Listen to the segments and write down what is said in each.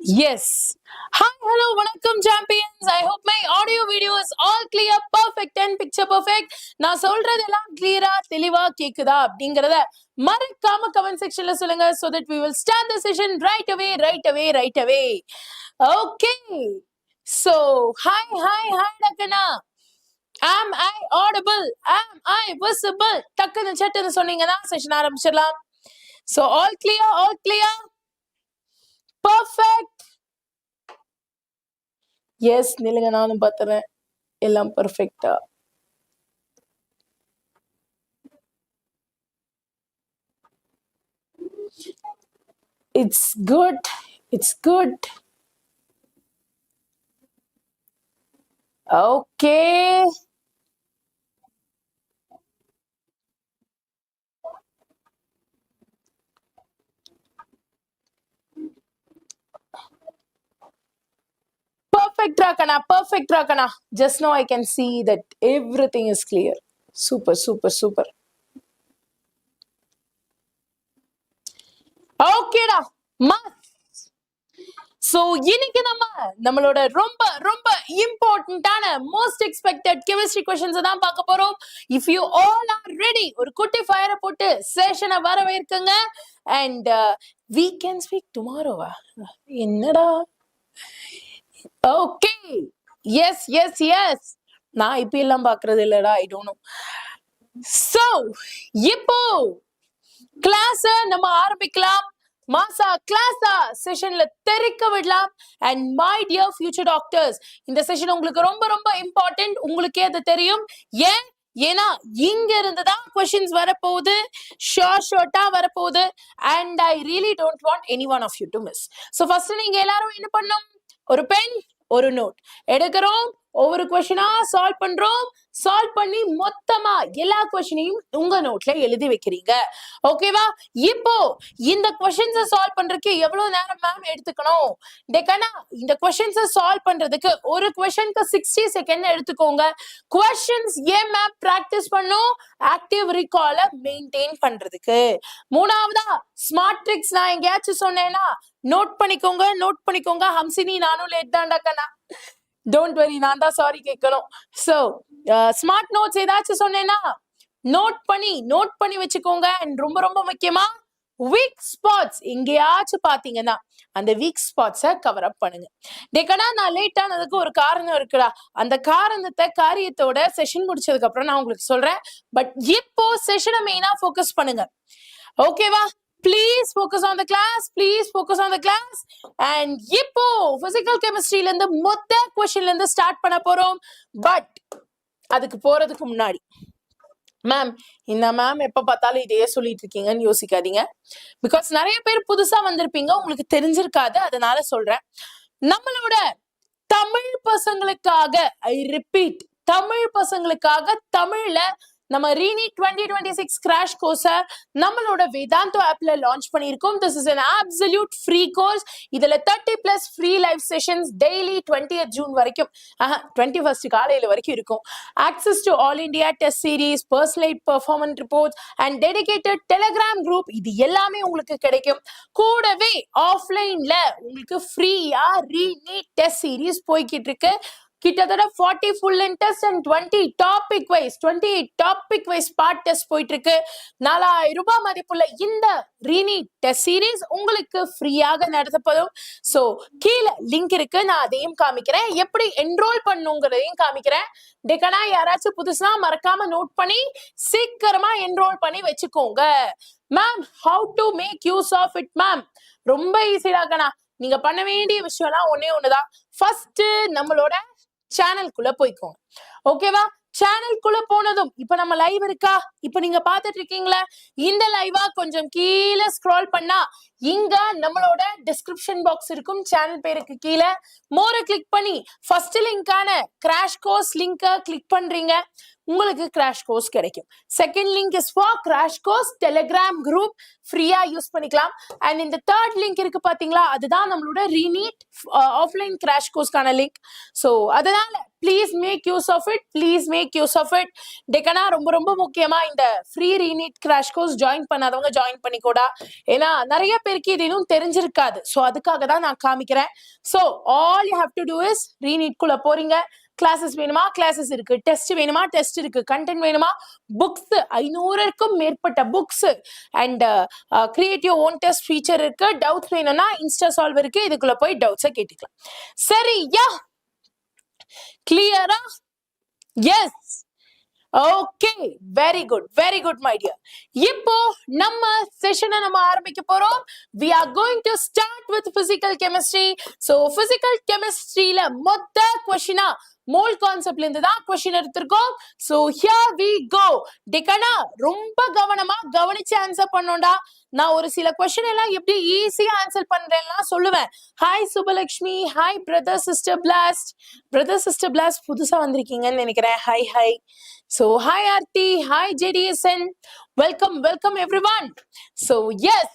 Yes. Hi, hello, welcome champions. I hope my audio video is all clear, perfect and picture perfect. நான் சொல்றதெல்லாம் clear-ஆ தெளிவா கேக்குதா அப்படிங்கறத மறக்காம comment sectionல சொல்லுங்க so that we will start the session right away. Okay. So, hi Dakana. Am I audible? Am I visible? டக்குன்னு சட்டுன்னு சொன்னீங்கன்னா செஷன் ஆரம்பிச்சிடலாம். So, all clear? Perfect. Yes, நிலுங்க நானும் பார்த்துறேன் எல்லாம் பெர்ஃபெக்ட்டா. It's good. Okay. Perfect Rakana. Just now I can see that everything is clear. Super. Okay da. So இன்னைக்கு நம்மளோட ரொம்ப இம்பார்ட்டன்ட்டான most expected chemistry questions தான் பார்க்க போறோம். If you all are ready, ஒரு குட்டி ஃபயரை போட்டு செஷனை வரவேற்குங்க. And we can speak tomorrow. என்னடா? Okay. Yes. நான் இப்ப எல்லாம் பார்க்கறது இல்லடா. I don't know. So, இப்போ கிளாஸ நம்ம ஆரம்பிக்கலாம். மாசா கிளாஸா செஷன்ல தெரிக்க விடலாம். And my dear future doctors, இந்த செஷன் உங்களுக்கு ரொம்ப இம்பார்ட்டன்ட். உங்களுக்கே அது தெரியும். ஏன்னா இங்க இருந்து தான் questions வரப்போகுது, ஷார்ட்டா வரப்போகுது. And I really don't want any one of you to miss. So first நீங்க எல்லாரும் என்ன பண்ணணும்? ஒரு பென், ஒரு நோட் எடுக்கிறோம். ஒவ்வொரு கொஸ்டினா சால்வ் பண்றோம். சால்வ் பண்ணி மொத்தமா எல்லா கொஸ்டினையும் உங்க நோட்ல எழுதி வைக்கிறீங்க. ஓகேவா? இப்போ இந்த கொஸ்டின்ஸை சால்வ் பண்றதுக்கு எவ்வளவு நேரம் மேம் எடுத்துக்கணும்? டெக்கனா இந்த கொஸ்டின்ஸை சால்வ் பண்றதுக்கு ஒரு கொஸ்டினுக்கு 60 செகண்ட் எடுத்துக்கோங்க. கொஸ்டின்ஸ் ஏன் மேம் பிராக்டிஸ் பண்ணும்? ஆக்டிவ் ரீகால மெயின்டைன் பண்றதுக்கு. மூணாவதா ஸ்மார்ட் ட்ரிக்ஸ் நான் எங்கேயாச்சும் சொன்னேன்னா நோட் பண்ணிக்கோங்க. ஹம்சினி நானும் லேட் தான்டா கண்ணா. டோன்ட் வரி, நான் தான் சாரி கேட்கணும். ஸோ ஸ்மார்ட் நோட்ஸ் ஏதாச்சும் சொன்னேன்னா நோட் பண்ணி வச்சுக்கோங்க. அண்ட் ரொம்ப முக்கியமா வீக் ஸ்பாட்ஸ் எங்கேயாச்சும் பாத்தீங்கன்னா அந்த வீக் ஸ்பாட்ஸை கவர் அப் பண்ணுங்க. டேக்கடா நான் லேட் ஆனதுக்கு ஒரு காரணம் இருக்குடா. அந்த காரியத்தோட செஷன் முடிச்சதுக்கு அப்புறம் நான் உங்களுக்கு சொல்றேன். பட் இப்போ செஷனை மெயினா ஃபோக்கஸ் பண்ணுங்க. ஓகேவா? Please focus on the class. And இப்போ physical chemistryல இருந்து மொத்த கொஸ்டின்ல இருந்து ஸ்டார்ட் பண்ண போறோம். பட் அதுக்கு போறதுக்கு முன்னாடி மேம் இந்த மேம் எப்ப பார்த்தாலும் இதையே சொல்லிட்டு இருக்கீங்கன்னு யோசிக்காதீங்க. பிகாஸ் நிறைய பேர் புதுசா வந்திருப்பீங்க, உங்களுக்கு தெரிஞ்சிருக்காது, அதனால சொல்றேன். நம்மளோட தமிழ் பசங்களுக்காக, ஐ ரிப்பீட், தமிழ் பசங்களுக்காக தமிழ்ல நம்ம RE-NEET 2026 கிராஷ் கோர்ஸ நம்மளோட வேதாந்து ஆப்ல லான்ச் பண்ணியிருக்கோம். This is an absolute free course. இதுல 30+ free live sessions daily 20th June வரைக்கும், 21st காலையில வரைக்கும் இருக்கும். Access to all India test series, personalised performance reports and dedicated Telegram group, இது எல்லாமே உங்களுக்கு கிடைக்கும். கூடவே ஆஃப்லைன்ல உங்களுக்கு ஃப்ரீயா RE-NEET டெஸ்ட் சீரீஸ் போய்கிட்டு இருக்கு. கிட்டத்தட்ட 40 full length tests and 28 topic wise part test போயிட்டு இருக்கு. 4000 ரூபாய் மதிப்புள்ள இந்த RE-NEET டெஸ்ட் சீரீஸ் உங்களுக்கு ஃப்ரீயாக நடத்தப்படும். சோ கீழே லிங்க் இருக்கு, நான் அதையும் காமிக்கிறேன். எப்படி என்ரோல் பண்ணுங்கிறதையும் காமிக்கிறேன். டெக்கனா யாராச்சும் புதுசா மறக்காம நோட் பண்ணி சீக்கிரமா என்ரோல் பண்ணி வச்சுக்கோங்க. Ma'am how to make use of it ma'am? ரொம்ப ஈஸியாகண்ணா. நீங்க பண்ண வேண்டிய விஷயம்லாம் ஒண்ணுதான். ஃபர்ஸ்ட் நம்மளோட சேனல்குள்ள போய்க்கோங்க. ஓகேவா? சேனல்குள்ள போனதும் இப்ப நம்ம லைவ் இருக்கா, இப்ப நீங்க பாத்துட்டு இருக்கீங்களா? இந்த லைவா கொஞ்சம் கீழே ஸ்க்ரால் பண்ணா இங்க நம்மளோட டிஸ்கிரிப்ஷன் பாக்ஸ் இருக்கும். சேனல் பேருக்கு கீழே மோரை கிளிக் பண்ணி ஃபர்ஸ்ட் லிங்கான கிராஷ் கோர்ஸ் லிங்கை கிளிக் பண்றீங்க. உங்களுக்கு கிராஷ் கோர்ஸ் கிடைக்கும். Second link is for crash course Telegram group, ஃப்ரீயா யூஸ் பண்ணிக்கலாம். அண்ட் இந்த தேர்ட் லிங்க் இருக்கு பாத்தீங்களா, அதுதான் நம்மளோட RE-NEET ஆஃப்லைன் கிராஷ் கோர்ஸ்க்கான லிங்க். ஸோ அதனால please make use of it. டெக்கனா ரொம்ப முக்கியமா இந்த free RE-NEET crash course join பண்ணாதவங்க ஜாயின் பண்ணிக்கோடா. ஏன்னா நிறைய பேருக்கு இது இன்னும் தெரிஞ்சிருக்காது. ஸோ அதுக்காக தான் நான் காமிக்கிறேன். So all you have to do is ரீநீட் குள்ள போறீங்க. கிளாஸஸ் வேணுமா கிளாஸஸ் இருக்கு, டெஸ்ட் வேணுமா டெஸ்ட் இருக்கு, கண்டென்ட் வேணுமா புக்ஸ் 500க்கும் மேற்பட்ட books and create your own test feature இருக்கு. டவுட்ஸ் வேணும்னா இன்ஸ்டா சால்வ் இருக்கு, இதுக்குள்ள போய் டவுட்ஸை கேட்டுக்கலாம். சரியா? கிளியரா? Yes. Okay, very good my dear. இப்போ நம்ம செஷனை நம்ம ஆரம்பிக்க போறோம். we are going to start with physical chemistry. so physical chemistryல மொத்த क्वेश्चना மோல் கான்செப்ட்ல இருந்து தான் क्वेश्चन எடுத்துறோம். so here we go. டேக்கனா ரொம்ப கவனமா கவனிச்சு ஆன்சர் பண்ணோம்டா. நான் ஒரு சில क्वेश्चन எல்லாம் எப்படி ஈஸியா ஆன்சர் பண்றேன்னா சொல்லுவேன். Hi Subalakshmi, hi brother sister blast புதுசா வந்திருக்கீங்கன்னு நினைக்கிறேன். Hi. So hi Aarti, hi JDSN, welcome everyone. So yes,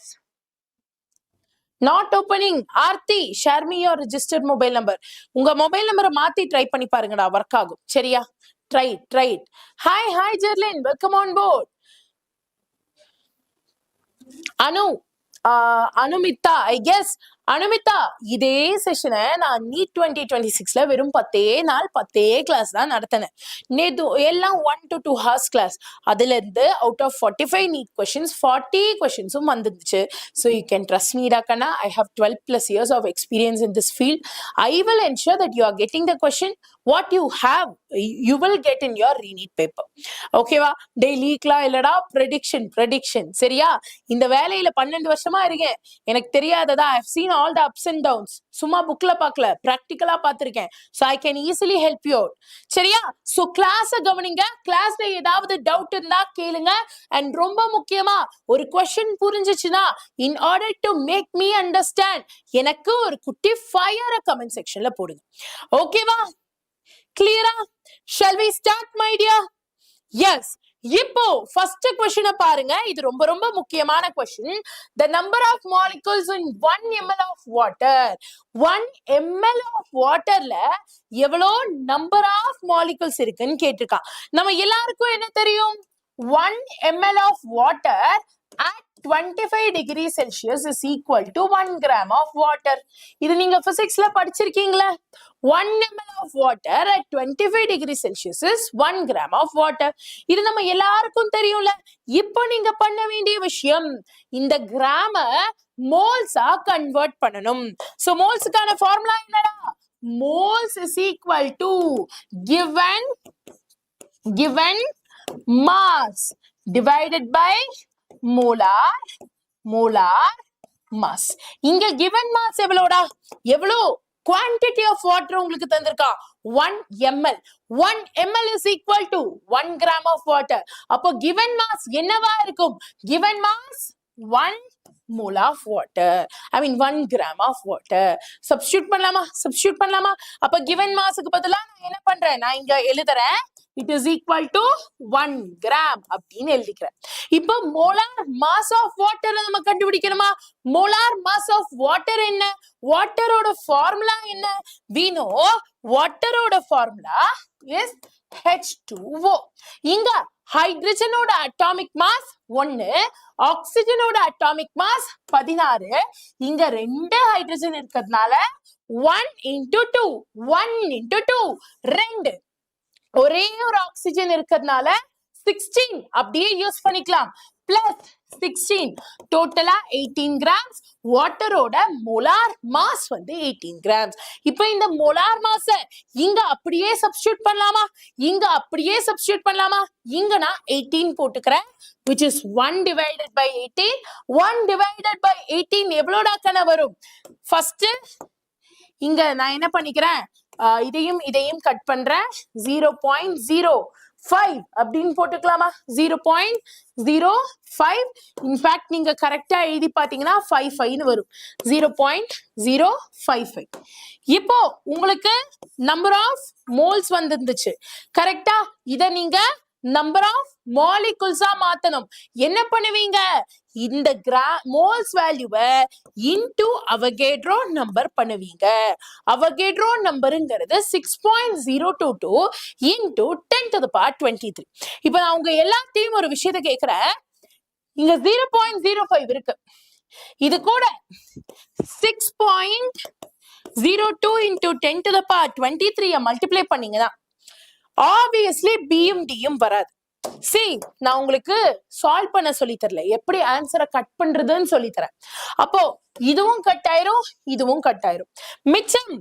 not opening. Aarti, share me your registered mobile number. உங்க மொபைல் நம்பரை மாத்தி ட்ரை பண்ணி பாருங்கடா, ஒர்க் ஆகும். சரியா? Try it. Hi Jerlin, welcome on board. Anumitha, I guess Anumitha, இதே செஷனை நான் NEET 2026ல வெறும் 10 நாள் 10 கிளாஸ் தான் நடத்தினேன். நேத்து எல்லாம் 1 to 2 hours கிளாஸ். அதுல இருந்து அவுட் ஆஃப் 45 நீட் கொஸ்டின்ஸ் 40 கொஸ்டின்ஸும் வந்துருச்சு. So you can trust me டாக்கனா. I have 12+ years of experience in this field. I will ensure that you are getting the question what you have, you will get in your re-NEET paper. ஓகேவா? டெய்லிக்கலாம் இல்லடா, prediction. சரியா? இந்த வேலையில 12 வருஷமா இருக்கேன். எனக்கு தெரியாததா? I have seen all the ups and downs. சும்மா புக்ல பார்க்கல, பிராக்டிகலா பார்த்திருக்கேன். so I can easily help you out. சரியா? so கிளாஸ கவனிங்க. கிளாஸ்ல ஏதாவது டவுட் இருந்தா கேளுங்க. and ரொம்ப முக்கியமா ஒரு question புரிஞ்சிச்சுனா in order to make me understand எனக்கு ஒரு குட்டி ஃபயர் கமெண்ட் செக்ஷன்ல போடுங்க. ஓகேவா? கிளியரா? shall we start my dear? yes. இப்போ ஃபர்ஸ்ட் क्वेश्चन பாருங்க. இது ரொம்ப முக்கியமான question. the number of molecules in 1 ml of water. 1 ml of waterல எவ்வளோ number of molecules இருக்குன்னு கேட்டிருக்கான். நம்ம எல்லாருக்கும் என்ன தெரியும்? 1 ml of water at 25 degrees Celsius is equal to 1 gram of water. இது நீங்க பிசிக்ஸ்ல படிச்சிருக்கீங்களா? 1 ml of water at 25 degrees Celsius is 1 gram of water. இது நம்ம எல்லாருக்கும் தெரியும்ல. இப்போ நீங்க பண்ண வேண்டிய விஷயம் இந்த கிராம மோல்ஸா கன்வெர்ட் பண்ணணும். சோ மோல்ஸ்க்கான ஃபார்முலா என்னடா? moles is equal to given mass divided by molar mass. இங்க given mass எவ்வளோடா? எவ்வளோ quantity of water உங்களுக்கு தந்திருக்கா? 1 ml. 1 ml is equal to 1 gram of water. அப்போ given mass என்னவா இருக்கும்? given mass 1 mole of water. I mean 1 gram of water. substitute பண்ணலாமா? அப்ப given massக்கு பதிலா நான் என்ன பண்றேன்? நான் இங்க எழுதுறேன். it is equal to 1 gram அப்படின்னு எழுதிக்கிறேன். இப்போ molar mass of water நம்ம கண்டுபிடிக்கணுமா? molar mass of water என்ன? வாட்டரோட ஃபார்முலா என்ன? we know வாட்டரோட ஃபார்முலா is H2O. இங்க ஹைட்ரஜனோட அட்டாமிக் மாஸ் 1, ஆக்சிஜனோட அட்டாமிக் மாஸ் 16. இங்க 2 ஹைட்ரஜன் இருக்கிறதுனால 1 into 2 2. ஒரே ஒரு ஆக்சிஜன் இருக்கிறதுனால 16 அப்படியே யூஸ் பண்ணிக்கலாம். பிளஸ் 16 டோட்டலா 18 கிராம்ஸ். வாட்டரோட மோலார் மாஸ் வந்து 18 கிராம்ஸ். இப்போ இந்த மோலார் மாஸ இங்க அப்படியே சப்ஸ்டிட்யூட் பண்ணலாமா? இங்க நான் 18 போட்டுக்கிறேன், which is 1 divided by 18. 1 divided by 18 எவ்வளோடாக்கன வரும்? ஃபர்ஸ்ட் இங்க நான் என்ன பண்ணிக்கிறேன்? இதையும் கட் பண்றேன். 0.05 அப்படின்னு போட்டுக்கலாமா? 0.05. இன்ஃபேக்ட் நீங்க கரெக்டா எழுதி பாத்தீங்கன்னா 55 வரும். 0.055. இப்போ உங்களுக்கு நம்பர் ஆஃப் மோல்ஸ் வந்துருந்துச்சு கரெக்டா? இத நீங்க நம்பர் ஆஃப் மாலிகுல்ஸா மாத்தணும். என்ன பண்ணுவீங்க? இந்த மோல்ஸ் வேல்யூவை இன்டு அவகேட்ரோ நம்பர் பண்ணுவீங்க. அவகேட்ரோ நம்பருங்கிறது 6.022 இன்டு 10 to the power 23. இப்ப நான் உங்க எல்லாத்தையும் ஒரு விஷயத்த கேட்கிறேன். இங்க 0.05 இருக்கு. இது கூட 6.02 into 10 to the power 23 multiply பண்ணீங்கன்னா ஆப்வியஸ்லி பியும் டியும் வராது. See, நான் உங்களுக்கு சால்வ் பண்ண சொல்லி தரல, எப்படி ஆன்சரை கட் பண்றதுன்னு சொல்லி தரேன். அப்போ இதுவும் கட் ஆயிரும், இதுவும் கட் ஆயிரும். மிச்சம்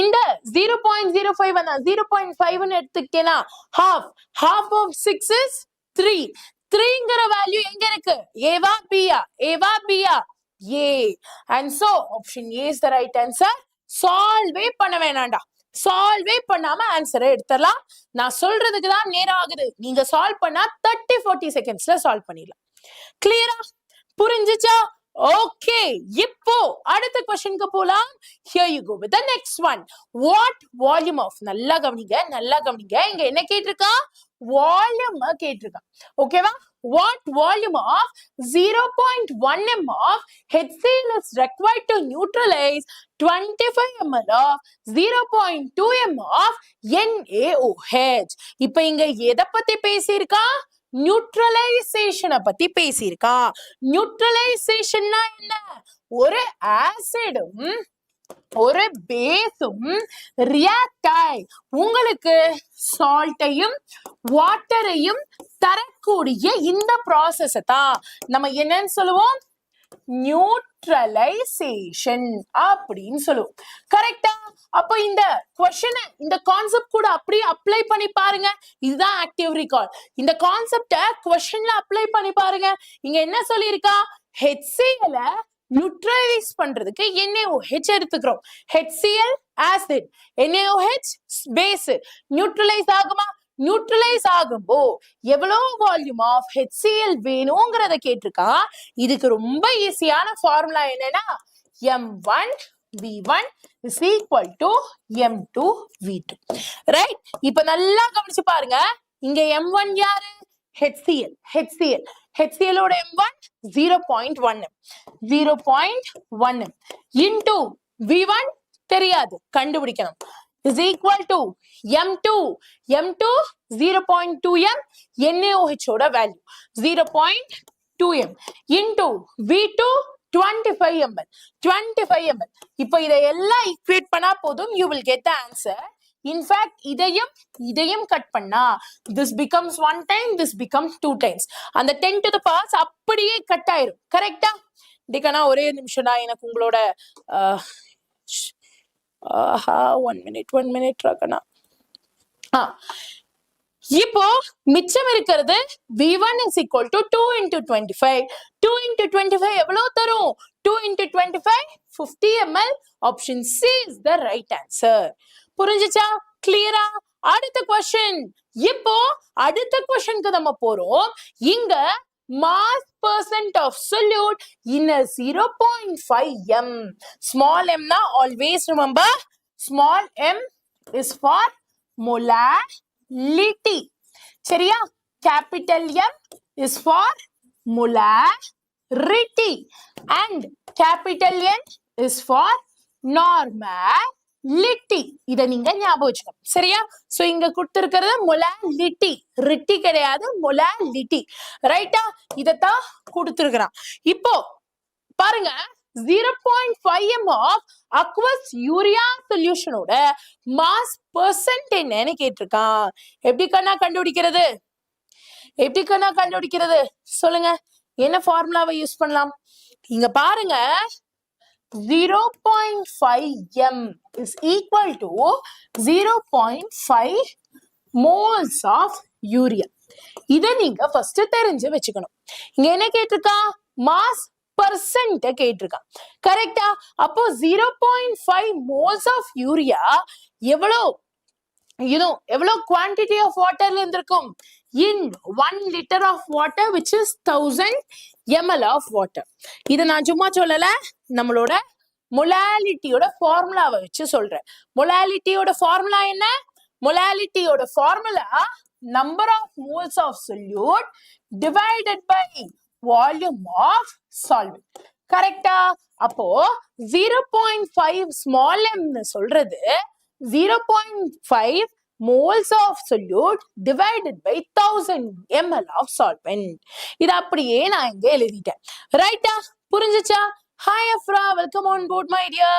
இந்த 0.05 0.5 எடுத்துக்கிட்டேன்னா half of 6 is 3. 3ங்கிற வேல்யூ எங்க இருக்கு? ஏவா பியா? ஏவா பியா? ஏ. And so option A is the right answer. சால்வே பண்ண வேணாண்டா, சால்வே பண்ணாம ஆன்சரை எடுத்துடலாம். நான் சொல்றதுக்கு தான் நேரம் ஆகுது, நீங்க சால்வ் பண்ணா 30-40 செகண்ட்ஸ்ல சால்வ் பண்ணிடலாம். கிளியரா? புரிஞ்சுச்சா? ஓகே, இப்போ அடுத்த क्वेश्चनக்கு போலாம். Here you go with the next one. What volume of, நல்லா கவனிங்க, நல்லா கவனிங்க, இங்க என்ன கேட்டிருக்கா? வால்யூம் கேட்டிருக்கா. ஓகேவா? What volume of 0.1 m of HCl is required to neutralize 25 ml of 0.2 m of NaOH? இப்ப இங்க எதை பத்தி பேசியிருக்கா? நியூட்ரலைசேஷனை பத்தி பேசியிருக்கா. நியூட்ரலைசேஷன்னா என்ன? ஒரு ஆசிடும் ஒரு பேஸும் ரியாக்ட் ஆகி உங்களுக்கு சால்ட்டையும் வாட்டரையும் தரக்கூடிய இந்த ப்ராசஸ் தான் நம்ம என்னன்னு சொல்லுவோம்? நியூட்ரலைசேஷன் அப்படின்னு சொல்லுவோம். கரெக்டா? அப்போ இந்த क्वेश्चन, இந்த கான்செப்ட் கூட அப்படியே அப்ளை பண்ணி பாருங்க. இதுதான் ஆக்டிவ் ரீகால். இந்த கான்செப்ட क्वेश्चनல அப்ளை பண்ணி பாருங்க. இங்க என்ன சொல்லியிருக்கா? HCl நியூட்ரலைஸ் பண்றதுக்கு NaOH எடுத்துக்கிறோம். HCl acid, NaOH base. Neutralise ஆகுமா? நியூட்ரலைஸ் ஆகும்போ எவ்வளவு வால்யூம் ஆஃப் HCl வேணும்ங்கறத கேட்டிருக்கா. இதுக்கு ரொம்ப ஈஸியான ஃபார்முலா என்னன்னா M1V1 is equal to M2V2. Right? இப்ப நல்லா கவனிச்சு பாருங்க. இங்க M1 யாரு? HCl ஓட M1 0.1 m 0.1 m into V1 தெரியாது, கண்டுபிடிக்கணும், is equal to M2 0.2 m NaOH ஓட value 0.2 m into V2 25 ml 25 ml. இப்போ இதெல்லாம் ஈக்குவேட் பண்ணா போதும், you will get the answer. In fact, இதையும் கட் பண்ணா this becomes 1 time, this becomes 2 times. அந்த 10 to the power அப்படியே கட் ஆயிரும். கரெக்டா? டிகனா ஒரே நிமிஷம் தான், எனக்கு உங்களோட 1 minute ரகனா. இப்போ மிச்சம் இருக்கிறது V1 is equal to 2 into 25. 2 into 25 எவ்வளவு தரும்? 2 into 25 50 ml. Option C is the right answer. புரிஞ்சுச்சா? கிளியரா? அடுத்த क्वेश्चन. இப்போ அடுத்த क्वेश्चनக்கு நம்ம போறோம். இங்க mass percent of solute in a 0.5 m. Small m na always remember, small m is for molarity. சரியா? Capital M is for molarity and capital N is for normality. இத நீங்க ஞாபகம் வச்சுக்கணும். சரியா? சோ இங்க கொடுத்திருக்கிறது molarity, ரிட்டி கிடையாது, molarity. ரைட்டா? இதத்தான் கொடுத்திருக்கிறான். இப்போ பாருங்க, 0.5 m of aqueous urea solution ஓட mass percent என்னன்னு கேட்டிருக்கான். எப்படி கண்ணா கண்டுபிடிக்கிறது? எப்படி கண்ணா கண்டுபிடிக்கிறது? சொல்லுங்க, என்ன ஃபார்முலாவை யூஸ் பண்ணலாம்? இங்க பாருங்க, 0.5 m is equal to 0.5 moles of urea. இத நீங்க ஃபர்ஸ்ட் தெரிஞ்சு வச்சுக்கணும். இங்க என்ன கேட்டிருக்கா? மாஸ் பர்சன்ட் கேட்டிருக்கான். கரெக்டா? அப்போ 0.5 moles of urea எவ்வளவு quantity of waterல இருந்திருக்கும்? In 1 liter of water, which is 1000 ml of water. இத நான் சும்மா சொல்லல, நம்மளோட மொலாலிட்டியோட ஃபார்முலாவை வச்சு சொல்றேன். மொலாலிட்டியோட ஃபார்முலா என்ன? மொலாலிட்டியோட formula number of moles of solute divided by volume of solvent. கரெக்டா? அப்போ 0.5 small m சொல்றது 0.5 moles of solute divided by 1000 ml of solvent. இது அப்படியே நான் இங்க எழுதிட்டேன். ரைட்டா? புரிஞ்சுச்சா? Hi Afra, welcome on board my dear.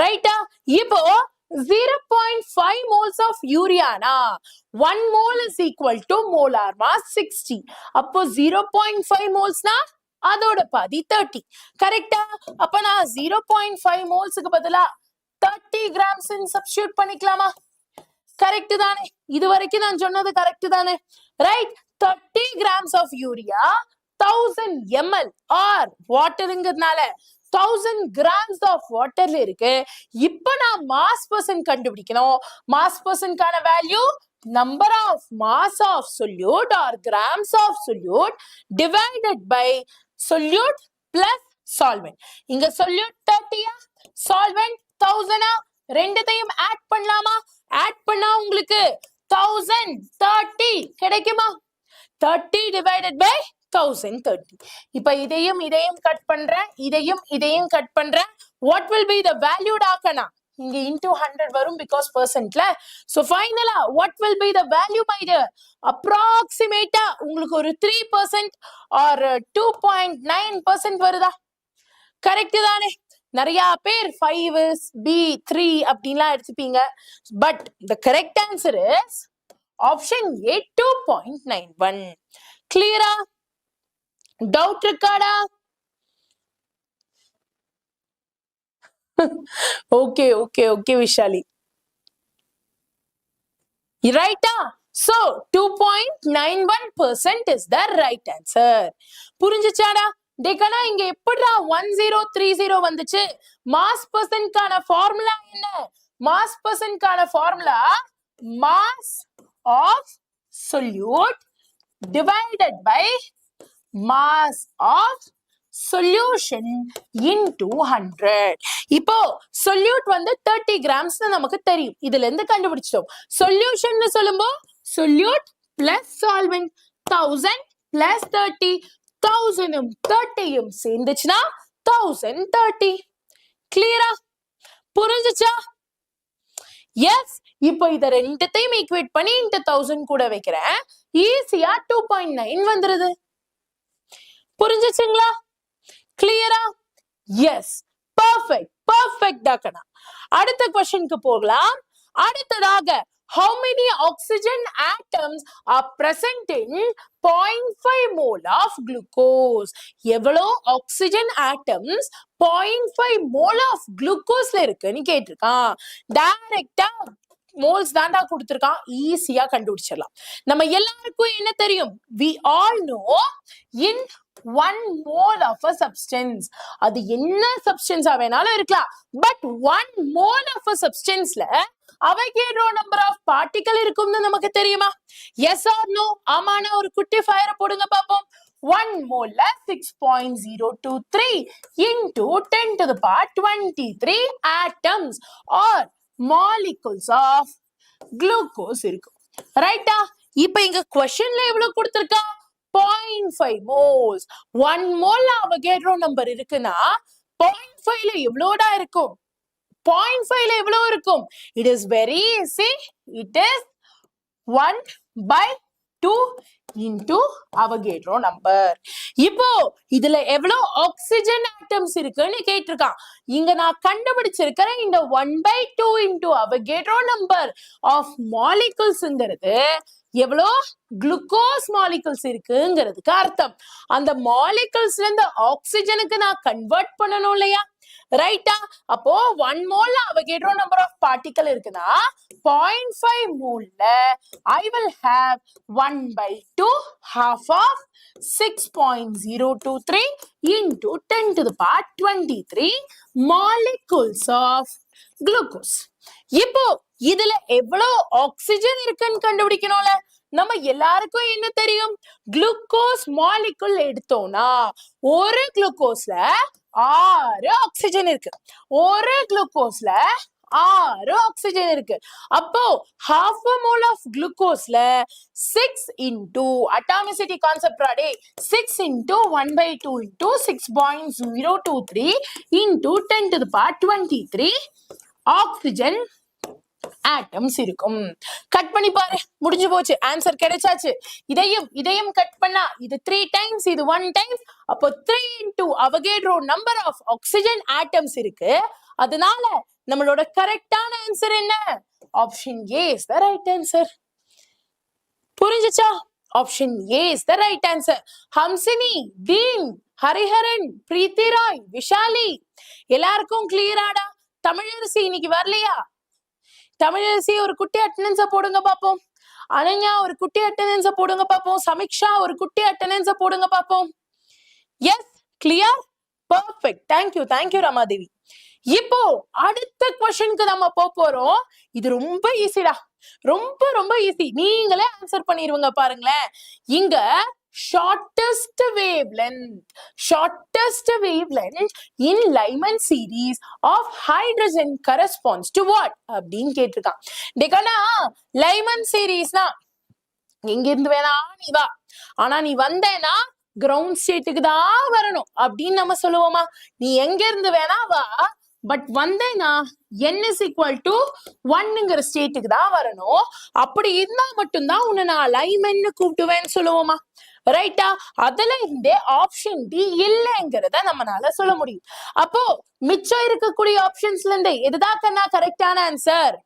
ரைட்டா? இப்போ 0.5 moles of urea na 1 mole is equal to molar mass 60. அப்போ 0.5 moles na அதோட பாதி 30. கரெக்டா? அப்ப நான் 0.5 மோல்ஸ்க்கு பதிலா 30 grams சப்ஸ்டிட்யூட் பண்ணிக்கலாமா? கரெக்ட் தானே? இது வரைக்கும் நான் சொன்னது கரெக்ட் தானே? Right. 30 grams of urea 1000 ml or வாட்டர்ங்கிறதுனால 1000 grams of waterல இருக்கு. இப்போ நான் மாஸ் பர்சன்ட் கண்டுபிடிக்கணும். மாஸ் பர்சன்ட்கான value number of mass of solute or grams of solute divided by solute plus solvent. இங்க solute 30 solvent 1000 ரெண்டுத்தையும் ஆட் பண்ணலாமா? ஆட் பண்ணா உங்களுக்கு 1030 கிடைக்குமா? 30 divided by 1030. இப்ப இதையும் கட் பண்றேன், இதையும் கட் பண்றேன். What will be the value டாக்கனா? இங்க into 100 வரும் because percentல. So finally what will be the value my dear? Approximate உங்களுக்கு ஒரு 3% or 2.9% வருதா? கரெக்ட் தானே? நிறைய பேர் 5 is B 3 அப்படின்லாம் எடுத்துப்பீங்க. But the correct answer is option A 2.91. Clear-ஆ? Doubt இருக்காடா? Okay, Vishali. Right-ஆ? So 2.91% is the right answer. புரிஞ்சுச்சாடா? டேக்கனா இங்க எப்படிடா 1030 வந்துச்சு? மாஸ் பர்சன்ட்கான ஃபார்முலா என்ன? மாஸ் பர்சன்ட்கான formula mass of solute divided by mass of solution into 100. இப்போ solute வந்து 30 grams நமக்கு தெரியும். இதுல இருந்து கண்டுபிடிச்சிட்டோம். Solution சொல்லும்போது solute plus solvent 1000 plus 30 1000 30 சேர்ந்துச்சுன்னா 1030. கிளியரா? புரிஞ்சுச்சா? எஸ். இப்போ இத ரெண்டுத்தையும் ஈக்குவேட் பண்ணி into 1000 கூட வைக்கிறேன். ஈஸியா 2.9 வந்துருது. புரிஞ்சுச்சுங்களா? கிளியரா? எஸ். பர்ஃபெக்ட் டாக்கனா. அடுத்த क्वेश्चनக்கு போகலாம். அடுத்ததாக how many oxygen atoms are present in 0.5 mole of glucose? எவ்வளோ ஆக்சிஜன் ஆட்டம்ஸ் 0.5 mole of glucoseல இருக்குன்னு கேட்டிருக்கான். டைரக்டா மோல்ஸ் தாண்டா கொடுத்திருக்கான். ஈஸியா கண்டுபிடிச்சிடலாம். நம்ம எல்லாருக்கும் என்ன தெரியும்? we all know in 1 mole of a substance. அது என்ன சப்ஸ்டன்ஸா வேணாலும் இருக்கலாம். பட் 1 mole of a substanceல அவகேட்ரோ நம்பர் ஆஃப் பார்ட்டிகல் இருக்கும்னு நமக்கு தெரியுமா? S R no? ஆமானா ஒரு குட்டி ஃபயரை போடுங்க பாப்போம். 1 mole 6.023 into 10 to the power 23 atoms or molecules of glucose இருக்கும். ரைட்டா? இப்போ இங்க क्वेश्चनல எவ்வளவு கொடுத்திருக்கா? 0.5 moles. 1 mole அவகேட்ரோ நம்பர் இருக்குன்னா 0.5ல எவ்வளோடா இருக்கும்? 0.5ல எவ்வளவு இருக்கும்? It is very easy. It is 1/2 into Avogadro number. இப்போ இதுல எவ்வளவு ஆக்சிஜன் ஆட்டம்ஸ் இருக்குன்னு கேட்டிருக்கான். இங்க நான் கண்டுபிடிச்சிருக்கிற இந்த 1/2 into அவகேட்ரோ நம்பர் ஆஃப் மாலிகுல்ஸ்ங்கிறது எவ்வளோ குளுக்கோஸ் மாலிகுல்ஸ் இருக்குங்கிறதுக்கு அர்த்தம். அந்த மாலிகுல்ஸ்ல இருந்து ஆக்சிஜனுக்கு நான் கன்வெர்ட் பண்ணணும் இல்லையா? ரைட்டா? அப்போ 1 mole Avogadro number of particle இருக்குன்னா 0.5 moleல I will have 1/2 half of 6.023 into 10 to the power 23 molecules of glucose. இப்போ இதுல எவ்வளவு ஆக்சிஜன் இருக்குன்னு கண்டுபிடிக்கணும்ல. நம்ம எல்லாருக்கும் என்ன தெரியும்? குளுக்கோஸ் மாலிகுல் எடுத்தோம்னா ஒரு குளுக்கோஸ்ல 6 ஆக்சிஜன் இருக்கு. ஒரு குளுக்கோஸ்ல 6 ஆக்சிஜன் இருக்கு. அப்போ half a mole of glucoseல 6 into atomicity concept ராடே 6 into 1/2 into 6.023 into 10 to the power 23 oxygen atoms இருக்கும். கட் பண்ணி பாரு, முடிஞ்சு போச்சு, ஆன்சர் கிடைச்சாச்சு. இதையும் கட் பண்ணா இது 3 டைம்ஸ், இது 1 டைம்ஸ், அப்போ 3 into Avogadro number of oxygen atoms இருக்கு. அதனால நம்மளோட கரெக்டான ஆன்சர் என்ன? Option A is the right answer. புரிஞ்சுச்சா? Option A is the right answer. Hamsini, Deen, Hariharan, Preethi Rai, Vishali எல்லாருக்கும் கிளியராடா? தமிழரசி இன்னைக்கு வரலையா? தமிழரசி ஒரு குட்டி அட்டெண்டன்ஸ போடுங்க பாப்போம். அனன்யா ஒரு குட்டி அட்டெண்டன்ஸ போடுங்க பாப்போம். சமீக்ஷா ஒரு குட்டி அட்டெண்டன்ஸ போடுங்க பாப்போம். Yes, clear, perfect. Thank you Ramadevi. இப்போ அடுத்த क्वेश्चनக்கு நம்ம போறோம். இது ரொம்ப ஈஸிடா, ரொம்ப ஈஸி. நீங்களே ஆன்சர் பண்ணிருவீங்க பாருங்களேன். இங்க shortest wavelength in Lyman series of hydrogen corresponds to what அப்படின்னு கேட்டிருக்கான். டேக்கனா லைமன் சீரீஸ்னா எங்க இருந்து வேணா நீ வா, ஆனா நீ வந்தேனா கிரவுண்ட் ஸ்டேட்டுக்கு தான் வரணும் அப்படின்னு நம்ம சொல்லுவோமா? நீ எங்க இருந்து வேணா வா, பட் வந்தேனா n is equal to 1ங்கிற ஸ்டேட்டுக்கு தான் வரணும். அப்படி இருந்தா மட்டும்தான் உன்னை நான் லைமன்னு கூப்பிடுவேன்னு சொல்லுவோமா? ரைட்டா? அதுல இருந்தே ஆப்ஷன் டி இல்லைங்கிறத நம்மளால சொல்ல முடியும். அப்போ மிச்சம் இருக்கக்கூடிய ஆப்ஷன்ஸ்ல இருந்து எதுதான் கண்ணா கரெக்டான ஆன்சர்?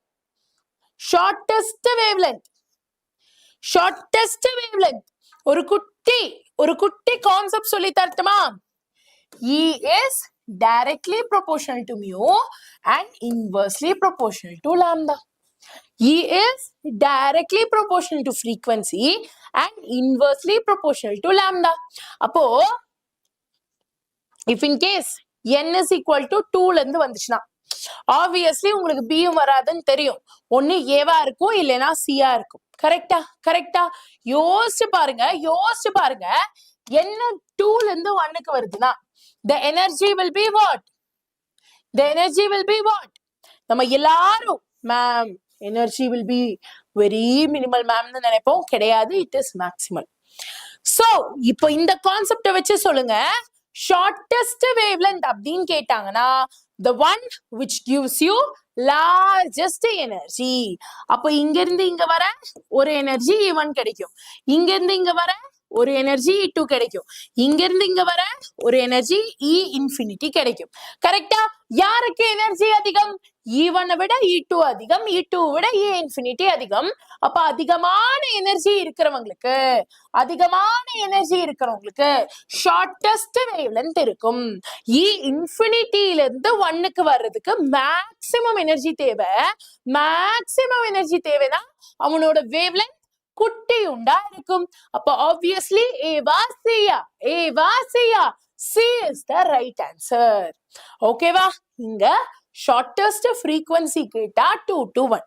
Shortest wavelength. ஒரு குட்டி கான்செப்ட் சொல்லி தரட்டுமா? E is directly proportional to mu and inversely proportional to lambda. E is directly proportional to frequency and inversely proportional to lambda. அப்போ if in case n is equal to 2 ல இருந்து வந்துச்சுன்னா obviously உங்களுக்கு b வராதுன்னு தெரியும். ஒன்னு ஏவா இருக்கும், இல்லைன்னா சியா இருக்கும். கரெக்டா? யோசிச்சு பாருங்க. என்ன 2 ல இருந்து 1க்கு வருதுன்னா the energy will be what? நம்ம எல்லாரும் ma'am energy will be very minimal மேம்னு நினைப்போம். கிடையாது, it is maximal. So இப்போ இந்த கான்செப்ட வச்சு சொல்லுங்க, ஷார்டஸ்ட் wavelength அப்படின்னு கேட்டாங்கன்னா the one which gives you largest energy. அப்போ இங்க இருந்து இங்க வர ஒரு எனர்ஜி E1 கிடைக்கும், இங்க இருந்து இங்க வர ஒரு எனர்ஜி E2 கிடைக்கும், இங்க இருந்து இங்க வர ஒரு எனர்ஜி E infinity கிடைக்கும். கரெக்டா? யாருக்கு எனர்ஜி அதிகம்? E1 விட E2 அதிகம், E2 விட E infinity அதிகம். அப்ப அதிகமான எனர்ஜி இருக்கிறவங்களுக்கு ஷார்டஸ்ட் வேவ்லென்த் இருக்கும். E infinity-ல இருந்து 1க்கு வர்றதுக்கு மேக்ஸிமம் எனர்ஜி தேவைனா அவனோட வேவ்லென்த் குட்டியுண்டா இருக்கும். அப்ப obviously Eva chia C is the right answer. ஓகேவா? இங்க shortest frequency கேட்டா 2 to 1.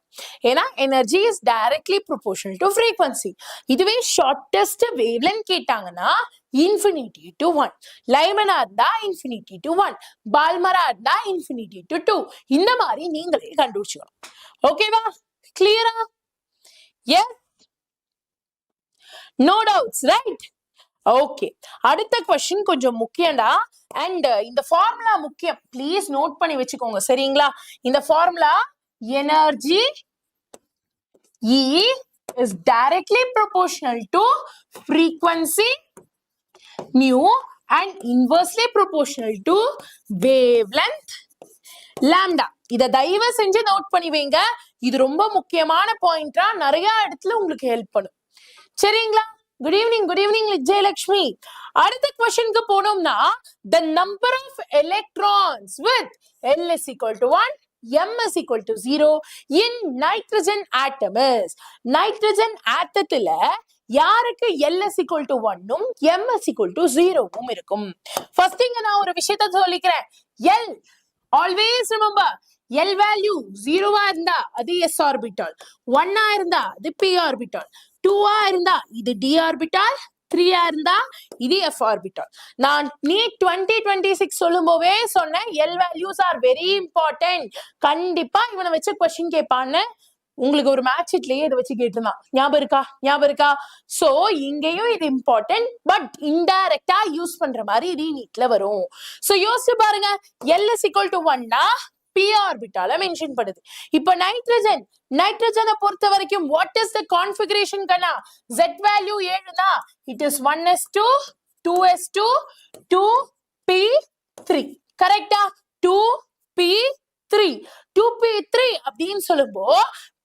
ஏன்னா energy is directly proportional to frequency. இதுவே shortest wavelength கேட்டாங்கன்னா infinity to 1. லைமனா இருந்தா infinity to 1. பால்மரா இருந்தா infinity to 2. இந்த மாதிரி நீங்களே கண்டுபிடிச்சுக்கணும். ஓகேவா? கிளியரா? Yes? No doubts, right? Okay, அடுத்த क्वेश्चन கொஞ்சம் முக்கியம்டா. அண்ட் இந்த ஃபார்முலா முக்கியம், ப்ளீஸ் நோட் பண்ணி வச்சுக்கோங்க. சரிங்களா? இந்த formula energy E is directly proportional to frequency mu and inversely proportional to wavelength lambda. இத தயவு செஞ்சு நோட் பண்ணி வைங்க. இது ரொம்ப முக்கியமான பாயிண்டா, நிறைய இடத்துல உங்களுக்கு ஹெல்ப் பண்ணும். சரிங்களா? Good evening Jayalakshmi. அடுத்த क्वेश्चनக்கு போனோம்னா the number of electrons with L is equal to 1, M is equal to 0 in nitrogen atom is. nitrogen ஆட்டத்துல யாருக்கு L is equal to 1 M is equal to 0 இருக்கும். ஃபர்ஸ்ட் இங்க நான் ஒரு விஷயத்தை சொல்லிக்கிறேன். L always remember, L value 0 இருந்தா அது s orbital, 1 இருந்தா அது p orbital, 2 இருந்தா இது d orbital, 3 இருந்தா இது f orbital. நான் NEET 2026 சொல்லும்போதே சொன்னேன் L values are very important. கண்டிப்பா இவனை வச்சு क्वेश्चन கேட்பான்னு உங்களுக்கு ஒரு மேட்ச் ஷீட்லயே இதை வச்சு கேட்டிருந்தான். ஞாபகம் இருக்கா? சோ இங்கேயும் இது இம்பார்ட்டன்ட், பட் இன்டைரக்டா யூஸ் பண்ற மாதிரி RE-NEETல வரும். சோ யோசிச்சு பாருங்க, L is equal to 1 னா p ஆர்பிட்டால மென்ஷன் பண்ணுது. இப்போ நைட்ரஜனை பொறுத்த வரைக்கும் வாட் இஸ் த கான்ஃபிகரேஷன் கண்ணா? z value 7 it is 1s2 2s2 2p3 கரெக்டா? 2p3 2p3 அப்படின்னு சொல்லும்போ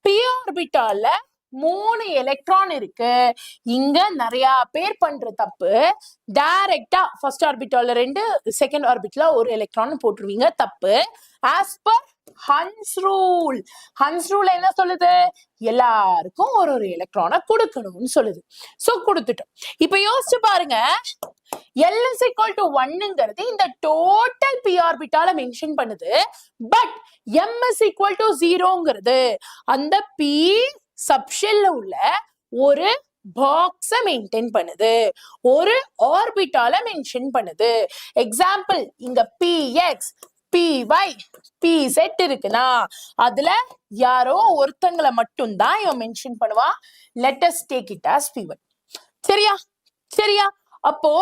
p ஆர்பிட்டால 3 எலக்ட்ரான் இருக்கு. இங்க நிறைய பேர் பண்ற தப்பு, டைரக்டா ஃபர்ஸ்ட் ஆர்பிட்டால 2 செகண்ட் ஆர்பிட்ல ஒரு எலக்ட்ரான் போட்டுருவீங்க. தப்பு. ஆஸ் பர் ஹன்ஸ் ரூல் என்ன சொல்லுது? எல்லாருக்கும் ஒரு ஒரு எலக்ட்ரானை கொடுக்கணும்னு சொல்லுது. சோ கொடுத்துட்டோம். இப்ப யோசிச்சு பாருங்க, L is equal to 1ங்கிறது இந்த டோட்டல் p ஆர்பிட்டால மென்ஷன் பண்ணுது. But M is equal to 0ங்கிறது அந்த p சப்ஷெல்ல உள்ள ஒரு பாக்ஸ மெயின்டைன் பண்ணுது, ஒரு ஆர்பிட்டால மென்ஷன் பண்ணுது. எக்ஸாம்பிள், இங்க px py pz இருக்குன்னா அதுல யாரோ ஒருத்தங்களை மட்டும் தான் இவன் மென்ஷன் பண்ணுவான். Let us take it as p1. சரியா? அப்போ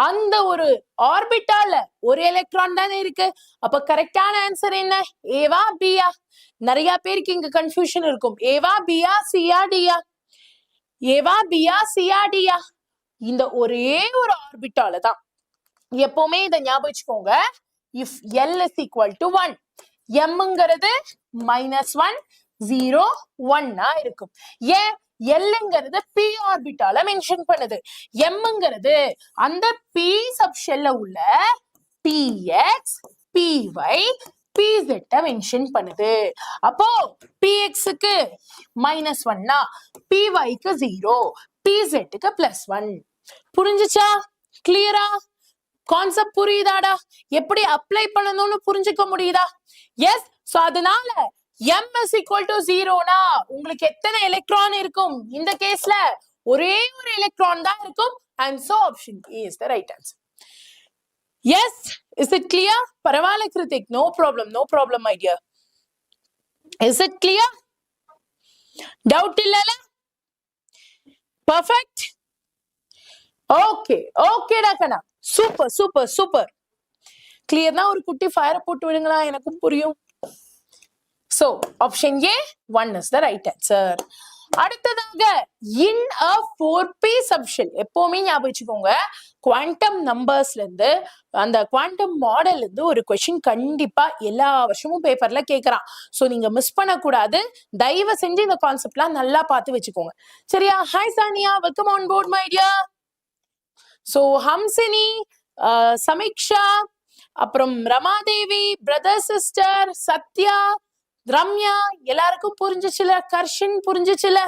அந்த ஒரு ஆர்பிட்டால ஒரு எலக்ட்ரான் தானே இருக்கு. அப்ப கரெக்டான ஆன்சர் என்ன? ஏவா பியா? நிறைய பேருக்கு இங்க கன்ஃபியூஷன் இருக்கும். ஏவா பியா சியா டியா? ஏவா பியா சியா டியா? இந்த ஒரே ஒரு ஆர்பிட்டால தான். எப்பவுமே இதை ஞாபகம் வச்சுக்கோங்க. if L is equal to 1, Mங்கிறது -1 0 1 இருக்கும். ஏன்? Lங்கிறது p ஆர்பிட்டால மென்ஷன் பண்ணுது. Mங்கிறது அந்த p சப்ஷெல்ல உள்ள px py pz மென்ஷன் பண்ணுது. அப்போ px க்கு -1னா py க்கு 0 pz க்கு +1. புரிஞ்சுச்சா? கிளியரா? கான்செப்ட் புரியுதாடா? எப்படி அப்ளை பண்ணணும்னு புரிஞ்சுக்க முடியுதா? எஸ். சோ அதனால M is equal to 0னா உங்களுக்கு எத்தனை எலக்ட்ரான் இருக்கும்? இந்த கேஸ்ல ஒரே ஒரு எலக்ட்ரான் தான் இருக்கும். and so option A is the right answer. Yes, is it clear? பரவாயில்லை Hrithik, no problem my dear. Is it clear? Doubt இல்லல? Perfect. Okay டாக்கனா. சூப்பர். கிளியர்னா ஒரு குட்டி ஃபயர் போட்டு விடுங்களா, எனக்கும் புரியும். So option A 1 is the right answer. அடுத்ததாக in a 4p subshell, எப்பவுமே ஞாபகம் வச்சுக்கோங்க, குவாண்டம் நம்பர்ஸ்ல இருந்து அந்த குவாண்டம் மாடல்ல இருந்து ஒரு கொஸ்டின் கண்டிப்பா எல்லா வருஷமும் பேப்பர்ல கேக்குறான். சோ நீங்க மிஸ் பண்ணக்கூடாது. தயவு செஞ்சு இந்த கான்செப்ட்லாம் நல்லா பார்த்து வச்சுக்கோங்க. சரியா? Hi Sania, welcome on board my dear. So Hamsini, Sameeksha, அப்புறம் ரமாதேவி, பிரதர் சிஸ்டர், சத்யா, ரம்யா, எல்லாருக்கும் புரிஞ்சுச்சுல? கர்ஷன் புரிஞ்சுச்சுல?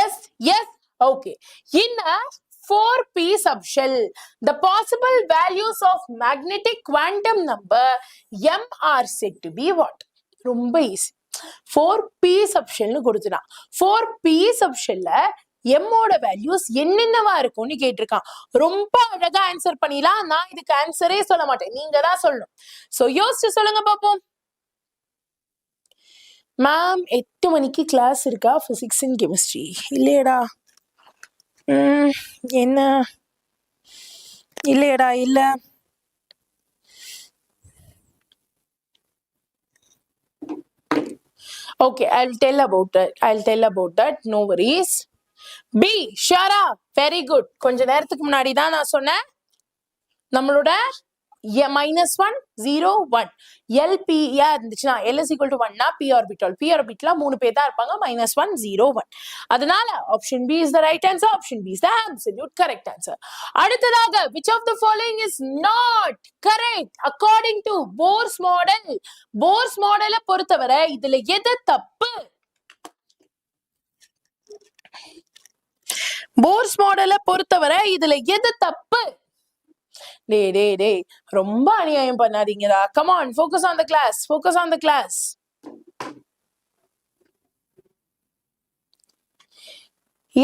Yes. Okay. In a 4p subshell, the possible values of magnetic quantum number M are said to be what? ரொம்ப ஈஸி. 4p subshell கொடுத்துட்டான். 4p subshell M ஓட values என்னென்னவா இருக்கும்னு கேட்டிருக்கான். ரொம்ப அழகா ஆன்சர் பண்ணிடலாம். நான் இதுக்கு ஆன்சரே சொல்ல மாட்டேன், நீங்க தான் சொல்லணும். சோ யோசிச்சு சொல்லுங்க பாப்போம். மேம் 8 மணிக்கு கிளாஸ் இருக்கா பிசிக்ஸ் அண்ட் கெமிஸ்ட்ரி? இல்லையடா. என்ன? இல்லையடா, இல்ல. Okay, I'll tell about that. No worries. B, Shara, very good. கொஞ்ச நேரத்துக்கு முன்னாடி தான் நான் சொன்னேன், நம்மளோட -1 0 1 LP இருந்துச்சுன்னா L is equal to 1னா p orbital 3 பேர் தான் இருப்பாங்க. -1 0 1. அதனால option B is the right answer. Option B is the absolute correct answer. அடுத்ததாக which of the following is not correct according to Bohr's model? Bohr's model பொறுத்தவரை இதுல எது தப்பு? Force மாடலை பொறுத்தவரை இதுல எது தப்பு? டேய் ரொம்ப அநியாயம் பண்ணாதீங்கடா. Come on, focus on the class.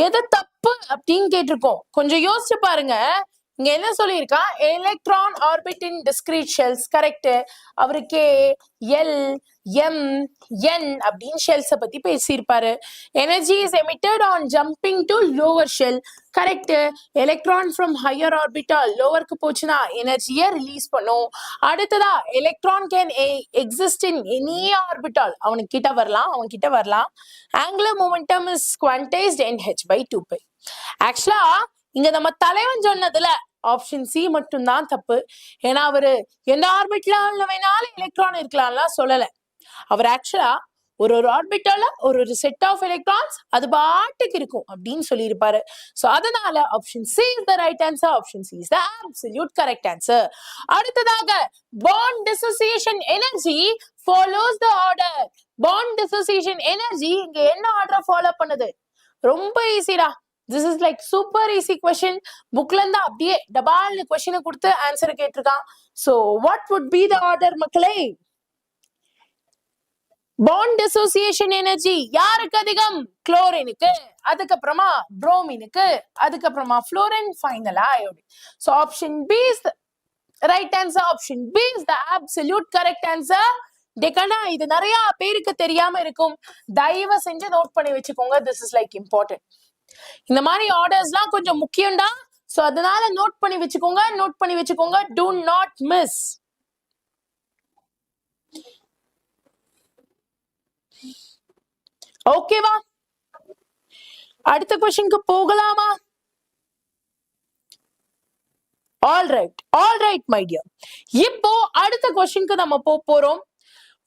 எது தப்பு அப்படின்னு கேட்டிருக்கோம். கொஞ்சம் யோசிச்சு பாருங்க. இங்க என்ன சொல்லியிருக்கா, electron orbit in discrete shells. Correct. அவரு கே, எல், எம், என் அப்படின்னு ஷெல்ஸை பத்தி பேசியிருப்பாரு. Energy is emitted on jumping to lower shell. Correct. Electron from higher orbital லோவருக்கு போச்சுன்னா எனர்ஜியை ரிலீஸ் பண்ணும். அடுத்ததா electron can exist in any orbital. அவனுக்கு கிட்ட வரலாம், அவன் கிட்ட வரலாம். Angular momentum is quantised in h/2π. ஆக்சுவலா இங்க நம்ம தலைவன் சொன்னதுல ஆப்ஷன் சி மட்டும்தான் தப்பு. ஏன்னா அவரு எந்த ஆர்பிட்ல வேணாலும் எலக்ட்ரான் இருக்கலாம்லாம் சொல்லல. அவர் ஆக்சுவலா ஒரு ஆர்பிட்டால ஒரு செட் ஆஃப் எலக்ட்ரான்ஸ் அது பாட்டுக்கு இருக்கும் அப்படின்னு சொல்லியிருப்பாரு. சோ அதனால option C is the right answer. Option C is the absolute correct answer. அடுத்ததாக bond dissociation energy follows the order. Bond dissociation energy இங்க என்ன ஆர்டரை ஃபாலோ பண்ணுது? ரொம்ப ஈஸிடா. This is like super easy question. புக்ல இருந்து அப்படியே டபால்னு கொஸ்டினை கொடுத்து ஆன்சர் கேட்டிருக்கான். So what would be the order மக்களே? பாண்ட் டிசோசியேஷன் எனர்ஜி யாருக்கு அதிகம்? குளோரினுக்கு, அதுக்கப்புறமா புரோமினுக்கு, அதுக்கப்புறமா ஃப்ளோரின், ஃபைனலா iodine. So option B is the right answer. Option B is the absolute correct answer. டெக்கனா இது நிறைய பேருக்கு தெரியாம இருக்கும். தயவு செஞ்சு நோட் பண்ணி வச்சுக்கோங்க. This is like important. இந்த மாதிரி ஆர்டர்ஸ்லாம் கொஞ்சம் முக்கியம்டா. சோ அதனால நோட் பண்ணி வச்சுக்கோங்க, நோட் பண்ணி வச்சுக்கோங்க. Do not miss. ஓகேவா? அடுத்த क्वेश्चनக்கு போகலாமா? All right my dear. இப்போ அடுத்த क्वेश्चनக்கு நம்ம போறோம்.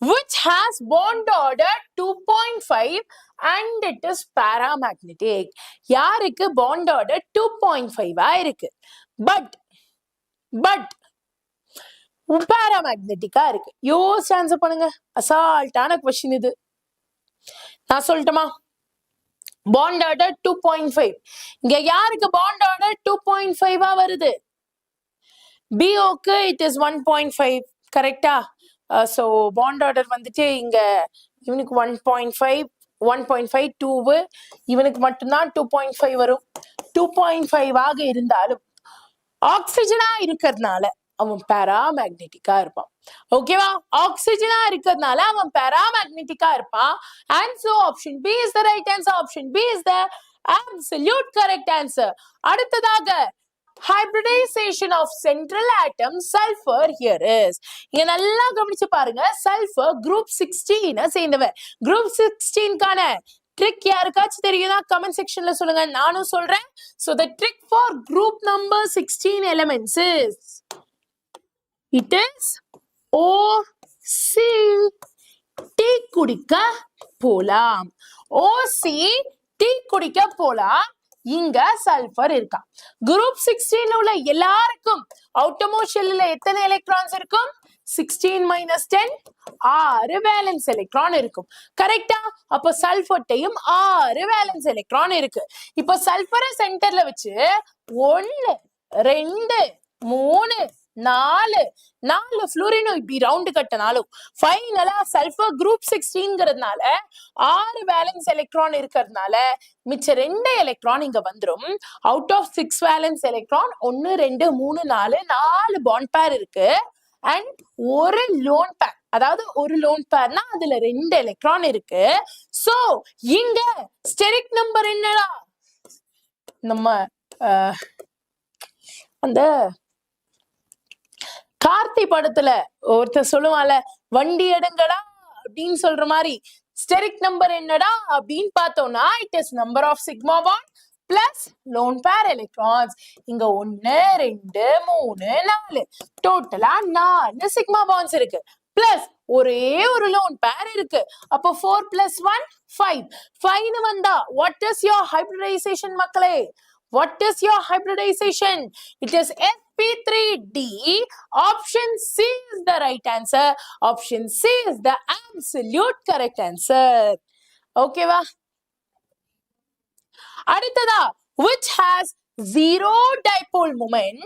Which has bond order 2.5 and it is paramagnetic. யாருக்கு bond order 2.5 இருக்கு, பட் paramagnetic இருக்கு. யோசிச்சு ஆன்சர் பண்ணுங்க. அசால்ட்டான क्वेश्चन இது. நான் சொல்லட்டுமா? bond order 2.5. இங்க யாருக்கு bond order 2.5 வருது? BOக்கு it is 1.5. கரெக்டா? ஸோ பாண்ட் ஆர்டர் வந்துட்டு இங்க இவனுக்கு 1.5 2 இவனுக்கு மட்டும்தான் 2.5 வரும். 2.5 இருந்தாலும் ஆக்சிஜனா இருக்கிறதுனால அவன் பாராமேக்னெட்டிக்கா இருப்பான். ஓகேவா? ஆக்சிஜனா இருக்கிறதுனால அவன் பாராமேக்னெட்டிக்கா இருப்பான். And so option B is the right answer. Option B is the absolute correct answer. அடுத்ததாக hybridization of central atom sulfur here is. இங்க நல்லா கவனிச்சு பாருங்க. சல்ஃபர் group 16 சேர்ந்தவன். group 16 கான ட்ரிக் யாருக்காச்சும் தெரியுதா? கமெண்ட் செக்ஷன்ல சொல்லுங்க, நானும் சொல்றேன். So the trick for group number 16 elements is it is OC. Tea குடிக்க போலாம். OC டீ குடிக்க போலாம். இங்க சல்ஃபர் இருக்கா. குரூப் 16 உள்ள எல்லாருக்கும் அவுட்டர்மோஸ்ட் ஷெல்லில் எத்தனை எலக்ட்ரான்ஸ் இருக்கும்? 16 - 10 6 வேலன்ஸ் எலக்ட்ரான் இருக்கும். கரெக்டா? அப்ப சல்ஃபர்ட்டையும் 6 வேலன்ஸ் எலக்ட்ரான் இருக்கு. இப்ப சல்ஃபரை சென்டர்ல வச்சு 1 2 3 4 ஃப்ளூரினும் இப்படி ரவுண்டு கட்டினாலும் ஃபைனலா சல்ஃபர் குரூப் 16ங்கிறதுனால 6 வேலன்ஸ் எலக்ட்ரான் இருக்கிறதுனால மிச்ச 2 எலக்ட்ரான் இங்க வந்துடும். Out of 6 valence electron 1 2 3 4 bond pair இருக்கு. அண்ட் ஒரு லோன் பேர், அதாவது ஒரு லோன் பேர்னா அதுல 2 எலக்ட்ரான் இருக்கு. சோ இங்க ஸ்டெரிக் நம்பர் என்னடா? நம்ம அந்த கார்த்தி படத்துல ஒருத்தர் சொல்லுவான்ல, வண்டி எடுங்கடா அப்படின்னு சொல்ற மாதிரி ஸ்டெரிக் நம்பர் என்னடா அப்படின்னு பார்த்தோம்னா it is number of sigma bond plus lone pair electrons. இங்க 1 2 3 4 டோட்டலா 4 சிக்மா பாண்ட்ஸ் இருக்கு. பிளஸ் ஒரே ஒரு லோன் பேர் இருக்கு. அப்போ 4 + 1 5. 5 வந்தா வாட் இஸ் யோர் ஹைபிரிடைசேஷன் மக்களே? What is your hybridization? It is sp3d. Option C is the right answer. Option C is the absolute correct answer. Okay va? அடுத்ததா which has zero dipole moment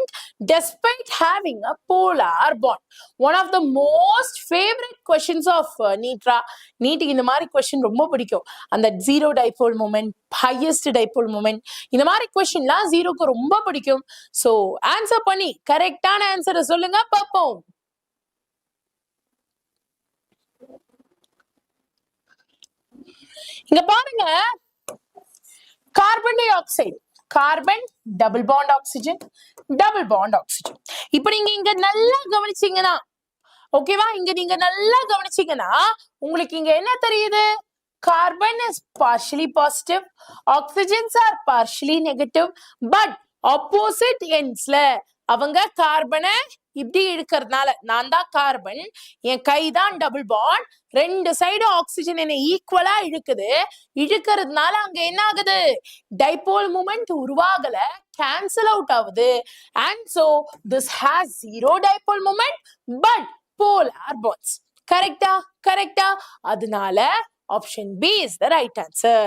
despite having a polar bond. One of the most favorite questions of NEET. NEET இந்த மாதிரி question ரொம்ப பிடிக்கும். அந்த zero dipole moment, highest dipole moment, இந்த மாதிரி questionலாம் ஜீரோக்கு ரொம்ப பிடிக்கும். So answer பண்ணி கரெக்டான ஆன்சரை சொல்லுங்க பார்ப்போம். இங்க பாருங்க, carbon di oxide, carbon double bond oxygen, double bond oxygen. இப்ப நீங்க இங்க நல்லா கவனிச்சீங்கன்னா, ஓகேவா, இங்க நீங்க நல்லா கவனிச்சீங்கன்னா உங்களுக்கு இங்க என்ன தெரியுது? Carbon is partially positive, oxygens are partially negative, but opposite ends-ல அவங்க கார்பனை இப்படி இழுக்கிறதுனால, நான் தான் கார்பன், என் கை தான் டபுள் பாண்ட், ரெண்டு சைடு ஆக்சிஜன் என்ன ஈக்குவலா இழுக்குது. இழுக்கிறதுனால அங்க என்ன ஆகுது? டைபோல் மூமெண்ட் உருவாகல, கேன்சல் அவுட் ஆகுது. And so this has zero dipole moment but polar bonds. கரெக்டா? கரெக்டா? அதனால option B is the right answer.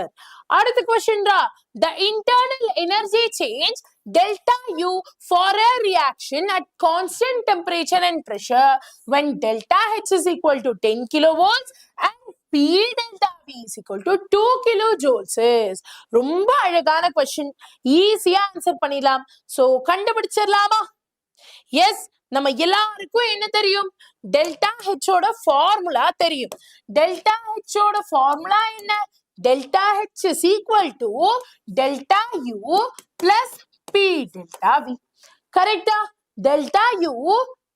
அடுத்த question raw. The internal energy change delta U for a reaction at constant temperature and pressure when delta H is equal to 10 kilovolts and P delta V is equal to 2 kilojoules is. ரொம்ப அழகான question. ஈஸியா answer பண்ணிடலாம். So கண்டுபிடிச்சிடலாமா? S, நம்ம எல்லாருக்கும் என்ன தெரியும்? Delta ஹெச்சோட formula தெரியும். டெல்டா ஹெச்சோட ஃபார்முலா என்ன? Delta H is equal to delta U plus P delta V. கரெக்டா? Delta U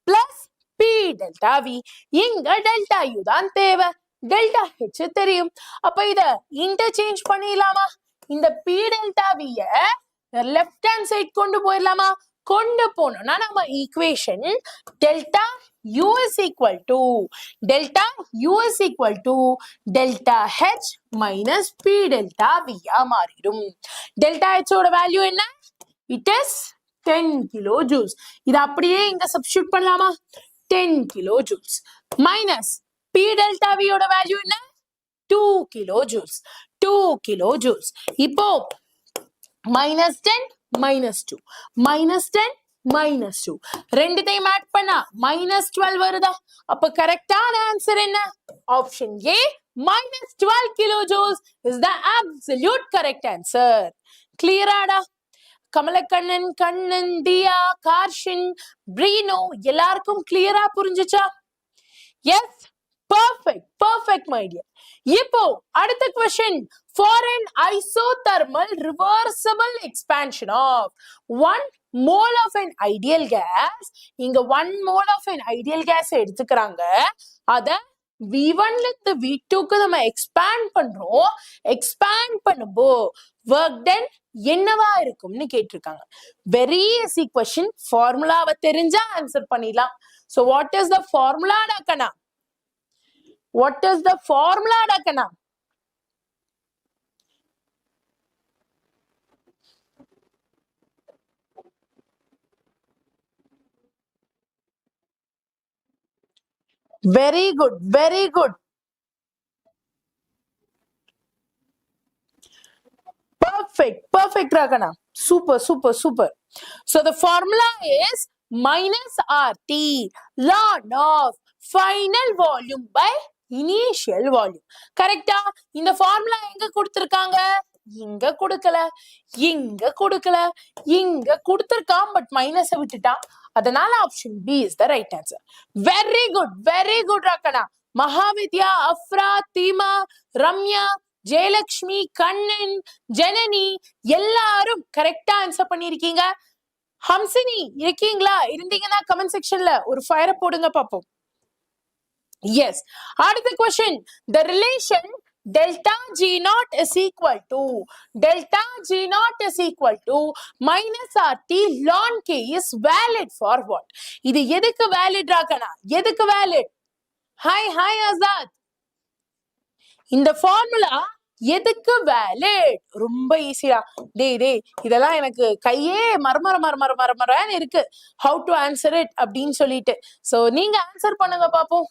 plus P delta V. இங்க டெல்டா யூ தான் தேவை, டெல்டா ஹெச் தெரியும். அப்ப இத இன்டர்சேஞ்ச் பண்ணிடலாமா? இந்த பி டெல்டா விய லெஃப்ட் ஹேண்ட் சைட் கொண்டு போயிடலாமா? கொண்டு போனோம்னா நம்ம equation delta U is equal to delta H minus P delta V மாறிடும். டெல்டா H ஓட வேல்யூ என்ன? It is 10 kilojoules. இது அப்படியே இங்க சப்ஸ்டிட்யூட் பண்ணலாமா? 10 kilojoules minus P delta V ஓட வேல்யூ என்ன? 2 kilojoules. 2 kilojoules. இப்போ minus 10 minus 2 minus 10 minus 2 ரெண்டுத்தையும் ஆட் பண்ணா minus 12 வருதா? அப்ப கரெக்டான ஆன்சர் என்ன? Option A minus 12 kilojoules is the absolute correct answer. கிளியராடா? கமலக்கண்ணன், கண்ணன், தியா, கார்ஷின், பிரீனோ எல்லாருக்கும் கிளியரா புரிஞ்சுச்சா? Yes, perfect, perfect my dear. இப்போ அடுத்த question. For an isothermal reversible expansion of 1 mole of an ideal gas, இங்க 1 mole of an ideal gas எடுத்துக்கிறாங்க. அத V1 ல V2க்கு நம்ம எக்ஸ்பேண்ட் பண்றோம். எக்ஸ்பேண்ட் பண்ணும்போ work done என்னவா இருக்கும்னு கேட்டிருக்காங்க. Very easy question. ஃபார்முலாவை தெரிஞ்சா ஆன்சர் பண்ணிடலாம். So what is the formula டாக்கனா? What is the formula டாக்கனா? Very good, very good. Perfect, perfect Rakana. Super, super, super. So the formula is minus RT, ln of final volume by initial volume. கரெக்டா? இந்த formula எங்க கொடுத்திருக்காங்க? இங்க கொடுக்கல, இங்க கொடுக்கல, இங்க கொடுத்திருக்கான் but மைனஸ விட்டுட்டான். அதனால option B is the right answer. Very good, very good ராக்கனா. மகாவித்யா, அஃப்ரா, தீமா, ரம்யா, ஜெயலக்ஷ்மி, கண்ணன், ஜனனி எல்லாரும் கரெக்டா ஆன்சர் பண்ணிருக்கீங்க. ஹம்சினி இருக்கீங்களா? இருந்தீங்கன்னா கமெண்ட் செக்ஷன்ல ஒரு ஃபயரை போடுங்க பாப்போம். Yes. அடுத்த question. The relation delta G naught is equal to minus RT ln K is valid for what? இது எதுக்கு valid ராக்கனா? எதுக்கு valid? Hi Azad. இந்த ஃபார்முலா எதுக்கு வேலிட்? ரொம்ப ஈஸியா. டேய் இதெல்லாம் எனக்கு கையே மரமரன்னு இருக்கு. How to answer it அப்படின்னு சொல்லிட்டு. So நீங்க ஆன்சர் பண்ணுங்க பாப்போம்.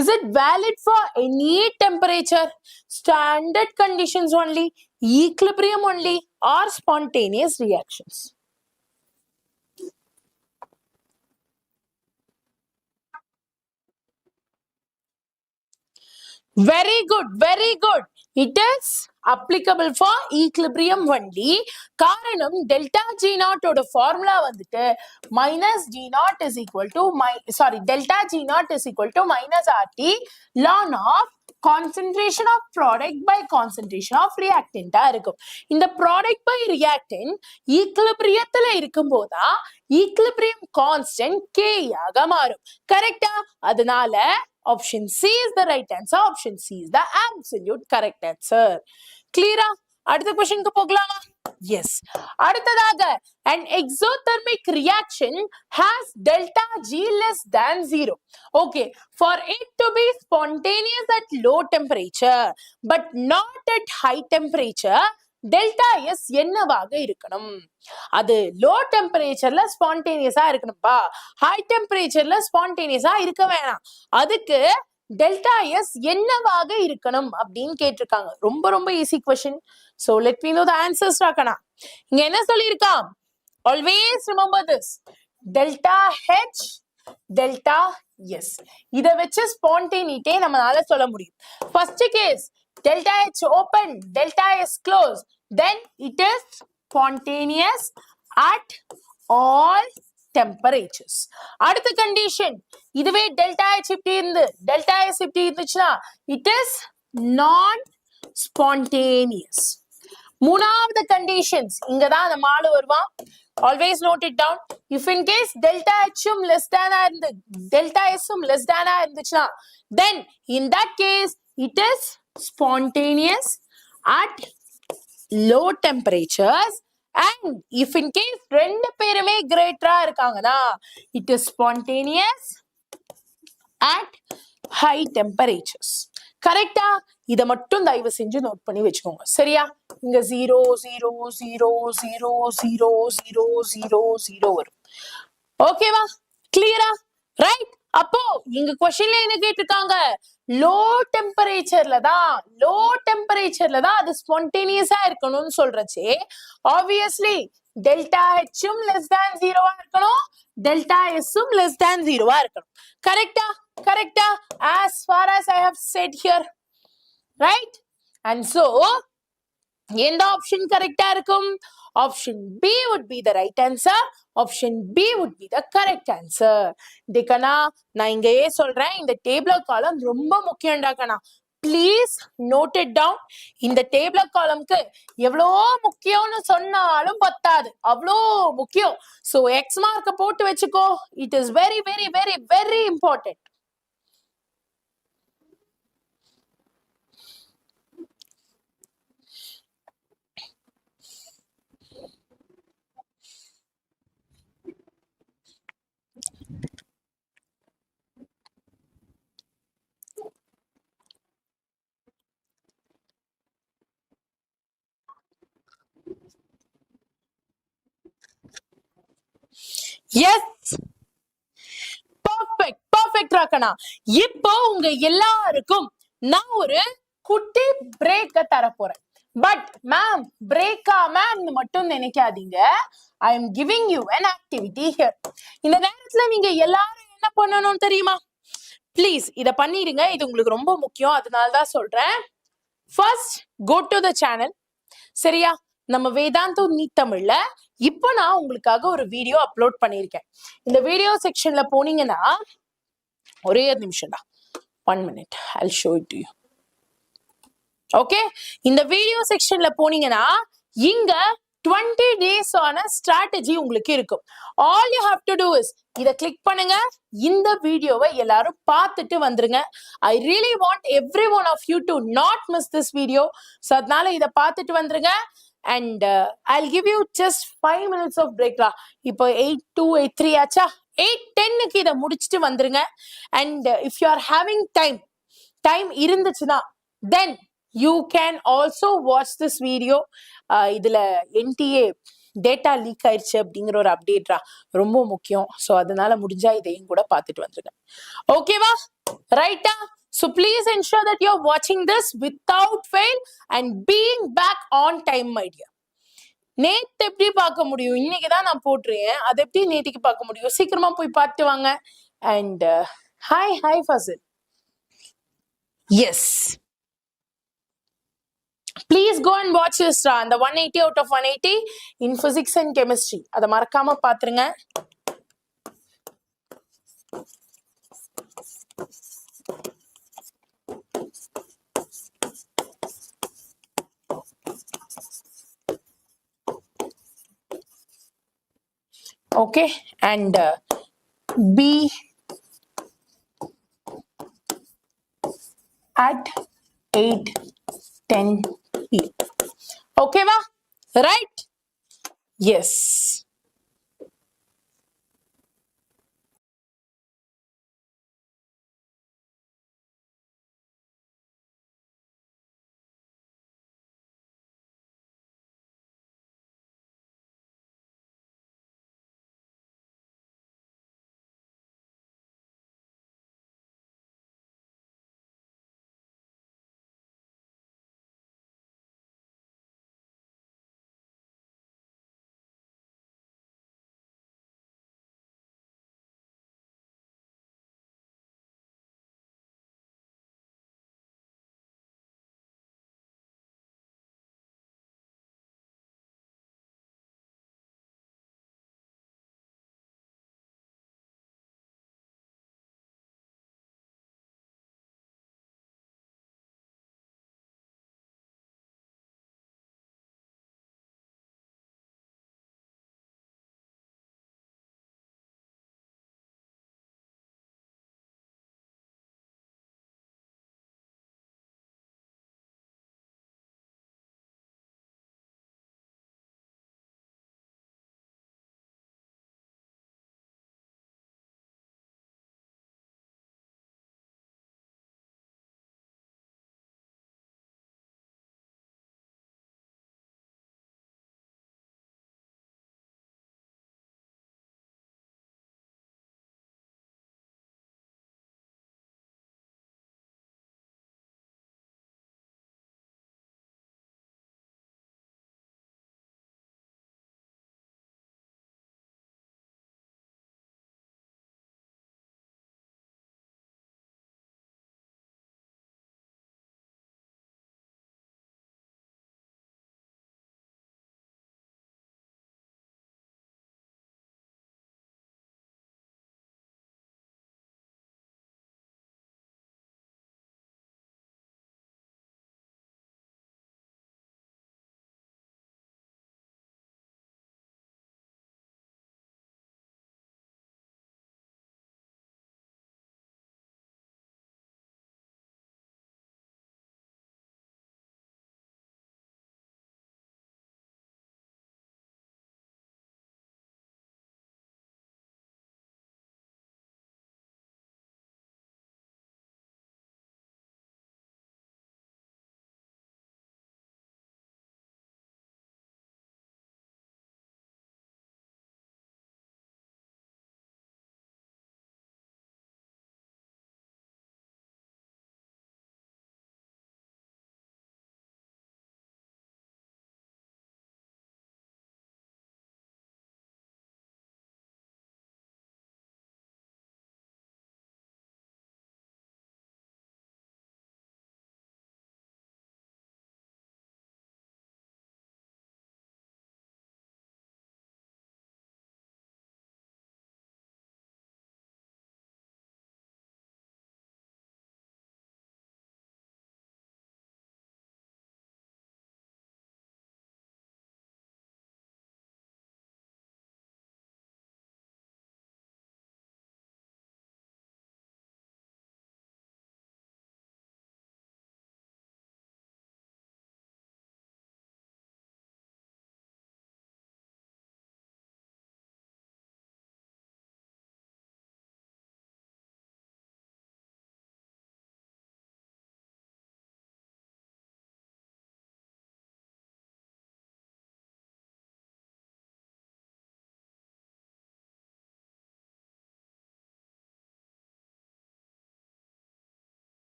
Is it valid for any temperature, standard conditions only, equilibrium only, or spontaneous reactions? Very good, very good. It is applicable for equilibrium only. காரணம் delta G naught ஓட formula வந்துட்டு minus G naught is equal to delta G naught is equal to minus RT ln of concentration of product by concentration of reactant இருக்கும். இந்த product by reactant equilibriumத்துல இருக்கும்போதா equilibrium constant K ஆக மாறும். கரெக்டா? அதனால option C is the right answer. Option C is the absolute correct answer. Clear? அடுத்த question க்கு போகலாமா? Yes. அடுத்ததாக an exothermic reaction has delta G less than 0. Okay. For it to be spontaneous at low temperature but not at high temperature, delta S என்னவாக இருக்கணும்? அது low temperatureல spontaneous-ஆ இருக்கணும்பா. high temperatureல spontaneous-ஆ இருக்க வேணாம். அதுக்கு delta S என்னவாக இருக்கணும் அப்படின்னு கேட்டிருக்காங்க. ரொம்ப ரொம்ப easy question. So let me know the answers ராக்கனா. இங்க என்ன சொல்லியிருக்கான்? Always remember this. Delta H, delta S. இதை வச்சு spontaneity நம்மளால சொல்ல முடியும். First case, delta H open, delta S close. Then it is spontaneous at all temperatures. அடுத்த condition, இதுவே delta H இப்படி இருந்து delta S இப்படி இருந்துச்சுன்னா it is non spontaneous. மூணாவது conditions, இங்கதான் அந்த மாடு வருவான். Always note it down. If in case delta H less than இருந்து delta S less than இருந்துச்சுன்னா then in that case it is spontaneous at low temperatures, and if in case ரெண்டு பேருமே greater இருக்காங்கன்னா it is spontaneous at high temperatures. கரெக்டா? இதை மட்டும் தயவு செஞ்சு நோட் பண்ணி வச்சுக்கோங்க. சரியா? இங்க 0 0 0 0 0 0 0 0 வரும். ஓகேவா? கிளியரா? ரைட்? அப்போ இங்க क्वेश्चनல என்ன கேட்டிருக்காங்க? லோ டெம்பரேச்சர்ல தான் அது ஸ்பான்டேனியஸா இருக்கணும்னு சொல்றச்சே obviously delta H less than 0 இருக்கணும், delta S less than 0 இருக்கணும். கரெக்டா? கரெக்டா? as far as I have said here, right? And so எந்த ஆப்ஷன் கரெக்டா இருக்கும்? Option B would be the right answer. Option B would be the correct answer. டிகனா நான் இங்கேயே சொல்றேன், இந்த டேபிள் காலம் ரொம்ப முக்கியம்டா கண்ணா. Please note it down. இந்த டேபிள் காலம்க்கு எவ்வளோ முக்கியம்னு சொன்னாலும் பத்தாது, அவ்வளோ முக்கியம். So X mark போட்டு வச்சுக்கோ. It is very very very very important. Yes, perfect, perfect ராக்கனா. இப்போ உங்க எல்லாருக்கும் நான் ஒரு குட்டி பிரேக்க தர போறேன். பட் மேம் பிரேக்கா மேம் மட்டும் நினைக்காதீங்க. I am giving you an activity here. இந்த நேரத்துல நீங்க எல்லாரும் என்ன பண்ணணும் தெரியுமா? ப்ளீஸ் இத பண்ணிடுங்க, இது உங்களுக்கு ரொம்ப முக்கியம், அதனால தான் சொல்றேன். First go to the channel. சரியா? நம்ம வேதாந்து நீட் தமிழ்ல இப்போ நான் உங்களுக்காக ஒரு வீடியோ அப்லோட் பண்ணியிருக்கேன். இந்த வீடியோ செக்ஷன்ல போனீங்கன்னா ஒரே நிமிஷம்டா, 1 minute, I'll show it to you. Okay, இந்த வீடியோ செக்ஷன்ல போனீங்கன்னா இங்க 20 days ஆன ஸ்ட்ராட்டஜி உங்களுக்கு இருக்கும். All you have to do is இத கிளிக் பண்ணுங்க, இந்த வீடியோவை எல்லாரும் பார்த்துட்டு வந்துருங்க. I really want every one of you to not miss this video. So அதனால இத பார்த்துட்டு வந்துருங்க. And I'll give you just 5 minutes of break. இப்போ 8:02 8:03 ஆச்சா, 8:10க்கு இத முடிச்சிட்டு வந்துருங்க. And if you are having time இருந்துச்சுன்னா then you can also watch this video. இதுல NTA டேட்டா லீக் ஆயிடுச்சு அப்படிங்கிற ஒரு அப்டேட்ரா, ரொம்ப முக்கியம். ஸோ அதனால முடிஞ்சா இதையும் கூட பார்த்துட்டு வந்துருங்க. ஓகேவா? ரைட்டா? So please ensure that you're watching this without fail and being back on time, my dear. நேத்து எப்படி பார்க்க முடியும்? இன்னைக்கு தான் நான் போட்டுறேன். அது எப்படி நேத்திக்கு பார்க்க முடியும்? சீக்கிரமா போய் பார்த்துட்டு வாங்க. And hi Fazil. Yes, please go and watch this அந்த 180 out of 180 in physics and chemistry. அதை மறக்காம பாத்துருங்க. Okay, and be at 8:10 p.m. Okay, va? Right? Yes.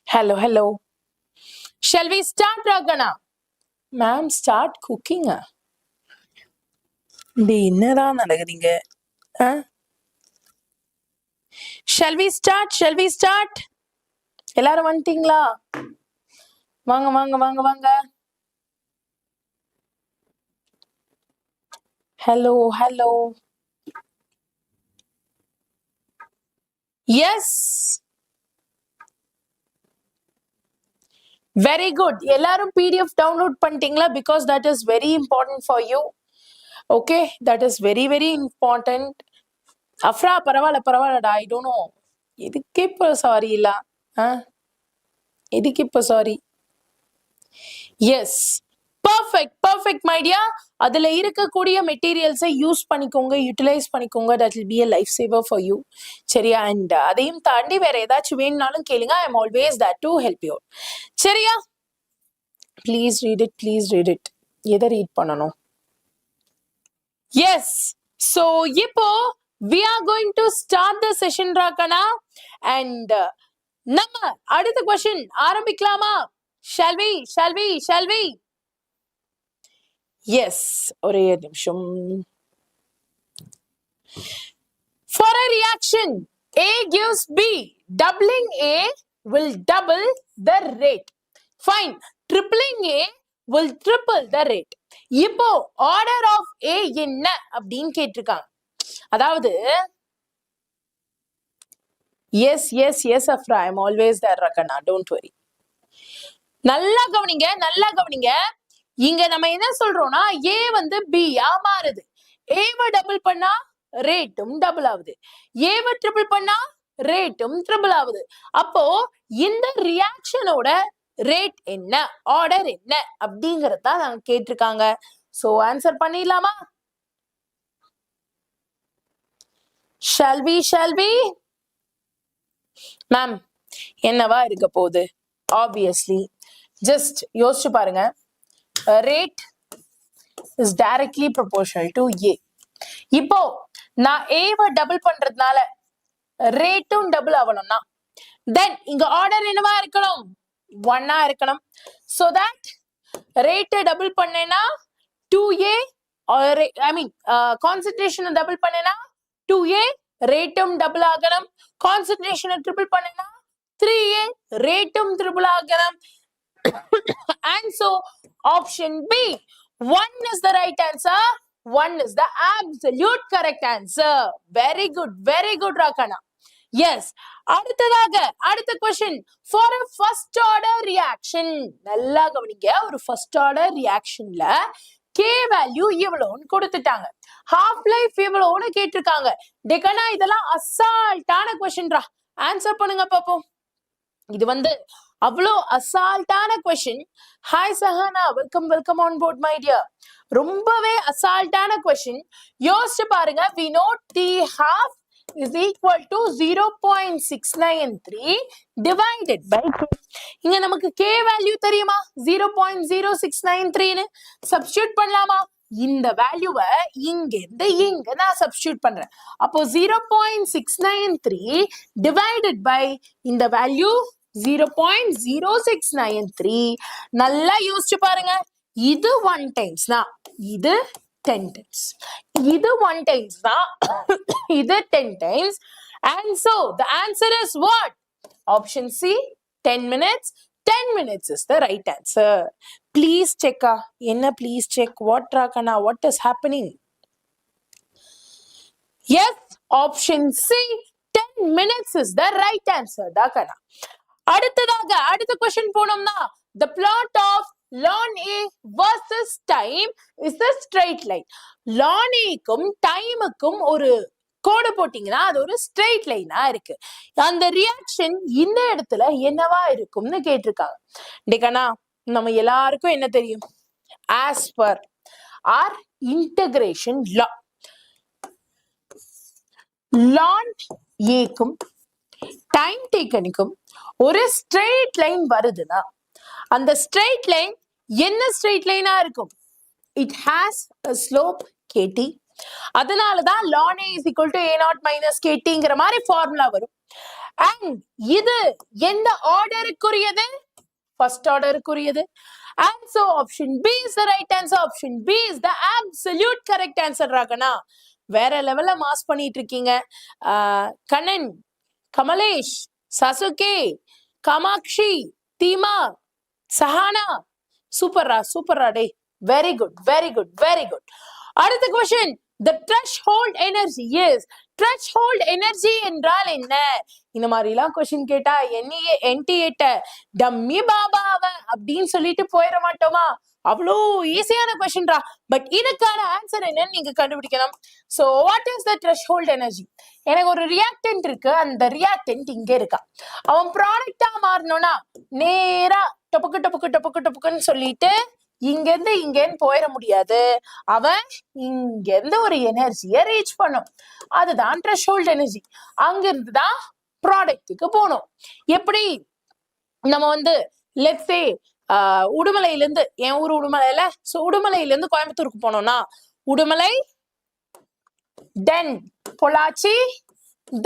Hello. Shall we start, Ragana? Ma'am, start cooking. என்னதான் நடக்குதுங்க? Shall we start? எல்லாரும் வந்துட்டீங்களா? வாங்க. Hello. Yes. Very good. எல்லாரும் PDF download பண்ணிட்டீங்களா? Because that is very important for you. Okay, that is very important. Afra பரவாயில்லடா. I don't know. எதுக்கு இப்போ சாரி இல்ல? எதுக்கு இப்போ sorry? Yes. Perfect my dear. அதுல இருக்கக்கூடிய மெட்டீரியல்ஸை யூஸ் பண்ணிக்கோங்க, யூட்டிலைஸ் பண்ணிக்கோங்க. That will be a life saver for you. சரியா? And அதையும் தாண்டி வேற ஏதாச்சும் வேணும்னாலும் கேளுங்க. I am always there to help you. சரியா? Please read it. எதை ரீட் பண்ணணும்? Yes. So இப்போ we are going to start the session Rakana. And நம்ம அடுத்த question ஆரம்பிக்கலாமா? Shall we? Yes. ஒரே நிமிஷம். For a reaction A gives B, doubling A will double the rate. Fine. Tripling A will triple the rate. இப்போ order of A என்ன அப்படின்னு கேட்டிருக்காங்க. அதாவது yes Afra, I'm always there Rakana, don't worry. நல்லா கவனிங்க. இங்க நம்ம என்ன சொல்றோம்னா A வந்து B யா மாறுது. A வை டபுள் பண்ணா ரேட்டும் டபுள் ஆகுது. A வை ட்ரிபிள் பண்ணா ரேட்டும் ட்ரிபிள் ஆகுது. அப்போ இந்த ரியாக்ஷனோட ரேட் என்ன, ஆர்டர் என்ன அப்படிங்கறத நாங்க கேட்டிருக்காங்க. சோ ஆன்சர் பண்ணிடலாமா? Shall we? மேம் என்னவா இருக்க போகுது? Obviously just யோசிச்சு பாருங்க. Rate is directly proportional to A. இப்போ நான் A வை டபுள் பண்றதுனால ரேட்டும் டபுள் ஆகணும்னா then இங்க ஆர்டர் என்னவா இருக்கணும்? 1 இருக்கணும். So that rate டபுள் பண்ணேனா 2A or I mean concentration double பண்ணேனா 2A ரேட்டும் டபுள் ஆகணும். concentration ட்ரிபிள் பண்ணேனா 3A ரேட்டும் ட்ரிபிள் ஆகணும். And so option B, 1 is the right answer. 1 is the absolute correct answer. Very good Rakana. Yes. அடுத்த question. For a first order reaction. நல்லா கவனிங்க. ஒரு first order reactionல K value இவ்வளோன்னு கொடுத்துட்டாங்க. half life இவ்வளோன்னு கேட்டிருக்காங்க. டெக்கனா இதெல்லாம் அசால்ட்டான questionரா. Answer பண்ணுங்க பாப்போம். இது வந்து அவ்வளோ அசால்ட்டான question. Hi Sahana, welcome on board my dear. ரொம்பவே அசால்ட்டான கொஸ்டின். யோசிச்சு பாருங்க. we know T half is equal to 0.693 divided by 2. இங்க நமக்கு K வேல்யூ தெரியுமா? 0.0693 சப்ஸ்டிட்யூட் பண்ணலாமா? இந்த வேல்யூவை இங்க இருந்து இங்க நான் சப்ஸ்டிட்யூட் பண்றேன். அப்போ 0.693 divided by இந்த வேல்யூ 0.0693. நல்லா யோசிச்சு பாருங்க. இது 1 times தான், இது 10 times. இது 1 times தான், இது 10 times. And so the answer is what? Option C, 10 minutes. 10 minutes is the right answer. Please check. Enna please check? What Rakana? What is happening? Yes, option C, 10 minutes is the right answer. Dakana. அடுத்த question போனோம்னா, the plot of ln A versus time is a straight line. ln A க்கும் டைமுக்கும் ஒரு கோடு போட்டீங்கன்னா அது ஒரு straight லைனா இருக்கு. அந்த ரியாக்ஷன் இந்த இடத்துல என்னவா இருக்கும்னு கேட்டிருக்காங்க. டேக்கனா நம்ம எல்லாருக்கும் என்ன தெரியும்? as per our integration law, ln A க்கும் டைம் டேக்கனுக்கும் ஒரு ஸ்ட்ரெயிட் லைன் வருதுன்னா அந்த ஸ்ட்ரெயிட் லைன் என்ன ஸ்ட்ரெயிட் லைனா இருக்கும்? It has a slope KT. அதனாலதான் ln A is equal to A0 minus KTங்கிற மாதிரி ஃபார்முலா வரும். and இது எந்த ஆர்டருக்குரியது? First ஆர்டருக்குரியது. And so option B is the right answer. Option B is the absolute correct answer. ராகனா வேற லெவல்ல mass பண்ணிட்டு இருக்கீங்க. Kannan, Kamlesh, Sasuke, Kamakshi, தீமா, சஹானா, சூப்பர்ரா சூப்பர்ரா டே. Very good very good very good. அடுத்த question, the threshold energy is, threshold energy என்றால் என்ன? இந்த மாதிரி எல்லாம் கொஸ்டின் கேட்டா NTA டம்மி பாபாவ அப்படின்னு சொல்லிட்டு போயிட மாட்டோமா? அவ்வளோ ஈஸியான கொஸ்டின்ரா. பட் இதுக்கான ஆன்சர் என்னன்னு நீங்க கண்டுபிடிக்கணும். So what is the threshold energy? எனக்கு ஒரு ரியாக்டன்ட் இருக்கு, அந்த ரியாக்டன்ட் இங்க இருக்கா. அவன் ப்ராடக்டா மாறணும்னா நேரா டொப்புக்கு டொப்புக்கு டொப்புக்கு டொப்புக்குன்னு சொல்லிட்டு இங்க இருந்து போயிட முடியாது. அவன் இங்க இருந்து ஒரு எனர்ஜியை ரீச் பண்ணும். அதுதான் த்ரெஷ்ஹோல்ட் எனர்ஜி. அங்க இருந்துதான் ப்ராடக்ட்டுக்கு போகணும். எப்படி நம்ம லெட்ஸ் சே உடுமலையில இருந்து, என் ஊர் உடுமலையில, சோ உடுமலையில இருந்து கோயம்புத்தூருக்கு போனோம்னா உடுமலை தென் பொள்ளாச்சி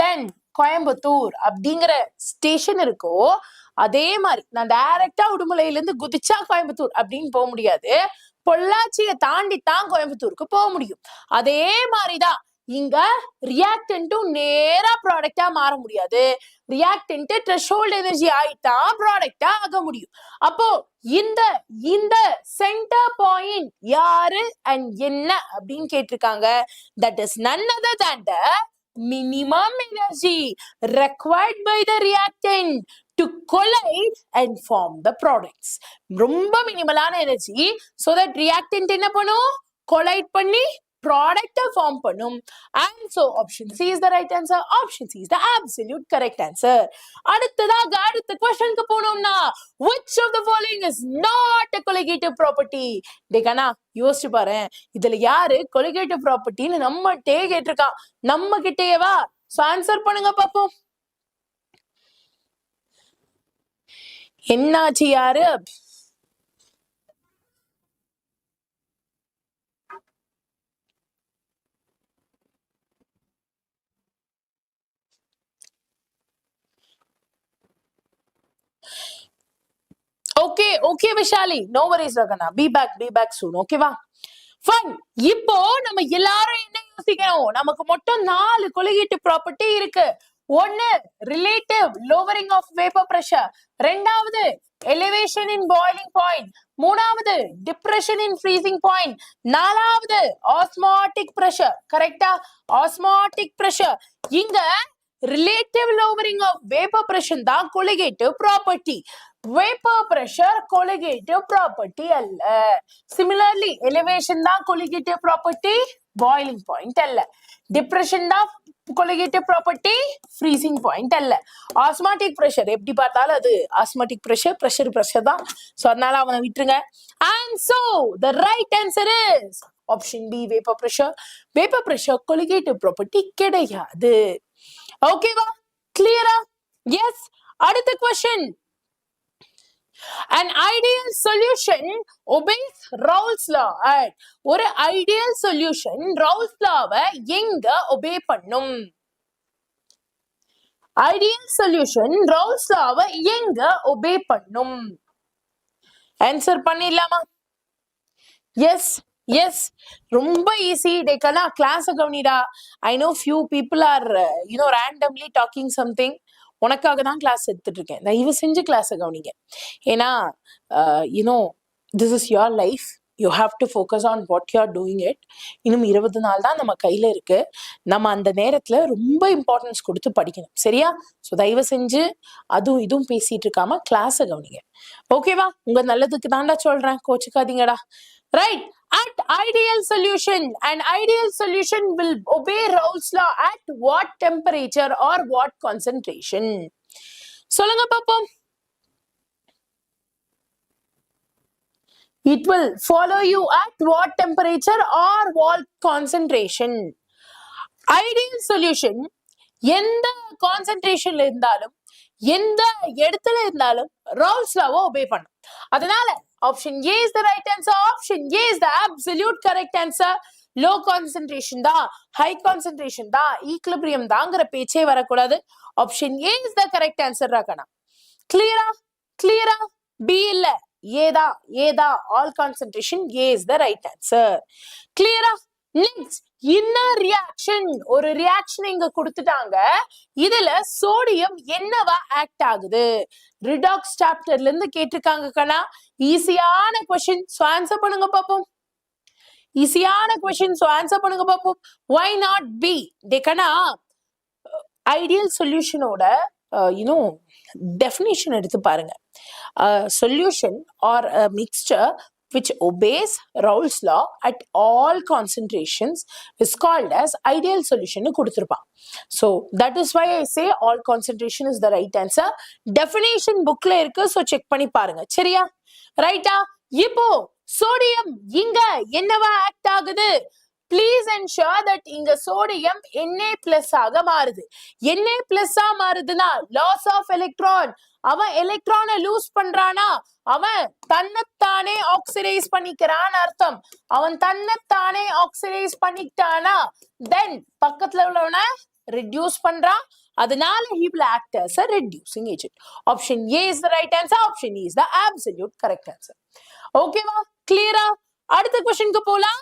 தென் கோயம்புத்தூர் அப்படிங்கிற ஸ்டேஷன் இருக்கோ, அதே மாதிரி நான் டைரக்டா உடுமலையில இருந்து குதிச்சா கோயம்புத்தூர் அப்படின்னு போக முடியாது. பொள்ளாச்சியை தாண்டி தான் கோயம்புத்தூருக்கு போக முடியும். அதே மாதிரிதான் இங்க ரியாக்டன்ட்டும் நேரா ப்ராடக்டா மாற முடியாது. ரியாக்டன்ட் த்ரெஷ்ஹோல்ட் எனர்ஜி ஆயிட்டா ப்ராடக்டா ஆக முடியும். அப்போ இந்த இந்த சென்டர் பாயிண்ட் யாரு அண்ட் என்ன அப்படின்னு கேட்டிருக்காங்க. That is none other than the minimum energy required by the reactant to collide and form the products. ரொம்ப மினிமலான எனர்ஜி, so that reactant என்ன பண்ணும்? கொலைட் பண்ணி ப்ராடக்ட் ஃபார்ம் பண்ணும். And so option C is the right answer. Option C is the absolute correct answer. அடுத்ததாக அடுத்த क्वेश्चनக்கு போனோம்னா, which of the following is not a colligative property? டேகனா யோசிச்சு பாரு, இதுல யாரு colligative propertyன்னு நம்ம கேட்டிருக்கான். நம்ம கிட்டேயே வா, ஆன்சர் பண்ணுங்க பாப்போம். என்னாச்சு யாரு? Okay, Vishali. No worries, Ragana. Be back soon. Okay, va? Fine. இப்போ நம்ம எல்லாரும் என்ன யோசிக்கணும்? நமக்கு மொத்தம் 4 colligative property இருக்கு. ஒன்னு relative lowering of vapor pressure, ரெண்டாவது elevation in boiling point, மூணாவது depression in freezing point, நாலாவது osmotic pressure. கரெக்டா? osmotic pressure. இங்க relative lowering of vapor pressure தான் colligative property. Vapor pressure colligative property அல்ல. Similarly, elevation தான் colligative property, boiling point அல்ல. Depression தான் colligative property, freezing point அல்ல. Osmotic pressure எப்படி பார்த்தாலும் அது osmotic pressure தான். So அதனால அவனை விட்டுருங்க. And so the right answer is option B, vapor pressure. Vapor pressure colligative property கிடையாது. Okay வா? Clear-ஆ? Yes. அடுத்த question. An ideal solution obeys Raoult's law. ஒரு ideal solution Raoult's law-வை எங்க obey பண்ணும்? Ideal solution Raoult's law-வை எங்க obey பண்ணும்? Answer பண்ணிடலாமா? Yes. ரொம்ப ஈஸி. டேக்கனா கிளாஸ் கவனிடா. I know few people are randomly talking something. உனக்காக தான் கிளாஸ் எடுத்துட்டு இருக்கேன். தயவு செஞ்சு கிளாஸை கவனிங்க. ஏன்னா this is your life. You have to focus on what you are doing it. இன்னும் 20 நாள் தான் நம்ம கையில இருக்கு. நம்ம அந்த நேரத்துல ரொம்ப இம்பார்ட்டன்ஸ் கொடுத்து படிக்கணும். சரியா? ஸோ தயவு செஞ்சு அதுவும் இதுவும் பேசிட்டு இருக்காம கிளாஸை கவனிங்க. ஓகேவா? உங்க நல்லதுக்கு தாண்டா சொல்றேன், கோச்சுக்காதீங்கடா. Right. At ideal solution, an ideal solution will obey Raoult's law at what temperature or what concentration? சொல்லுங்க பாப்போம். It will follow you at what temperature or what concentration? Ideal solution எந்த கான்சென்ட்ரேஷன்ல இருந்தாலும் எந்த இடத்துல இருந்தாலும் Raoult's law obey பண்ணும். அதனால option A is the right answer. Option A is the absolute correct answer. Low concentration தான், ஹை கான்சென்ட்ரேஷன் தான், equilibrium தாங்கிற பேச்சே வரக்கூடாது. Option A is the correct answer ராகனா. கிளியரா? கிளியரா? பி இல்ல, ஏதா ஏதா all concentration, A is the right answer. கிளியரா? நெக்ஸ்ட் இன்னர் ரியாக்ஷன், ஒரு ரியாக்ஷன் இங்க கொடுத்துட்டாங்க. இதுல சோடியம் என்னவா ஆக்ட் ஆகுது? ரிடாக்ஸ் சாப்டர்ல இருந்து கேட்டிருக்காங்க கண்ணா. ஈஸியான கொஸ்டின், சோ ஆன்சர் பண்ணுங்க பாப்போம். ஈஸியான கொஸ்டின், சோ ஆன்சர் பண்ணுங்க பாப்போம். why not B? கண்ணா ஐடியல் சொல்யூஷனோட definition எடுத்து பாருங்க. Solution or a mixture which obeys Raoult's law at all concentrations is called as ideal solution னு கொடுத்திருப்பான். So that is why I say all concentration is the right answer. Definition bookல இருக்கு, so check பண்ணி பாருங்க. சரியா? ரைட்டா? இப்போ sodium இங்க என்னவா act ஆகுது? Please ensure that இங்க சோடியம் Na+ ஆக மாறுது. Na+ மாறுதுன்னா loss of electron. அவன் எலக்ட்ரானை லூஸ் பண்றானா, அவன் தன்னைத்தானே ஆக்சிடைஸ் பண்ணிக்கிறான் அர்த்தம். அவன் தன்னைத்தானே ஆக்சிடைஸ் பண்ணிட்டானா தென் பக்கத்துல உள்ளவனை reduce பண்றான். அதனால he will act as a reducing agent. Option A is the right answer. Option E is the absolute correct answer. ஓகேவா? கிளியரா? அடுத்த क्वेश्चनக்கு போலாம்.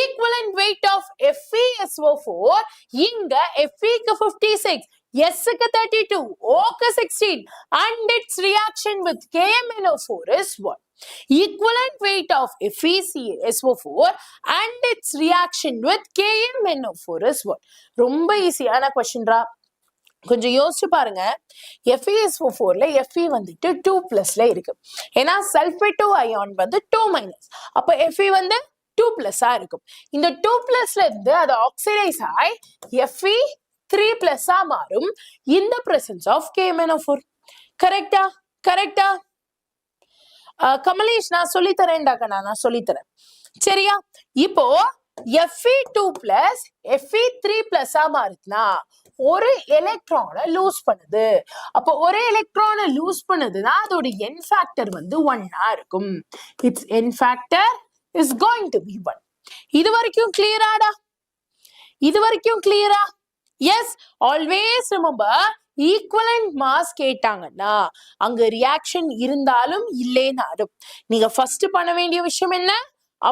Equivalent weight of FeSO4 இங்க Fe க்கு 56, S க்கு 32, O க்கு 16 and its reaction with KMnO4 is what? Equivalent weight of FeSO4 and its reaction with KMnO4 is what? ரொம்ப ஈஸியான क्वेश्चनரா. கொஞ்சம் யோசிச்சு பாருங்க. FeSO4ல Fe வந்துட்டு 2+ இருக்கு. ஏன்னா சல்பேட்டோ அயான் வந்து 2-. அப்ப Fe வந்து 2+ இருக்கும். இந்த 2+ இருந்து அது ஆக்சிடைஸ் ஆகி Fe 3+ மாறும் in the presence of KMnO4. கரெக்டா? கரெக்டா? கமலேஷ் நான் சொல்லித்தரேன்டா கண்ணா, நான் சொல்லித்தரேன். சரியா? இப்போ Fe2+ Fe 3+ மாறுதுன்னா ஒரு எலக்ட்ரானை லூஸ் பண்ணுது. அப்போ ஒரு எலக்ட்ரானை லூஸ் பண்ணுதுன்னா அதோட n ஃபேக்டர் வந்து 1 இருக்கும். It's n factor is going to be 1. இது வரைக்கும் கிளியராடா? இது வரைக்கும் கிளியரா? Yes, always remember equivalent mass கேட்டாங்கன்னா அங்க ரியாக்ஷன் இருந்தாலும் இல்லைனாலும் நீங்க ஃபர்ஸ்ட் பண்ண வேண்டிய விஷயம் என்ன?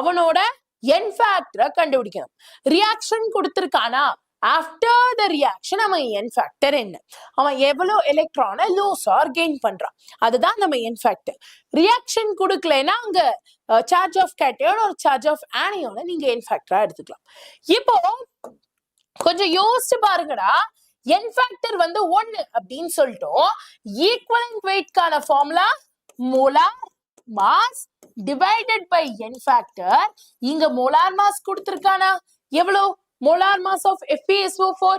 அவனோட n ஃபேக்டரை கண்டுபிடிக்கணும். ரியாக்ஷன் கொடுத்திருக்கானா, ஆஃப்டர் த ரியாக்ஷன் அவன் n ஃபேக்டர் என்ன, அவன் எவ்வளவு எலக்ட்ரானை லூஸ் ஆர் கெயின் பண்றான், அதுதான் நம்ம n ஃபேக்டர். ரியாக்ஷன் கொடுக்கலைன்னா அங்க சார்ஜ் ஆஃப் கேட்டையோன் ஒரு சார்ஜ் ஆஃப் ஆனியோனை நீங்க n ஃபேக்டரா எடுத்துக்கலாம். இப்போ கொஞ்சம் யோசிச்சு பாருங்கடா. n ஃபேக்டர் வந்து 1 அப்படின்னு சொல்லிட்டோம். ஈக்குவலன்ட் வெயிட்கான formula molar mass divided by n factor. இங்க மோலார் மாஸ் கொடுத்திருக்கானா, எவ்வளவு? molar mass of FeSO4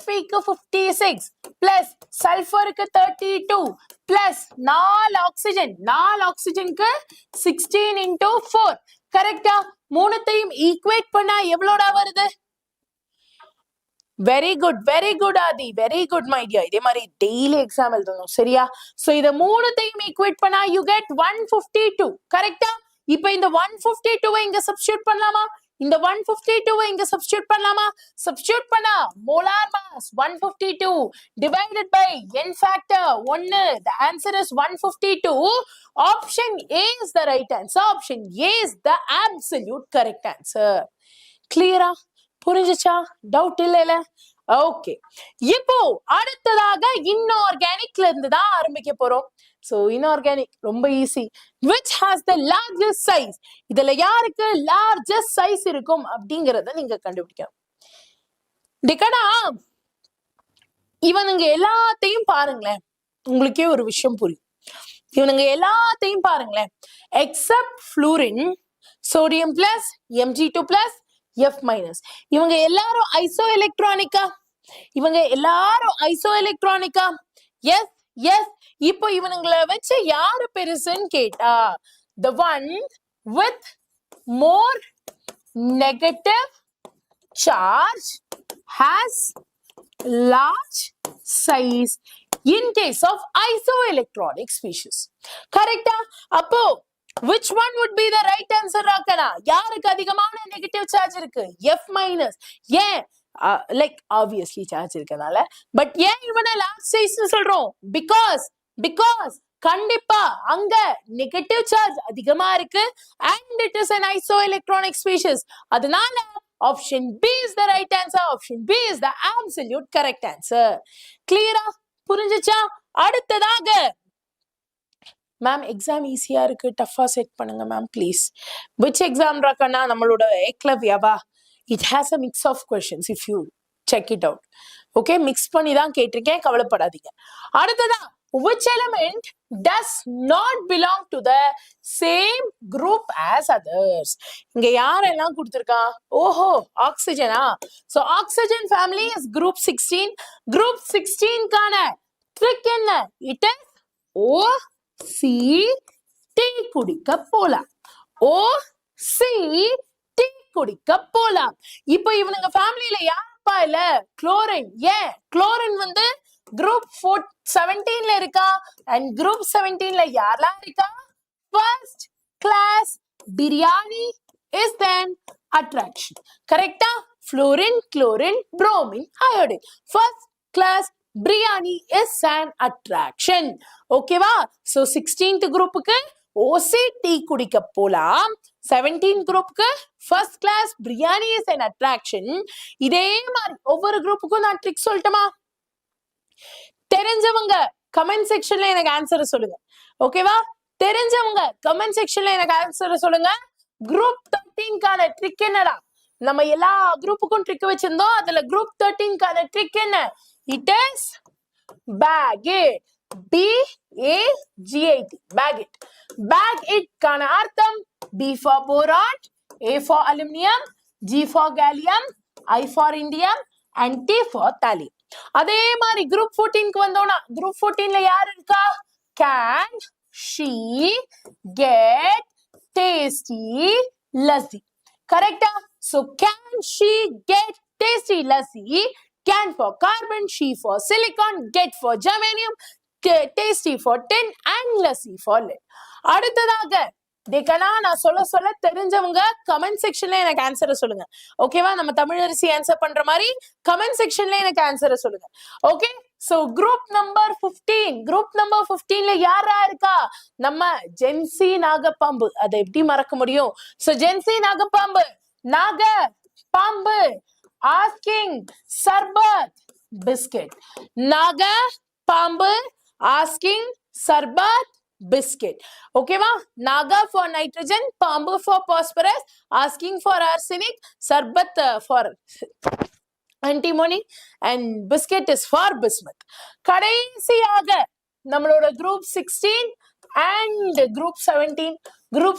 Fe க்கு 56 plus sulfur க்கு 32 plus 4 ஆக்சிஜன், 4 ஆக்சிஜனுக்கு 16 into 4. கரெக்டா? மூணுத்தையும் ஈக்குவேட் பண்ணா எவ்வளோடா வருது? Very good Aadhi, very good my dear. இதே மாதிரி டெய்லி எக்ஸாம் எழுதணும். சரியா? சோ இத மூணுத்தையும் ஈக்குவேட் பண்ணா you get 152. கரெக்டா? இப்போ இந்த 152 இங்க சப்ஸ்டிட்யூட் பண்ணலாமா? இந்த 152 இங்க சப்ஸ்டிட்யூட் பண்ணலாமா? சப்ஸ்டிட்யூட் பண்ணா molar mass 152 divided by n factor 1. The answer is 152. Option A is the right answer. Option A is the absolute correct answer. Clear-ஆ? புரிஞ்சுச்சா? டவுட் இல்லைல? ஓகே. இப்போ அடுத்ததாக இன்ஆர்கானிக்ல இருந்து தான் ஆரம்பிக்க போறோம். சோ இன்ஆர்கானிக் ரொம்ப easy. which has the largest size? இதுல யாருக்கு largest size இருக்கும் அப்படிங்கறத நீங்க கண்டுபிடிக்கணும். டிகடா இவனுங்க எல்லாத்தையும் பாருங்களேன், உங்களுக்கே ஒரு விஷயம் புரியும். இவனுங்க எல்லாத்தையும் பாருங்களேன், accept fluorine, sodium plus, Mg2 plus, F-. இவங்க எல்லாரும் ஐசோ எலக்ட்ரானிக்கா? இவங்க எல்லாரும் ஐசோ எலக்ட்ரானிக்கா? S S. இப்போ இவனுங்களை வச்சு யாரு பெருசுன்னு கேட்டா the one with more negative charge has large size in case of isoelectronic species. கரெக்டா? அப்போ which one would be the right answer ராக்கனா யாருக்கு அதிகமான நெகட்டிவ் சார்ஜ் இருக்கு F minus ஏன் like obviously சார்ஜ் இருக்கனால பட் ஏன் இவனை லார்ஜ் சைஸ்னு சொல்றோம் because கண்டிப்பா அங்க நெகட்டிவ் சார்ஜ் அதிகமா இருக்கு and it is an isoelectronic species அதனால option B is the right answer option B is the absolute correct answer clear-ஆ புரிஞ்சுச்சா அடுத்ததாக மேம் எக்ஸாம் ஈஸியா இருக்கு டஃபா செட் பண்ணுங்க மேம் ப்ளீஸ் விச் எக்ஸாம் ராக்கனா நம்மளோட ஏக்லவ்யாவா it has a mix of questions if you check it out okay mix பண்ணி தான் கேட்டிருக்கேன் கவலைப்படாதீங்க அடுத்ததா which element does not belong to the same group as others இங்க யாரெல்லாம் கொடுத்திருக்கா ஓஹோ ஆக்சிஜனா so oxygen family is group 16 கான trick என்ன it is O C T குடிக்க போலாம் O C T குடிக்க போலாம் இப்போ இவனுங்க ஃபேமிலில யாருப்பா இல்ல குளோரின் ஏன் குளோரின் வந்து group 17ல இருக்கா and group 17ல யாரெல்லாம் இருக்கா first class biryani is then attraction correctா fluorine chlorine bromine iodine first class biryani is an attraction ஓகேவா so 16th குரூப்புக்கு OCT குடிக்க போலாம் 17th குரூப்புக்கு first class biryani is an attraction இதே மாதிரி ஒவ்வொரு குரூப்புக்கும் நான் ட்ரிக் சொல்லட்டுமா தெரிஞ்சவங்க கமெண்ட் செக்ஷன்ல எனக்கு ஆன்சர் சொல்லுங்க ஓகேவா தெரிஞ்சவங்க கமெண்ட் செக்ஷன்ல எனக்கு ஆன்சர் சொல்லுங்க குரூப் 13 கான ட்ரிக் என்னடா நம்ம எல்லா குரூப்புக்கும் ட்ரிக் வச்சிருந்தோம் அதுல குரூப் 13 கான ட்ரிக் என்ன it is bag it BAGIT bag it கான அர்த்தம் B for boron A for aluminium G for gallium I for indium and T for thallium அதே மாதிரி குரூப் 14 க்கு வந்தோம்னா குரூப் 14ல யார் இருக்கா can she get tasty lassi கரெக்ட்டா so can she get tasty lassi can for carbon she for silicon get for germanium tasty for tin and lassi for lead அடுத்ததாக டேக்கனா நான் சொல்ல தெரிஞ்சவங்க கமெண்ட் செக்ஷன்ல எனக்கு ஆன்சரை சொல்லுங்க ஓகேவா நம்ம தமிழரசி ஆன்சர் பண்ற மாதிரி கமெண்ட் செக்ஷன்ல எனக்கு ஆன்சரை சொல்லுங்க ஓகே சோ குரூப் நம்பர் 15ல யாரா இருக்கா நம்ம ஜென்சி நாகப்பாம்பு அதை எப்படி மறக்க முடியும் சோ ஜென்சி நாகப்பாம்பு பாம்பு asking sarbat biscuit naga pambu asking sarbat biscuit okay va naga for nitrogen pambu for phosphorus asking for arsenic sarbat for antimony and biscuit is for bismuth கடைசியாக நம்மளோட group 16 and group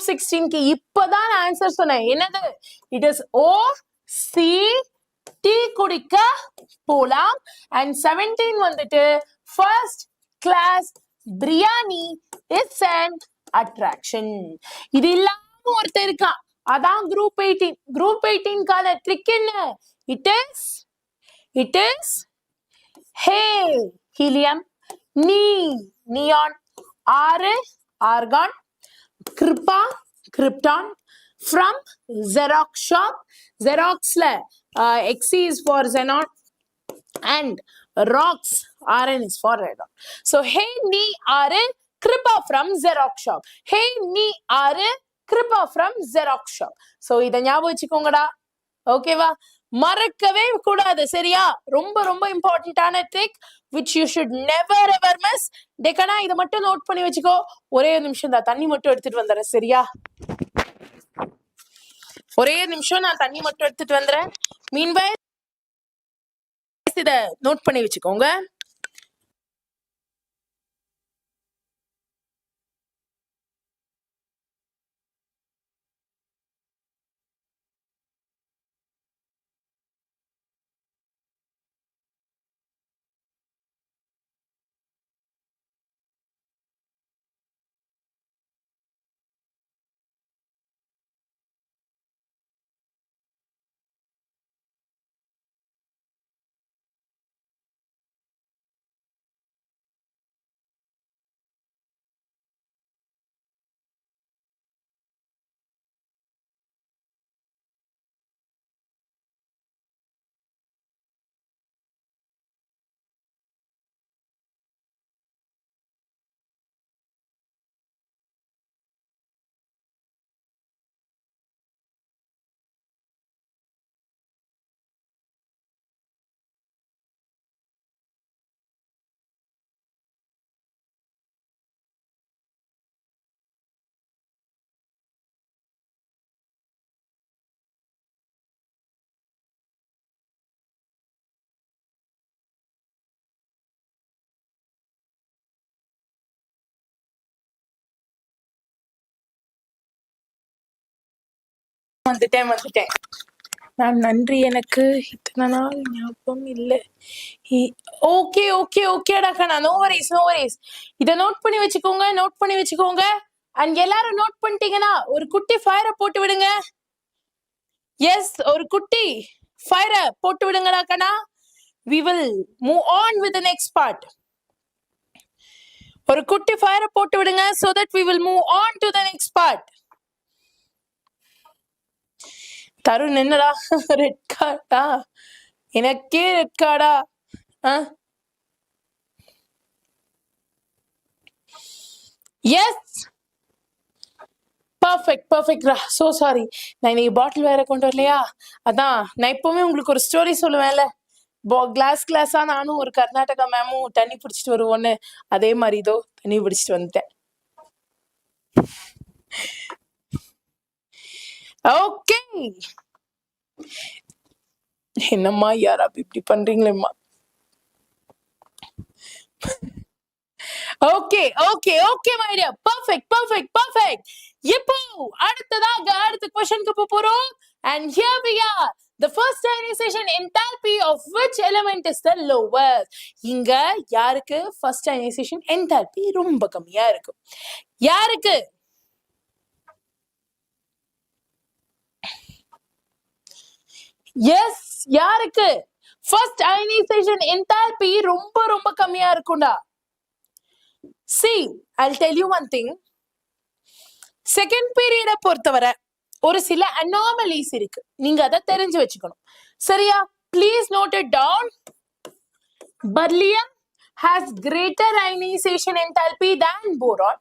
16 க்கு இப்பதான் answer சொன்னேன் என்னது it is O C T குடிக்க போலாம் and 17 வந்துட்டு first class biryani is an attraction இது இல்லாம ஒருத்தர் இருக்கா அதான் group 18 கால ட்ரிக் என்ன it is hey helium neon argon krypton from Xerox shop Xeroxல X is for xenon and rocks RN is for radon so hey நீ ஆறு Kripa from Xerox shop hey நீ ஆறு Kripa from Xerox shop so இத ஞாபகம் வச்சுக்கோங்கடா ஓகேவா மறக்கவே கூடாது சரியா ரொம்ப ரொம்ப இம்பார்ட்டன்டான trick which you should never ever miss டேக்கனா இத மட்டும் நோட் பண்ணி வச்சுக்கோ ஒரே நிமிஷம் தான் தண்ணி மட்டும் எடுத்துட்டு வந்துறேன் சரியா ஒரே நிமிஷம் நான் தண்ணி மட்டும் எடுத்துட்டு வந்துறேன் மீன்வைல் இத நோட் பண்ணி வச்சுக்கோங்க வந்துட்டேன். நான் நன்றி, எனக்கு இத்தனை நாள் ஞாபகம் இல்லை. ஓகேடா கண்ணா, நோ வரிஸ். இதை நோட் பண்ணி வச்சுக்கோங்க. அண்ட் எல்லாரும் நோட் பண்ணிட்டீங்கன்னா ஒரு குட்டி ஃபயரை போட்டு விடுங்க. எஸ், ஒரு குட்டி ஃபயரை போட்டு விடுங்கடா கண்ணா. We will move on with the next part. ஒரு குட்டி ஃபயரை போட்டு விடுங்க so that we will move on to the next part. Tarun என்னடா ரெட் கார்டா? எனக்கே ரெட் கார்டா? Yes, perfect. சோ சாரி, நான் இன்னைக்கு பாட்டில் வேற கொண்டு வரலையா? அதான் நான் எப்பவுமே உங்களுக்கு ஒரு ஸ்டோரி சொல்லுவேன்ல, கிளாஸா நானும் ஒரு கர்நாடகா மேமும் தண்ணி பிடிச்சிட்டு வருவோன்னு, அதே மாதிரி இதோ தண்ணி பிடிச்சிட்டு வந்துட்டேன். ஓகே, என்னம்மா யாரா இப்படி பண்றீங்களேம்மா? Okay my dear, perfect. இப்போ அடுத்த क्वेश्चनக்கு போறோம். And here we are. The first ionization enthalpy of which element is the lowest? இங்க யாருக்கு first ionization enthalpy ரொம்ப கம்மியா இருக்கும்? யாருக்கு? எஸ், யாருக்கு first ionization enthalpy ரொம்ப கம்மியா இருக்கும்டா? See, I'll tell you one thing. Second period பொறுத்தவரை ஒரு சில anomalies இருக்கு, நீங்க அதை தெரிஞ்சு வச்சுக்கணும். சரியா? Please note it down. Beryllium has greater ionization enthalpy than boron.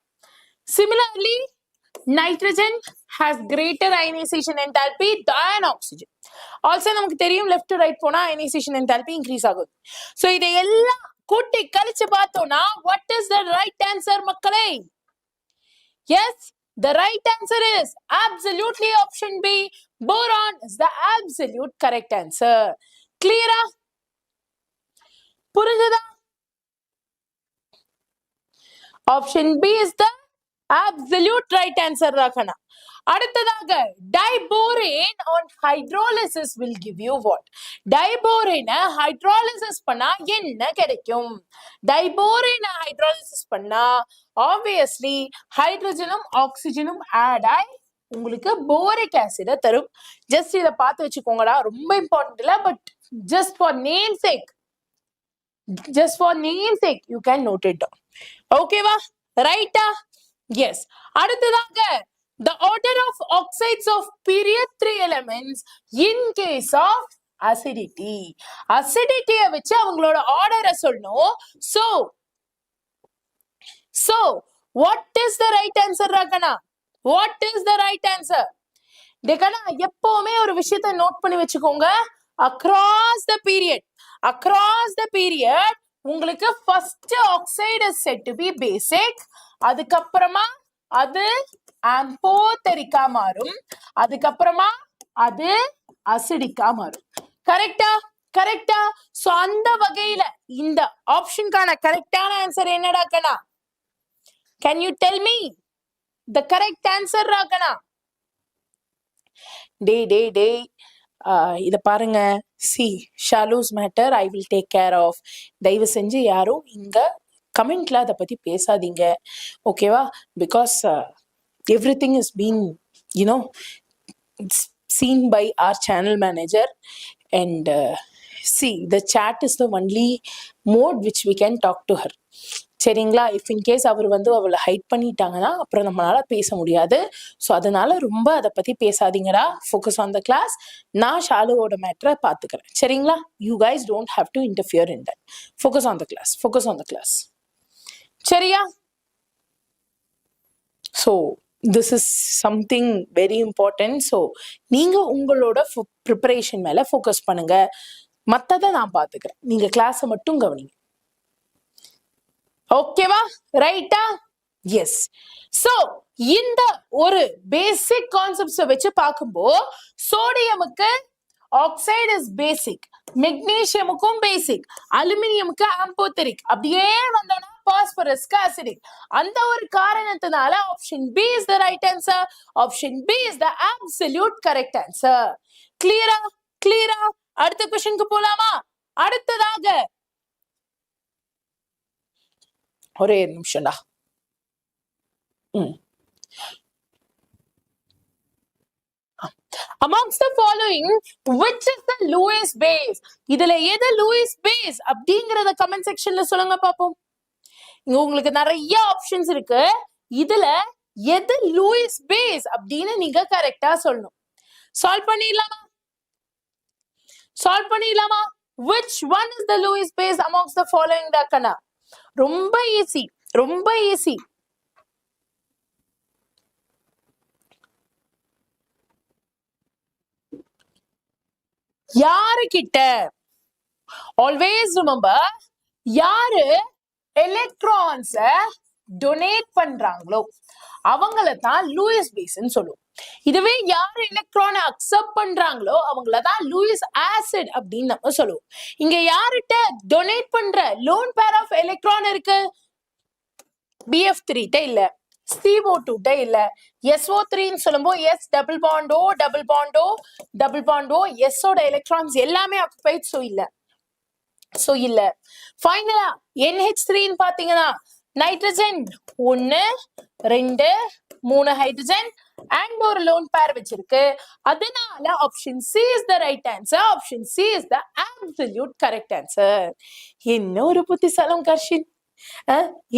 Similarly, nitrogen has greater ionization enthalpy than oxygen. Also நமக்கு தெரியும் left to right போனா ionization enthalpy increase ஆகும். So இதை எல்லாம் கூட்டி கழிச்சு பார்த்தோம்னா what is the right answer மக்களே? Yes, the right answer is absolutely option B. Boron is the absolute correct answer. Clear? புரிஞ்சுதா? Option B is the absolute right answer ராகனா. அடுத்ததாக diborane on hydrolysis will give you what? டைபோரேனை hydrolysis பண்ணா என்ன கிடைக்கும்? டைபோரேனை hydrolysis பண்ணா obviously ஹைட்ரஜனும் ஆக்சிஜனும் add ஆகி உங்களுக்கு boric ஆசிட தரும். Just இதை பார்த்து வச்சுக்கோங்கடா, ரொம்ப இம்பார்ட்டன்ட் இல்ல, but just for name sake you can note it down. ஓகேவா? ரைட்டா? எஸ். அடுத்ததாக the order of oxides of period 3 elements in case of acidity. acidity வச்சு அவங்களோட ஆர்டரை சொல்லணும். So what is the right answer ராகனா? What is the right answer? டேகனா எப்பவுமே ஒரு விஷயத்தை நோட் பண்ணி வச்சுக்கோங்க. across the period உங்களுக்கு first oxide is said to be basic, அதுக்கப்புறமா அது amphoteric-ஆ மாறும், அதுக்கப்புறமா அது அசிடிக்கா மாறும். கரெக்டா? சோ அந்த வகையில இந்த ஆப்ஷனுக்கான கரெக்டான ஆன்சர் என்னடா கண்ணா? Can you tell me the correct answer ராகனா? டே இத பாருங்க. see, shallows matter I will take care of. தயவு செஞ்சு யாரும் இங்க கமெண்ட்ல அதை பத்தி பேசாதீங்க, ஓகேவா? Because everything is being seen by our channel manager, and see, the chat is the only mode which we can talk to her. சரிங்களா? இஃப் இன்கேஸ் அவர் அவளை ஹைட் பண்ணிட்டாங்கன்னா அப்புறம் நம்மளால பேச முடியாது. ஸோ அதனால ரொம்ப அதை பத்தி பேசாதீங்கடா. Focus on the class. நான் ஷாலுவோட மேட்டரை பார்த்துக்கிறேன். சரிங்களா? You guys don't have to interfere in that. Focus on the class. சரியா? So this is something very important. ஸோ நீங்க உங்களோட ப்ரிப்பரேஷன் மேல ஃபோக்கஸ் பண்ணுங்க. மற்றதை நான் பார்த்துக்கிறேன், நீங்க கிளாஸை மட்டும் கவனிங்க. ஓகேவா? ரைட்டா? எஸ். சோ இந்த ஒரு பேசிக் கான்செப்ட்ஸை வச்சு பார்க்கும்போது சோடியமுக்கு ஆக்சைடு இஸ் பேசிக், மெக்னீசியமுக்கும் பேசிக், அலுமினியமுக்கு ஆம்போதெரிக், அப்படியே வந்தோம்னா phosphorus acidic. அந்த ஒரு காரணத்தினால option B is the right answer. Option B is the absolute correct answer. Clear? Clear? அடுத்த கொஸ்டினுக்கு போலாமா? அடுத்ததாக ஒரே நிமிஷம்டா. Amongst the following, which is the Lewis base? இதுல எது Lewis base அப்படிங்கறத கமெண்ட் செக்ஷன்ல சொல்லுங்க பாப்போம். இங்க உங்களுக்கு நிறைய ஆப்ஷன்ஸ் இருக்கு. இதுல எது Lewis base அப்படின்னு நீங்க கரெக்டா சொல்லணும். சால்வ் பண்ணிடலாமா? சால்வ் பண்ணிடலாமா? Which one is the Lewis base amongst the following dakana? ரொம்ப ஈஸி, ரொம்ப ஈஸி. யாரு கிட்ட ஆல்வேஸ் ரிமெம்பர், யாரு எலக்ட்ரான்ஸ டொனேட் பண்றாங்களோ அவங்கள தான் லூயிஸ் பேஸ்ன்னு சொல்லுவோம். இதுவே யாரு எலக்ட்ரானை அக்செப்ட் பண்றாங்களோ அவங்கள தான் லூயிஸ் ஆசிட் அப்படின்னு நம்ம சொல்லுவோம். இங்க யார்கிட்ட டொனேட் பண்ற லோன் பேர் ஆஃப் எலக்ட்ரான் இருக்கு? BF3 இல்ல, CO2 இல்ல, SO3 சொல்லும்போது S double bond O double bond O double bond O S ஓட எலக்ட்ரான்ஸ் எல்லாமே ஆக்குபைட், சோ இல்ல. ஃபைனலா NH3 பாத்தீங்கன்னா நைட்ரஜன் 1 2 3 ஹைட்ரஜன் அண்ட் ஒரு லோன் பேர் வச்சிருக்கு. அதனால option C is the right answer. ஆப்ஷன் C is the absolute correct answer. இன்னொரு புத்திசாலம் கர்ஷின்,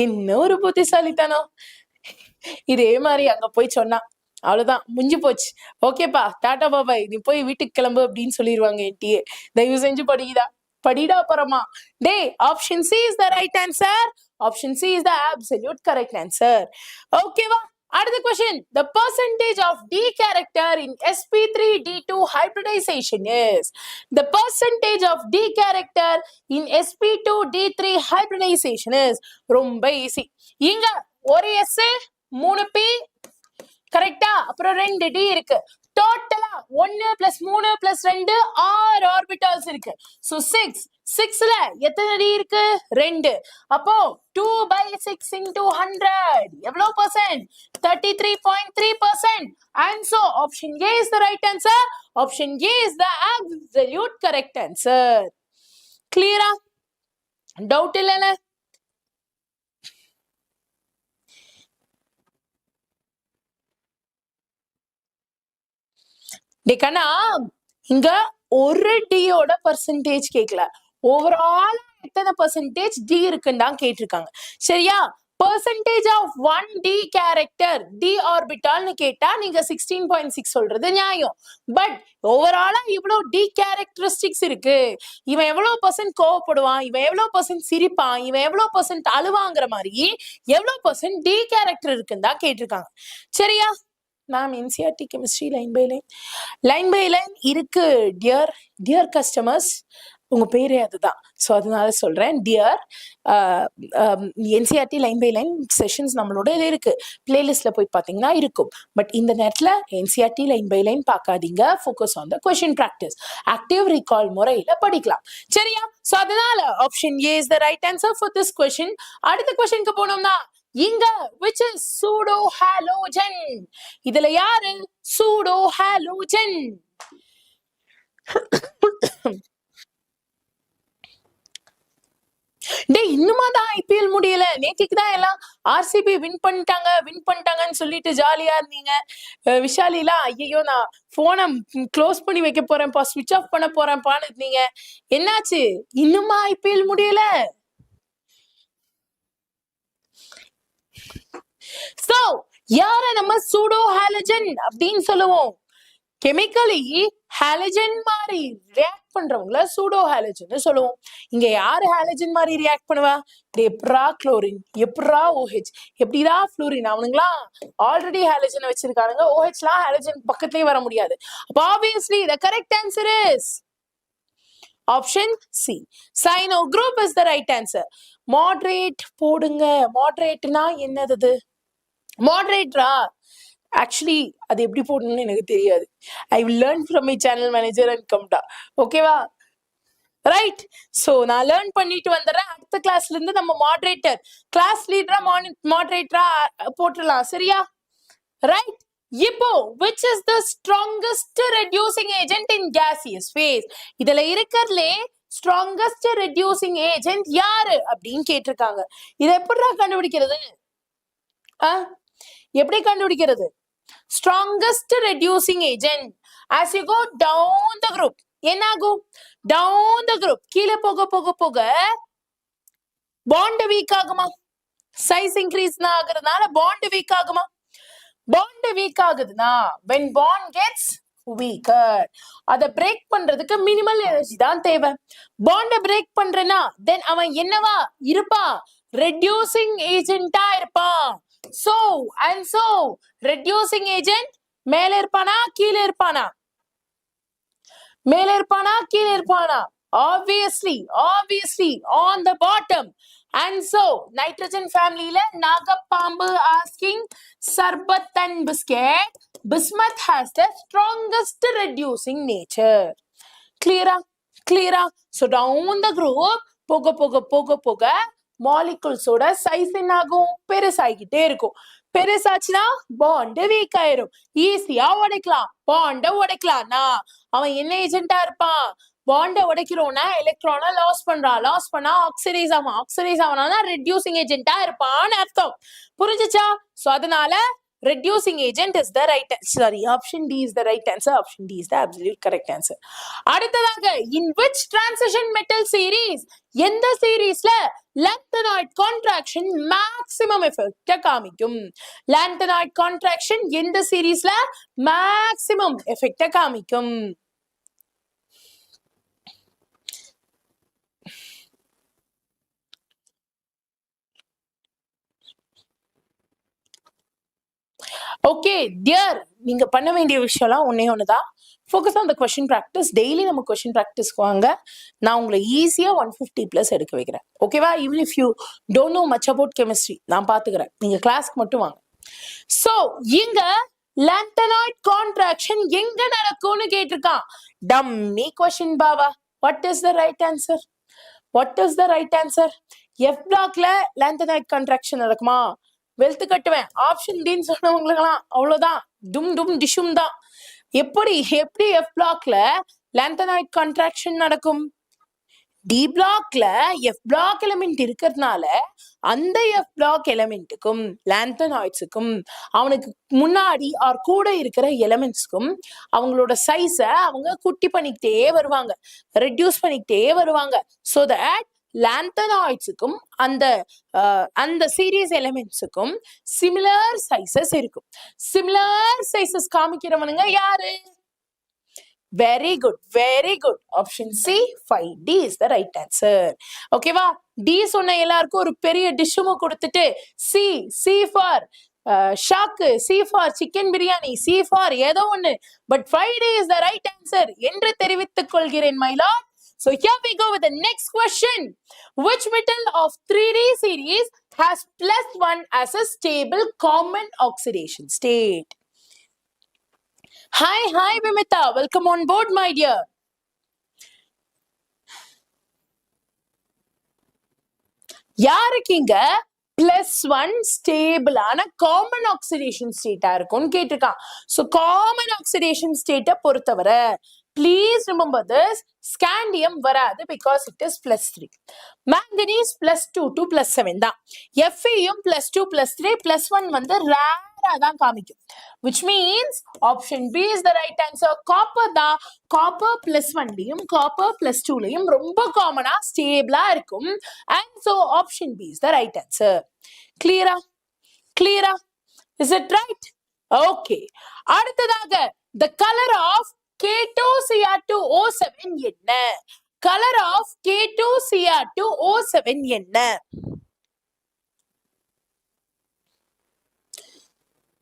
இன்னொரு புத்திசாலித்தனம். இதே மாதிரி அங்க போய் சொன்னா அவ்வளவுதான், முடிஞ்சு போச்சு. ஓகேப்பா, டாடா பாபாய், நீ போய் வீட்டுக்கு கிளம்பு அப்படின்னு சொல்லிடுவாங்க என்டிஏ. தயவு செஞ்சு படிடா பரமா. டே, option C is the right answer. ஆப்ஷன் C is the absolute correct answer. ஓகேவா? அடுத்த question. The percentage of D character in sp3d2 hybridization is. The percentage of D character in sp2d3 hybridization is. ரொம்ப easy. இங்க ஒரு S 3 P கரெக்டா, அப்புறம் 2 D இருக்கு. டோட்டலா 1 + 3 + 2 6 ஆர்பிட்டால்ஸ் இருக்கு. சோ 6ல எத்தனை D இருக்கு? 2. அப்போ 2/6 × 100 எவ்வளவு percent? 33.3%. And so option A is the right answer. Option A is the absolute correct answer. Clear? Doubt இல்லல? கண்ணா, இங்க ஒரு டியோட பர்சன்டேஜ் கேட்கல, ஓவரால் எத்தனை பர்சன்டேஜ் டி இருக்குன்னு தான் கேட்டிருக்காங்க. சரியா? percentage of 1 D character D orbitalனு கேட்டா நீங்க 16.6 சொல்றது நியாயம். பட் ஓவராலா இவ்வளவு D characteristics இருக்கு. இவன் எவ்வளவு % கோவப்படுவான், இவன் எவ்வளவு % சிரிப்பான், இவன் எவ்வளவு % அழுவாங்கிற மாதிரி எவ்வளவு % D character இருக்குன்னு தான் கேட்டிருக்காங்க. சரியா? Ma'am NCERT chemistry line by line இருக்கு டியர் கஸ்டமர்ஸ், உங்க பேரே அதுதான், ஸோ அதனால சொல்றேன் dear. NCERT line by line sessions நம்மளோட இது இருக்கு, பிளேலிஸ்ட்ல போய் பார்த்தீங்கன்னா இருக்கும். பட் இந்த நேரத்தில் என்சிஆர்டி லைன் பை லைன் பார்க்காதீங்க, focus on the question practice, active recall முறையில படிக்கலாம். சரியா? ஸோ அதனால option A is the right answer for this question. அடுத்த கொஸ்டினுக்கு போனோம்னா இங்க which is pseudo halogen. இதுல யாரு pseudo halogen? டேய், இன்னுமா தான் ஐபிஎல் முடியல? நேத்திக்கு தான் எல்லாம் ஆர்சிபி வின் பண்ணிட்டாங்கன்னு சொல்லிட்டு ஜாலியா இருந்தீங்க. விஷாலிலாம் ஐயோ நான் போனை க்ளோஸ் பண்ணி வைக்க போறேன்ப்பா, ஸ்விட்ச் ஆஃப் பண்ண போறேன்ப்பான்னு இருந்தீங்க. என்னாச்சு? இன்னுமா ஐபிஎல் முடியல? சோ யார நம்ம சூடோ ஹாலஜன் அப்படின்னு சொல்லுவோம். கெமிக்கலி ஹாலஜன் மாதிரி ரியாக்ட் பண்றவங்கள சூடோ ஹாலஜன் சொல்லுவோம். இங்க யாரு ஹாலஜன் மாதிரி ரியாக்ட் பண்ணுவா? எப்பரா குளோரின், எப்பரா OH, எப்படிடா ஃப்ளூரின்? அவனுங்களா ஆல்ரெடி ஹாலஜன் வச்சிருக்கானுங்க, OHலாம் ஹாலஜன் பக்கத்துலயே வர முடியாது. அப்ப obviously the correct answer is option C. Cyano group is the right answer. Moderate போடுங்க. Moderateனா என்னது? மாடரேட்டரா? ஆக்சுவலி அது எப்படி போடணும்னு எனக்கு தெரியாது. I will learn from my channel manager and கம்டா. ஓகேவா? ரைட். சோ நான் லேர்ன் பண்ணிட்டு வந்துடுறேன். அடுத்த கிளாஸ்ல இருந்து நம்ம மாடரேட்டர், கிளாஸ் லீடரா மாடரேட்டரா போட்டுடலாம். சரியா? ரைட். இப்போ which is the strongest reducing agent in gaseous phase? இதுல இருக்கறதுலே strongest reducing agent யாரு அப்படின்னு கேட்டிருக்காங்க. இதை எப்படிடா கண்டுபிடிக்கிறது? எப்படி கண்டுபிடிக்கிறது? strongest reducing agent. As you go down the group, என்ன ஆகும்? down the group கீழே போக போக போக bond weak ஆகுமா? size increase ஆகுறதுனால bond weak ஆகுமா? bond weak ஆகுதுனா when bond gets weaker, அதை பிரேக் பண்றதுக்கு மினிமல் எனர்ஜி தான் தேவை. bond பிரேக் பண்றேனா then அவன் என்னவா இருப்பான்? reducing agent-ஆ இருப்பான். so and so reducing agent மேல இருப்பானா கீழே இருப்பானா? மேல இருப்பானா கீழே இருப்பானா? obviously on the bottom. and so nitrogen family la nagapambu asking 𝒎𝒏 and biscuit, bismuth has the strongest reducing nature. clear? so down the group போக போக போக போக molecules ஓட size என்ன ஆகும்? பெருசாகிட்டே இருக்கும். பெருசாச்சுனா bond weak ஆயிரும். ஈஸியா உடைக்கலாம். bond உடைக்கலாம்னா அவன் என்ன ஏஜென்ட்டா இருப்பான்? bond உடைக்கிறோம்னா எலக்ட்ரானை லாஸ் பண்ணா ஆக்சிடைஸ் ஆகும்னா ரெடியூசிங் ஏஜென்ட்டா இருப்பான்னு அர்த்தம். புரிஞ்சுச்சா? சோ அதனால reducing agent is the right answer. Sorry, option D is the right answer. Option D is the absolute correct answer. அடுத்ததாக, in which transition metal series, எந்த சீரீஸ்ல lanthanoid contraction maximum effect காமிக்கும்? lanthanoid contraction எந்த சீரீஸ்ல maximum effect காமிக்கும்? Okay dear, நீங்க பண்ண வேண்டிய விஷயம்லாம் ஒன்னே ஒண்ணுதான். Focus on the question practice. Daily நம்ம கொஸ்டின் ப்ராக்டிஸ்க்கு வாங்க. நான் உங்களை ஈஸியா 150+ எடுக்க வைக்கிறேன். ஓகேவா? Even if you don't know much about chemistry, நான் பாத்துக்கிறேன். நீங்க கிளாஸ்க்கு மட்டும் வாங்க. சோ இங்க lanthanoid contraction எங்க நடக்கும்னு கேட்டிருக்கான். டம்மி கொஸ்டின் பாவா. What is the right answer? F பிளாக்ல lanthanoid contraction நடக்குமா? வெல்த் கட்டுவேன். ஆப்ஷன் டின்னு சொன்னவங்களுக்கெல்லாம் அவ்வளவுதான், டும் டும் டிஷும் தான். எப்படி F பிளாக்ல lanthanoid contraction நடக்கும்? டி பிளாக்ல F பிளாக் எலிமெண்ட் இருக்கிறதுனால அந்த F பிளாக் எலிமெண்ட்டுக்கும் lanthanoidsக்கும் அவனுக்கு முன்னாடி ஆர் கூட இருக்கிற எலிமெண்ட்ஸ்க்கும் அவங்களோட சைஸை அவங்க குட்டி பண்ணிக்கிட்டே வருவாங்க, ரெடியூஸ் பண்ணிக்கிட்டே வருவாங்க. ஸோ தட் lanthanoidsக்கும் அந்த சீரீஸ் எலிமெண்ட்ஸுக்கும் சிமிலர் சைசஸ் இருக்கும். சிமிலர் சைசஸ் காமிக்கிறவனுங்க யாரு? Very good. Option C 5D is the right answer. ஓகேவா? டி சொன்ன எல்லாருக்கும் ஒரு பெரிய டிஷ்ஷும் கொடுத்துட்டு C for shock, C for chicken biryani, C for ஏதோ ஒண்ணு, but 5D is the right answer என்று தெரிவித்துக் கொள்கிறேன் my lord. So here we go with the next question. Which metal of 3D series has +1 as a stable common oxidation state? Hi Vimita, welcome on board my dear. யாருக்கு இங்க +1 ஸ்டேபிளான common oxidation ஸ்டேட்டா இருக்கும்னு கேட்டிருக்கான். So common oxidation ஸ்டேட்டை பொறுத்தவரை please remember this, scandium வராது because it is +3. manganese +2 to +7 தான். Fe-யும் +2 +3 +1 வந்து ரேரா தான் காமிக்கும், which means option B is the right answer. copper தான். copper +1லயும் copper +2லயும் ரொம்ப காமனா ஸ்டேபிளா இருக்கும். and so option B is the right answer. clear? Is it right? okay. அடுத்ததாக, the color of K2Cr2O7 என்ன? color of K2Cr2O7 என்ன?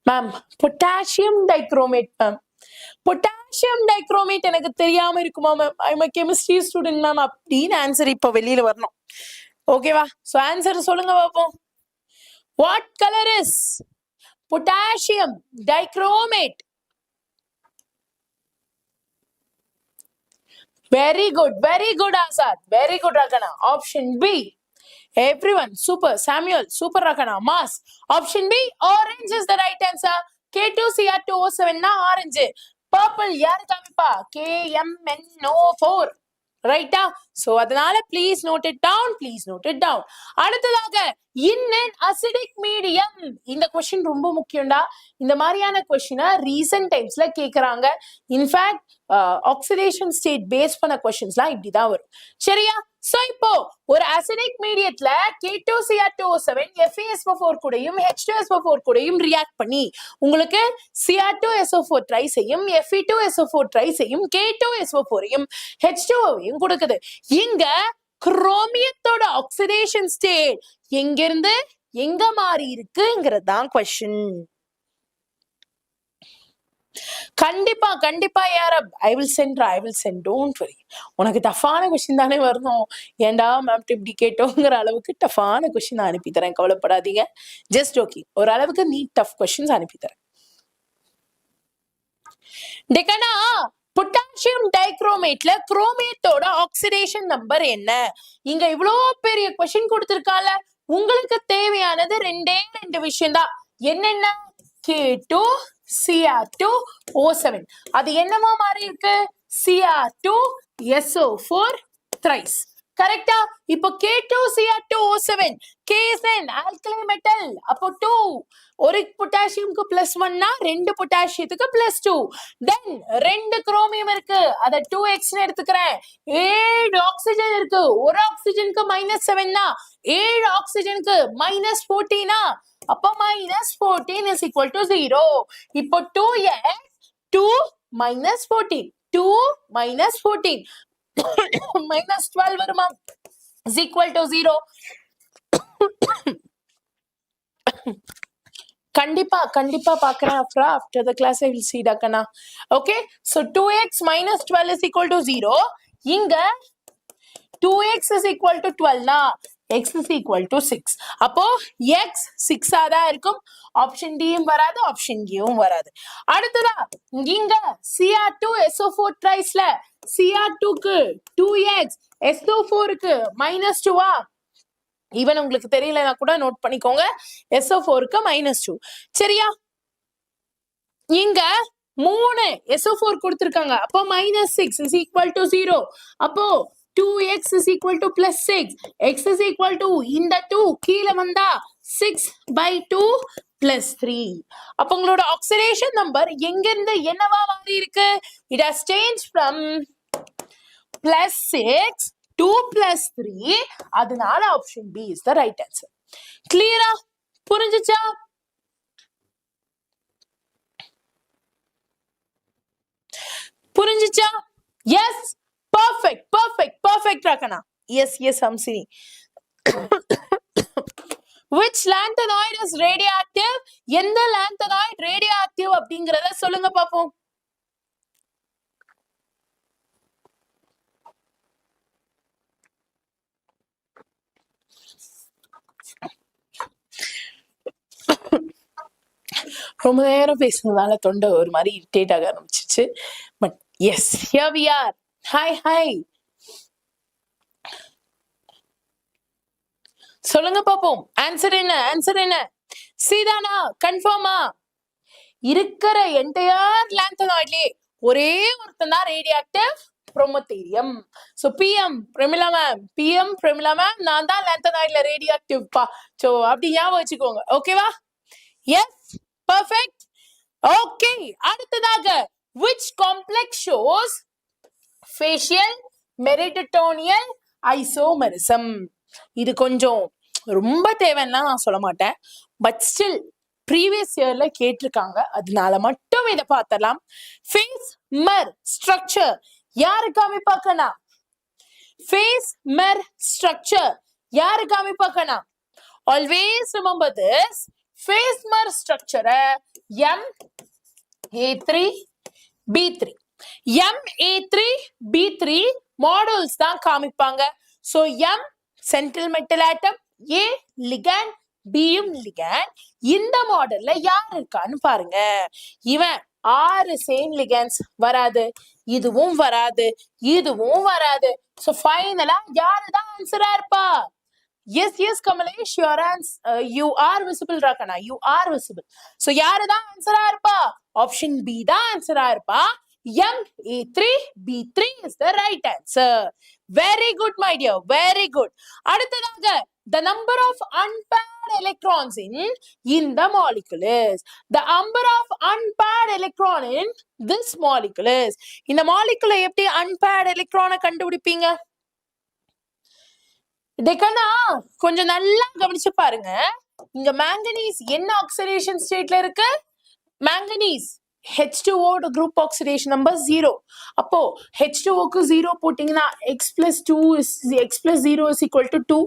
Ma'am potassium dichromate. Ma'am potassium dichromate எனக்கு தெரியாம இருக்குமா ma'am? I am a chemistry student ma'am அப்படின்னு answer இப்ப வெளியில வரணும். ஓகேவா? சோ ஆன்சர் சொல்லுங்க பாப்போம். what color is potassium dichromate? Very good, Azad. Very good, Rakana. Option B. Everyone, super. Samuel, super Rakana. Mass. Option B, orange is the right answer. K2CR2O7 na orange. Purple, yaar kamipa. KMNO4. ரைட்டா so அதனால please note it down please note it down அடுத்ததாக in an acidic medium இந்த क्वेश्चन ரொம்ப முக்கியம்டா இந்த மாதிரியான question recent டைம்ஸ்ல கேக்குறாங்க இன்ஃபேக்ட் ஆக்சிடேஷன் ஸ்டேட் பேஸ் பண்ண क्वेश्चंसலாம் இப்படி தான் வரும் சரியா சோ இப்போ ஒரு அசிடிக் மீடியத்துல K2CR2O7 FeSO4 கூடயும் H2SO4 கூடயும் ரியாக்ட் பண்ணி உங்களுக்கு Cr2SO4 ட்ரைஸையும் Fe2SO4 ட்ரைஸையும் K2SO4ஐயும் H2O-வையும் கொடுக்குது இங்க குரோமியத்தோட ஆக்சிடேஷன் ஸ்டேட் எங்க இருந்து எங்க மாறி இருக்குங்கிறது தான் क्वेश्चन கண்டிப்பா கண்டிப்பா யார I will send don't worry உனக்கு டஃபான क्वेश्चन தானே வரணும் ஏண்டா மேம் இப்படி கேட்டோங்கிற அளவுக்கு டஃபான क्वेश्चन நான் அனுப்பி தரேன் கவலைப்படாதீங்க ஜஸ்ட் ஓகே ஒரு அளவுக்கு நீட் டஃப் क्वेश्चंस அனுப்பி தரேன் டேக்கனா பொட்டாசியம் டைக்ரோமேட்ல குரோமேட்டோட ஆக்சிடேஷன் நம்பர் என்ன இங்க இவ்ளோ பெரிய क्वेश्चन கொடுத்திருக்கால உங்களுக்கு தேவையானது ரெண்டு விஷயம் தான் என்னென்ன K2CR2O7 அது என்னவா மாறி இருக்கு Cr2SO4 thrice கரெக்ட்டா இப்போ K2CR2O7 K is an alkali metal அப்போ 2 ஒரு பொட்டாசியம்க்கு +1 னா ரெண்டு பொட்டாசியத்துக்கு +2 then ரெண்டு குரோமியம் இருக்கு அத 2x ன்னு எடுத்துக்கறேன் 7 ஆக்ஸிஜன் இருக்கு ஒரு ஆக்ஸிஜனுக்கு -7 னா 7 ஆக்ஸிஜனுக்கு -14 னா அப்ப -14 is equal to 0 இப்போ 2x 2 -14 2 -14 -12 வருமா is equal to 0 கண்டிப்பா பார்க்கறேன் after the class I will see dakana okay so 2x minus 12 is equal to 0 இங்க 2x is equal to 12 na x is equal to 6 அப்போ x 6 ஆ தான் இருக்கும் option D யும் வராது ஆப்ஷன் G யும் வராது அடுத்ததா இங்க Cr2SO4 ட்ரைஸ்ல Cr2 க்கு 2x SO4 க்கு -2 ஆ ஈவன் உங்களுக்கு தெரியலனா கூட நோட் பண்ணிக்கோங்க SO4 க்கு -2 சரியா இங்க 3 SO4 கொடுத்திருக்காங்க அப்போ -6 is equal to 0 அப்போ 2x is equal to +6 x is equal to இந்த 2 கீழ வந்தா 6/2 +3 அப்ப உங்களோட ஆக்சிடேஷன் நம்பர் எங்க இருந்து என்னவா மாறி இருக்கு it has changed from +6 to +3 அதனால option B is the right answer clear-ஆ புரிஞ்சுச்சா yes perfect rakana yes hamsini which lanthanoid is radioactive எந்த lanthanoid radioactive அப்படிங்கறத சொல்லுங்க பாப்போம் ரொம்ப நேரம் பேசுனதால தொண்டை ஒரு மாதிரி இரிட்டேட் ஆக ஆரம்பிச்சிச்சு but yes here we are hi சொல்லுங்க பாப்போம் ஆன்சர் என்ன சீதானா கன்ஃபார்மா இருக்கிற என்டையர் லாந்தனாய்ட்லயே ஒரே ஒருத்தன் தான் radioactive ப்ரோமோத்தேரியம் so PM Premila Mam நான் தான் லாந்தனாய்ட்ல ரேடியோஆக்டிவ் பா சோ அப்படி ஞாபகம் வச்சுக்கோங்க ஓகேவா எஸ் பெர்ஃபெக்ட் ஓகே அடுத்ததாக which complex shows facial meridional isomerism இது கொஞ்சம் ரொம்ப தேவைன்னா நான் சொல்ல மாட்டேன் பட் ஸ்டில் ப்ரீவியஸ் இயர்ல கேட்டிருக்காங்க அதனால மட்டும் இதை பார்த்தலாம் ஃபேஸ் மெர் ஸ்ட்ரக்சர் யாரு காமிப்பாக்கனா ஃபேஸ் மெர் ஸ்ட்ரக்சர் யாரு காமிப்பாக்கனா always remember this fac mer ஸ்ட்ரக்சரை MA3B3 MA3B3 மாடல்ஸ் தான் காமிப்பாங்க so M central metal atom A ligand B யும் லிகண்ட் இந்த மாடல்ல யார் இருக்கான்னு பாருங்க இவன் 6 சேம் ligands வராது, இதுவும் வராது, இதுவும் வராது. So ஃபைனலா யாருதான் ஆன்சரா இருப்பா? Yes, yes, Kamalesh, your answer, you are visible, Rakana. You are visible. So, யாருதான் ஆன்சரா இருப்பா? Option B தான் ஆன்சரா இருப்பா. 𝑚3B3 is the right answer. Very good, my dear. Very good. அடுத்ததாக, the number of unpaired electrons in the molecule is. The number of unpaired electron in this molecule is. இந்த molecule எப்படி unpaired electron கண்டுபிடிப்பீங்க? டெக்கனா கொஞ்சம் நல்லா கவனிச்சு பாருங்க. இங்க manganese என்ன oxidation ஸ்டேட்ல இருக்கு? Manganese H2O group oxidation number 0. அப்போ H2O க்கு 0 போட்டீங்கன்னா x plus 0 is equal to 2,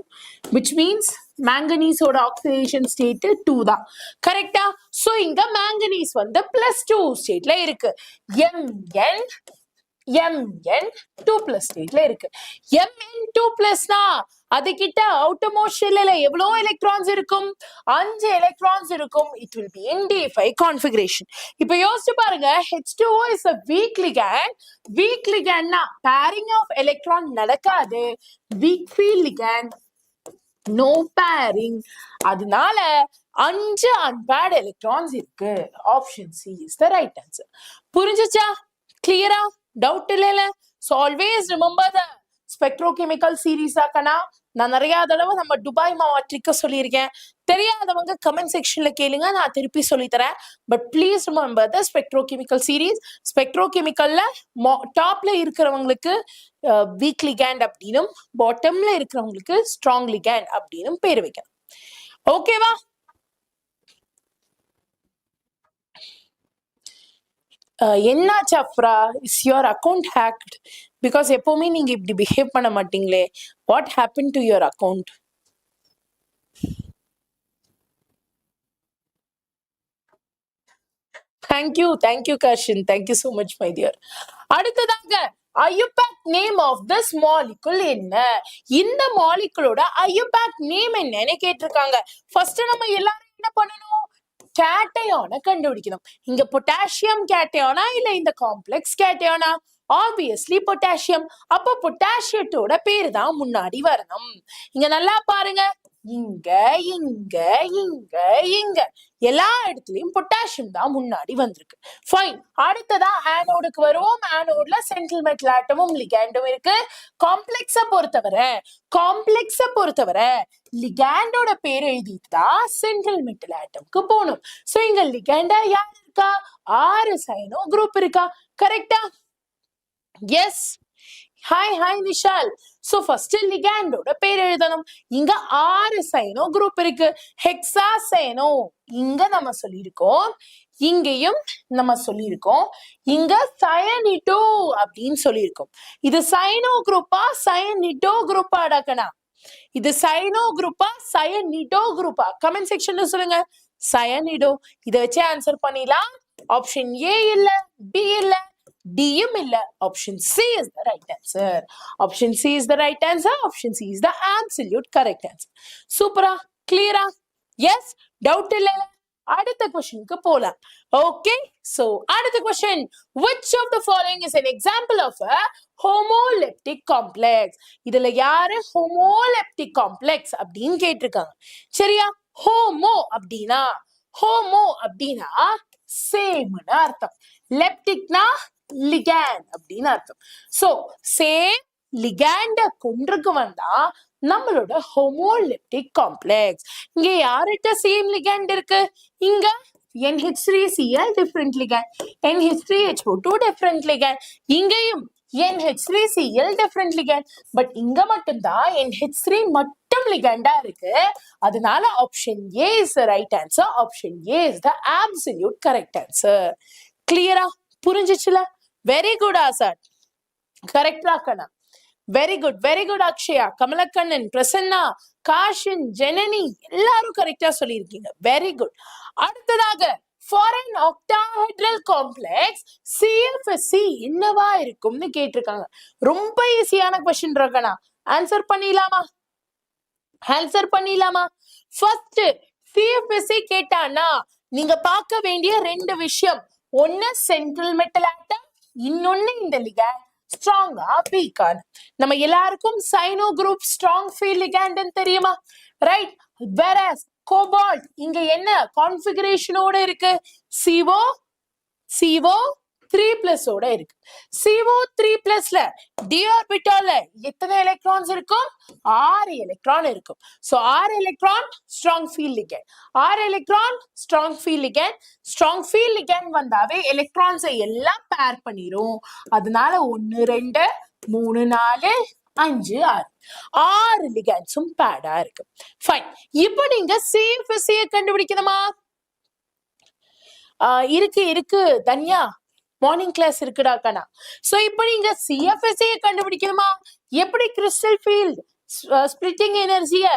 which means manganese ஓட oxidation state 2 தான். கரெக்டா? சோ இங்க manganese வந்து plus 2 ஸ்டேட்ல இருக்கு. Mn 2 plus ஸ்டேட்ல இருக்கு. Mn 2 plusனா அது கிட்ட outermost shellல எவ்வளவு electrons இருக்கும்? 5 electrons இருக்கும். It will be in D5 configuration. இப்போ யோசிச்சு பாருங்க, H2O is a weak ligand. Weak ligandனா pairing of electron நடக்காது. Weak field ligand, no pairing. அதனால 5 unpaired electrons இருக்கு. Option C is the right answer. புரிஞ்சுச்சா? கிளியரா? டவுட் இல்லைல? So always remember the spectrochemical series ஆக்கனா. நான் நிறைய தடவை நம்ம துபாய் மாவா ட்ரிக்க சொல்லியிருக்கேன். தெரியாதவங்க கமெண்ட் செக்ஷன்ல கேளுங்க, நான் திருப்பி சொல்லித்தரேன். But please remember the spectrochemical series. ஸ்பெக்ட்ரோகெமிக்கல்ல டாப்ல இருக்கிறவங்களுக்கு வீக் லிகேண்ட் அப்படின்னும், பாட்டம்ல இருக்கிறவங்களுக்கு ஸ்ட்ராங் லிகேண்ட் அப்படின்னும் பேர் வைக்கணும். ஓகேவா? என்னாச்சு Afra? Is your account hacked? Because எப்பவுமே நீங்க இப்படி பிஹேவ் பண்ண மாட்டீங்களே. What happen to your account? Thank you Karshan, thank you so much my dear. அடுத்ததாக IUPAC name of this molecule என்ன? இந்த மாலிகுலோட IUPAC நேம் என்னன்னு கேட்டிருக்காங்க. ஃபர்ஸ்ட் நம்ம எல்லாரும் என்ன பண்ணணும்? கேட்டையானை கண்டுபிடிக்கணும். இங்க பொட்டாசியம் கேட்டையானா இல்ல இந்த காம்ப்ளெக்ஸ் கேட்டையானா? Obviously potassium. அப்ப பொட்டாசியத்தோட பேரு தான் முன்னாடி வரணும். இங்க நல்லா பாருங்க, இங்க இங்க இங்க இங்க எல்லா இடத்துலயும் பொட்டாசியம் தான் முன்னாடி வந்திருக்கு. ஃபைன். அடுத்ததா ஆனோடுக்கு வருவோம். ஆனோட்ல சென்ட்ரல் மெட்டல் ஆட்டமும் லிகேண்டும் இருக்கு. காம்ப்ளெக்ஸ பொறுத்தவரை லிகேண்டோட பேர் எழுதிட்டு சென்ட்ரல் மெட்டல் ஆட்டம்க்கு போகணும். சோ இங்க லிகேண்டா யார் இருக்கா? 6 சைனோ குரூப் இருக்கா? கரெக்டா? Yes. Hi Vishal. So first லிகேண்டோட பேர் எழுதணும். இங்க 6 சைனோ குரூப் இருக்கு. ஹெக்ஸா சைனோ இங்க நம்ம சொல்லியிருக்கோம், இங்கேயும் நம்ம சொல்லியிருக்கோம். இங்க சயனிடோ அப்படின்னு சொல்லியிருக்கோம். இது சைனோ குரூப்பா சயனிடோ குரூப்பா அடக்கனா? இது சைனோ குரூப்பா சயனிடோ குரூப்பா? கமெண்ட் செக்ஷன்ல சொல்லுங்க. சயனிடோ. இத வச்சு ஆன்சர் பண்ணிடலாம். ஆப்ஷன் ஏ இல்ல, பி இல்ல, டியும் இல்ல. Option C is the right answer. Option C is the right answer. Option C is the absolute correct answer. சூப்பரா? கிளியரா? எஸ். டவுட் இல்ல? அடுத்த क्वेश्चनக்கு போலாம். ஓகே, சோ அடுத்த question, which of the following is an example of a homoleptic complex? இதுல யாரு homoleptic complex அப்படினு கேட்டிருக்காங்க. சரியா? ஹோமோ அப்படினா சேம்னு அர்த்தம். லெப்டிக்னா லிகேண்ட் அப்படின்னு அர்த்தம். சோ சேம் லிகேண்ட கொண்டிருக்கு வந்தா நம்மளோட ஹோமோலெப்டிக் காம்ப்ளெக்ஸ். இங்க யார்கிட்ட சேம் லிகேண்ட் இருக்கு? இங்க NH3Cl different ligand, NH3HO2 different ligand, இங்கேயும் NH3Cl டிஃபரண்ட் லிகேண்ட். பட் இங்க மட்டும்தான் NH3 மட்டும் லிகேண்டா இருக்கு. அதனால option A is the right answer. Option A is the absolute correct answer. கிளியரா? புரிஞ்சிச்சுல? Very good Asad. கரெக்டா கண்ணா? வெரி குட் அக்ஷயா, கமலக்கண்ணன், பிரசன்னா, காஷன், ஜனனி எல்லாரும் கரெக்டா சொல்லியிருக்கீங்க. Very good. அடுத்ததாக for an octahedral complex CFSC என்னவா இருக்கும்னு கேட்டிருக்காங்க. ரொம்ப ஈஸியான क्वेश्चन இருக்கனா? ஆன்சர் பண்ணிடலாமா? ஃபர்ஸ்ட் CFSC கேட்டானா நீங்க பார்க்க வேண்டிய 2 விஷயம். ஒன்னு சென்ட்ரல் மெட்டல் ஆட்டம், இன்னொன்னு இந்த லிகாண்ட் ஸ்ட்ராங்கா வீக்கான. நம்ம எல்லாருக்கும் cyano group strong field ligand தெரியுமா? ரைட். whereas கோபால்ட் இங்க என்ன கான்ஃபிகரேஷனோட இருக்கு? CO3+ ஓட இருக்கு. CO3+ல d ஆர்பிட்டால்ல எத்தனை எலக்ட்ரான்ஸ் இருக்கும்? 6 எலக்ட்ரான் இருக்கும். So 6 electron strong field ligand. 6 electron strong field ligand. Strong field ligand வந்தாவே எலக்ட்ரான்ஸை எல்லாம் பேர் பண்ணிரும். அதனால 1 2 3 4 5 6 6 லிகண்ட்ஸும் பேடா இருக்கு. ஃபைன். இப்போ நீங்க CFSE கண்டுபிடிக்கணுமா? இருக்கு தன்யா, மார்னிங் கிளாஸ் இருக்குடா கண்ணா. சோ இப்போ நீங்க CFSE கண்டுபிடிக்கணுமா? எப்படி கிறிஸ்டல் ஃபீல்ட் ஸ்பிளிட்டிங் எனர்ஜிய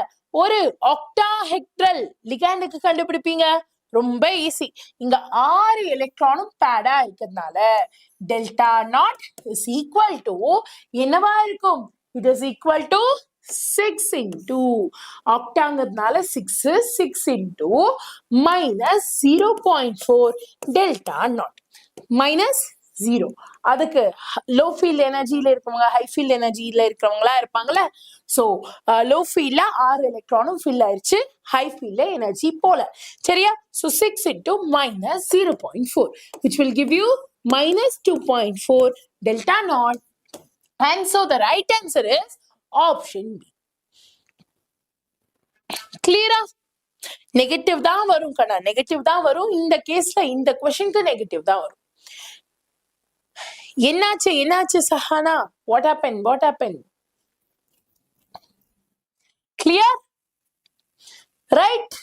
ஒரு ஆக்டாஹெட்ரல் லிகாண்டுக்கு கண்டுபிடிப்பீங்க? ரொம்ப ஈஸி. இங்க 6 எலக்ட்ரானும் பேடா இருக்கிறதுனால delta not is equal to என்னவா இருக்கும்? It is equal to 6 into octangadnala 6 into minus 0.4 delta naught minus 0. அதுக்கு லோ ஃபீல்ட் எனர்ஜில இருக்கவங்க ஹை ஃபீல்ட் எனர்ஜில இருக்கவங்களா இருப்பாங்கல்ல. சோ லோ ஃபீல்ட்ல 6 எலக்ட்ரானும் ஃபில் ஆயிருச்சு, ஹை ஃபீல்ட்ல எனர்ஜி போல. சரியா? So 6 into minus 0.4 which will give you minus 2.4 delta naught. And so the right answer is option B. கிளியரா? Negative தான் வரும் கண்ணா, நெகட்டிவ் தான் வரும். இந்த கேஸ்ல இந்த क्वेश्चनக்கு நெகட்டிவ் தான் வரும். என்னாச்சு Sahana? What happen? Clear? Right.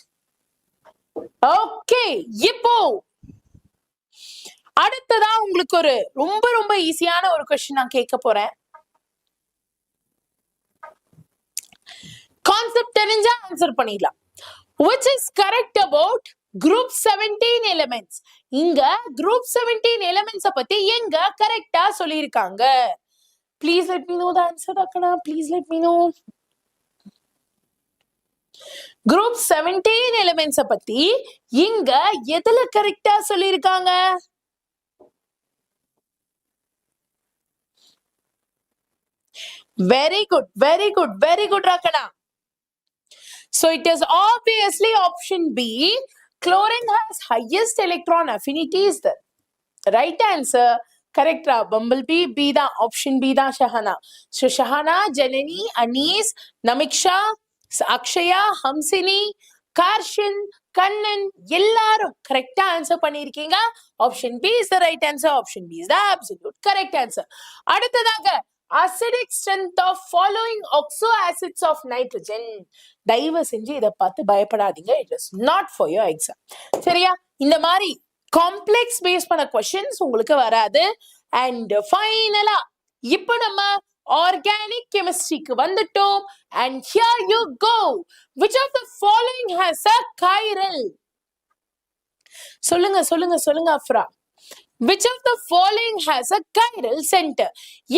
Okay. இப்போ அடுத்ததா உங்களுக்கு ஒரு ரொம்ப ஈஸியான ஒரு क्वेश्चन நான் கேட்க போறேன். கான்செப்ட் தெரிஞ்சா ஆன்சர் பண்ணிடலாம். which is correct about group 17 elements? இங்க group 17 elements பத்தி எங்க கரெக்ட்டா சொல்லிருக்காங்க? please let me know the answer அக்கனா. please let me know. group 17 elements பத்தி இங்க எதுல கரெக்ட்டா சொல்லிருக்காங்க? very good rakana. So it is obviously option B. Chlorine has highest electron affinity is the right answer. Correct ra. Bumblebee B da. Option B da Shahana. So Shahana, Janani, Anis, Namiksha, Akshaya, Hamsini, Karshan, Kannan, எல்லாரும் கரெக்டா answer பண்ணிருக்கீங்க. Option B is the right answer. Option B is the absolute correct answer. அடுத்ததாக acidic strength of following oxo acids of nitrogen. தயவு செஞ்சு இத பார்த்து பயப்படாதீங்க. It is not for your exam. சரியா? இந்த மாதிரி காம்ப்ளெக்ஸ் பேஸ் பண்ண क्वेश्चंस உங்களுக்கு வராது. அண்ட் ஃபைனலா இப்போ நம்ம ஆர்கானிக் கெமிஸ்ட்ரிக்கு வந்துட்டோம். and here you go. which of the following has a chiral? சொல்லுங்க Afra. which of the following has a chiral center?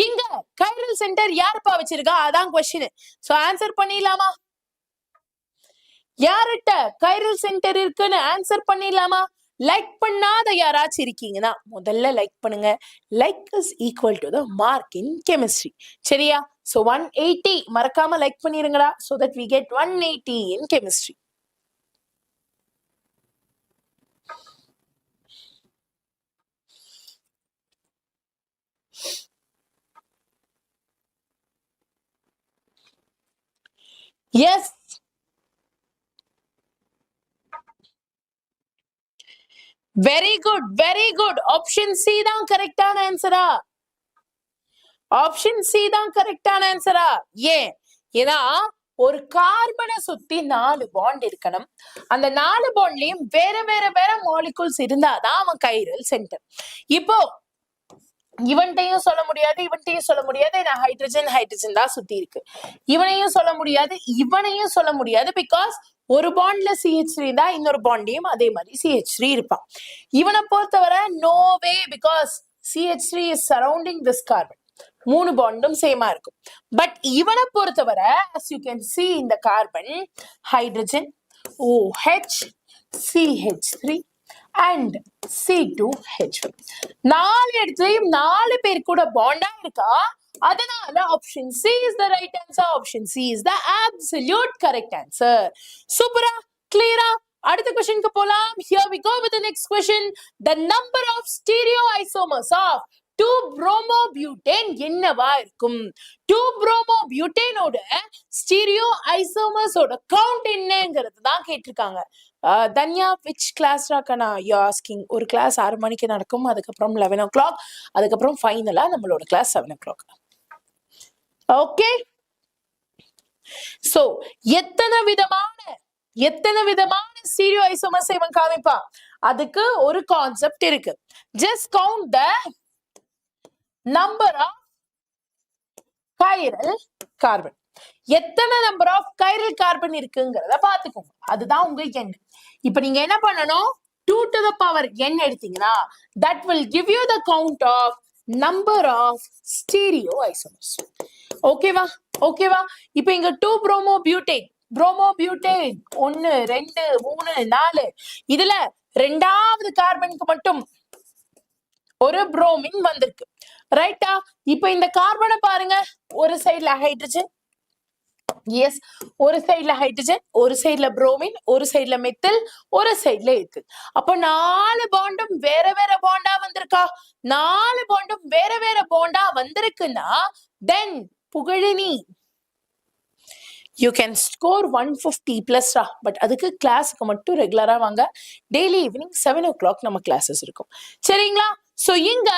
இங்க chiral center யாருப்பா வச்சிருக்கா? அதான் क्वेश्चन. சோ ஆன்சர் பண்ணிடலாமா? யார்கிட்ட chiral center இருக்குன்னு ஆன்சர் பண்ணிடலாமா? லைக் பண்ணாத யாராச்சும் இருக்கீங்கன்னா முதல்ல லைக் பண்ணுங்க. Like is equal to the mark in chemistry. சரியா? சோ 180 மறக்காம like பண்ணிருங்கடா. so that we get 180 in chemistry. yes. very good. option C தான் கரெக்டான ஆன்சரா? ஆப்ஷன் C தான் கரெக்டான ஆன்சரா? ஏன்னா ஒரு கார்பனை சுத்தி 4 பாண்ட் இருக்கணும். அந்த 4 பாண்ட்லயும் வேற மாலிகூல்ஸ் இருந்தாதான் அவன் கைரல் சென்டர். இப்போ இவன்ட்டையும் சொல்ல முடியாது நான் ஹைட்ரஜன் தான் சுத்தி இருக்கு. இவனையும் சொல்ல முடியாது பிகாஸ் ஒரு பாண்ட்ல CH3 இருந்தா இன்னொரு பாண்டையும் அதே மாதிரி CH3 இருப்பான். இவனை பொறுத்தவரை no way because CH3 is surrounding this carbon. 3 பாண்டும் சேமா இருக்கும். பட் இவனை பொறுத்தவரை as you can see in the carbon, hydrogen OH CH3 and C2H5. நாலு இடத்துலயும் நாலு பேர் கூட பாண்டா இருக்கா, அதனால option C is the right answer. Option C is the absolute correct answer. சூப்பரா, கிளியரா? அடுத்த கொஸ்டினுக்கு போலாம். Here we go with the next question. The number of stereoisomers of 2-bromobutane என்னவா இருக்கும்? 2-bromobutane ஓட stereoisomers ஓட கவுண்ட் என்னங்கிறது தான் கேட்டிருக்காங்க. தன்யா, which class ராக்கனா you asking? ஒரு கிளாஸ் 6 மணிக்கு நடக்கும், அதுக்கப்புறம் 11 o'clock, அதுக்கப்புறம் ஃபைனலா நம்மளோட கிளாஸ் 7 o'clock. ஓகே, சோ எத்தனை விதமான ஸ்டீரியோ ஐசோமர்ஸ் இவன் காமிப்பா, அதுக்கு ஒரு கான்செப்ட் இருக்கு. Just count the number of chiral carbon. எத்தனை நம்பர் ஆஃப் கைரல் கார்பன் இருக்குங்கிறத பாத்துக்கோங்க, அதுதான் உங்க எண். இப்ப நீங்க என்ன பண்ணணும், 2 to the power n எடுத்தீங்கன்னா that will give you the count of number of stereoisomers. ஓகேவா? இப்ப இங்க 2-bromobutane 1 2 3 4, இதுல ரெண்டாவது கார்பனுக்கு மட்டும் ஒரு புரோமின் வந்திருக்கு, ரைட்டா? இப்ப இந்த கார்பனை பாருங்க, ஒரு சைடுல ஹைட்ரஜன், எஸ், ஒரு சைடுல ஹைட்ரஜன், ஒரு சைடுல புரோமின், ஒரு சைடுல மெத்தில், ஒரு சைடுல இருக்கு. அப்ப 4 பாண்டும் வேற வேற பாண்டா வந்திருக்கா? 4 பாண்டும் வேற வேற பாண்டா வந்திருக்குன்னா then Pugazhini you can score 150 plus ரா. பட் அதுக்கு கிளாஸுக்கு மட்டும் ரெகுலரா வாங்க. டெய்லி ஈவினிங் 7 o'clock நம்ம கிளாஸஸ் இருக்கும், சரிங்களா? சோ இங்க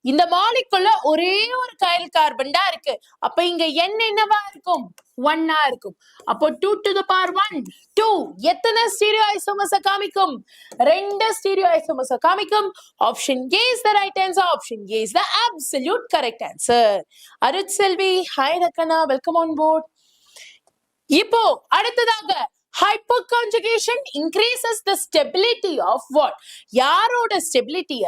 இந்த மாலிகுல்ல ஒரே ஒரு கைரல் கார்பன் தான் இருக்கு. அப்ப இங்க n என்னவா இருக்கும்? 1 இருக்கும். அப்போ 2 to the power 1 2 எத்தனை ஸ்டீரியோ ஐசோமர்ஸ் காமிக்கும்? 2 ஸ்டீரியோ ஐசோமர்ஸ் காமிக்கும். Option A is the right answer. Option A is the absolute correct answer. Arutselvi, hi ரக்கனா, வெல்கம் ஆன் போர்ட். இப்போ அடுத்ததாக hyperconjugation increases the stability of what? யாரோட ஸ்டெபிலிட்டிய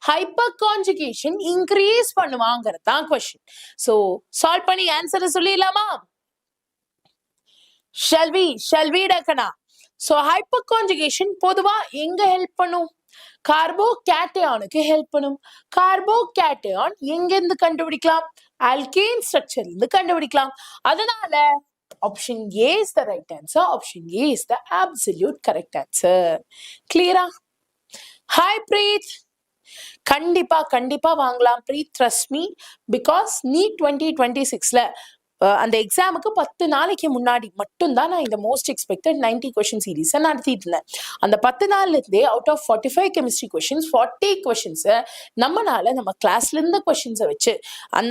hyperconjugation increase பண்ணுவாங்கிறது தான் question. So solve பண்ணி ஆன்சரை சொல்லிடலாமா? shall we ரக்கனா? So hyperconjugation பொதுவா எங்க ஹெல்ப் பண்ணும்? கார்போகேட்டையானுக்கு ஹெல்ப் பண்ணும். கார்போகேட்டையான் எங்க இருந்து கண்டுபிடிக்கலாம்? ஆல்கேன் ஸ்ட்ரக்சர்ல இருந்து கண்டுபிடிக்கலாம். அதனால option A is the right answer. Option A is the absolute correct answer. Clear? Hi Preet. கண்டிப்பா வாங்கலாம் Preet, trust me, because NEET 2026ல அந்த எக்ஸாமுக்கு 10 நாளைக்கு முன்னாடி மட்டும்தான் நான் இந்த மோஸ்ட் எக்ஸ்பெக்டட் 90 கொஸ்டின் சீரீஸ் நடத்திட்டு இருந்தேன். அந்த 10 நாள்ல இருந்தே out of 45 chemistry questions 40 questions நம்ம கிளாஸ்ல இருந்த கொஸ்டின்ஸை வச்சு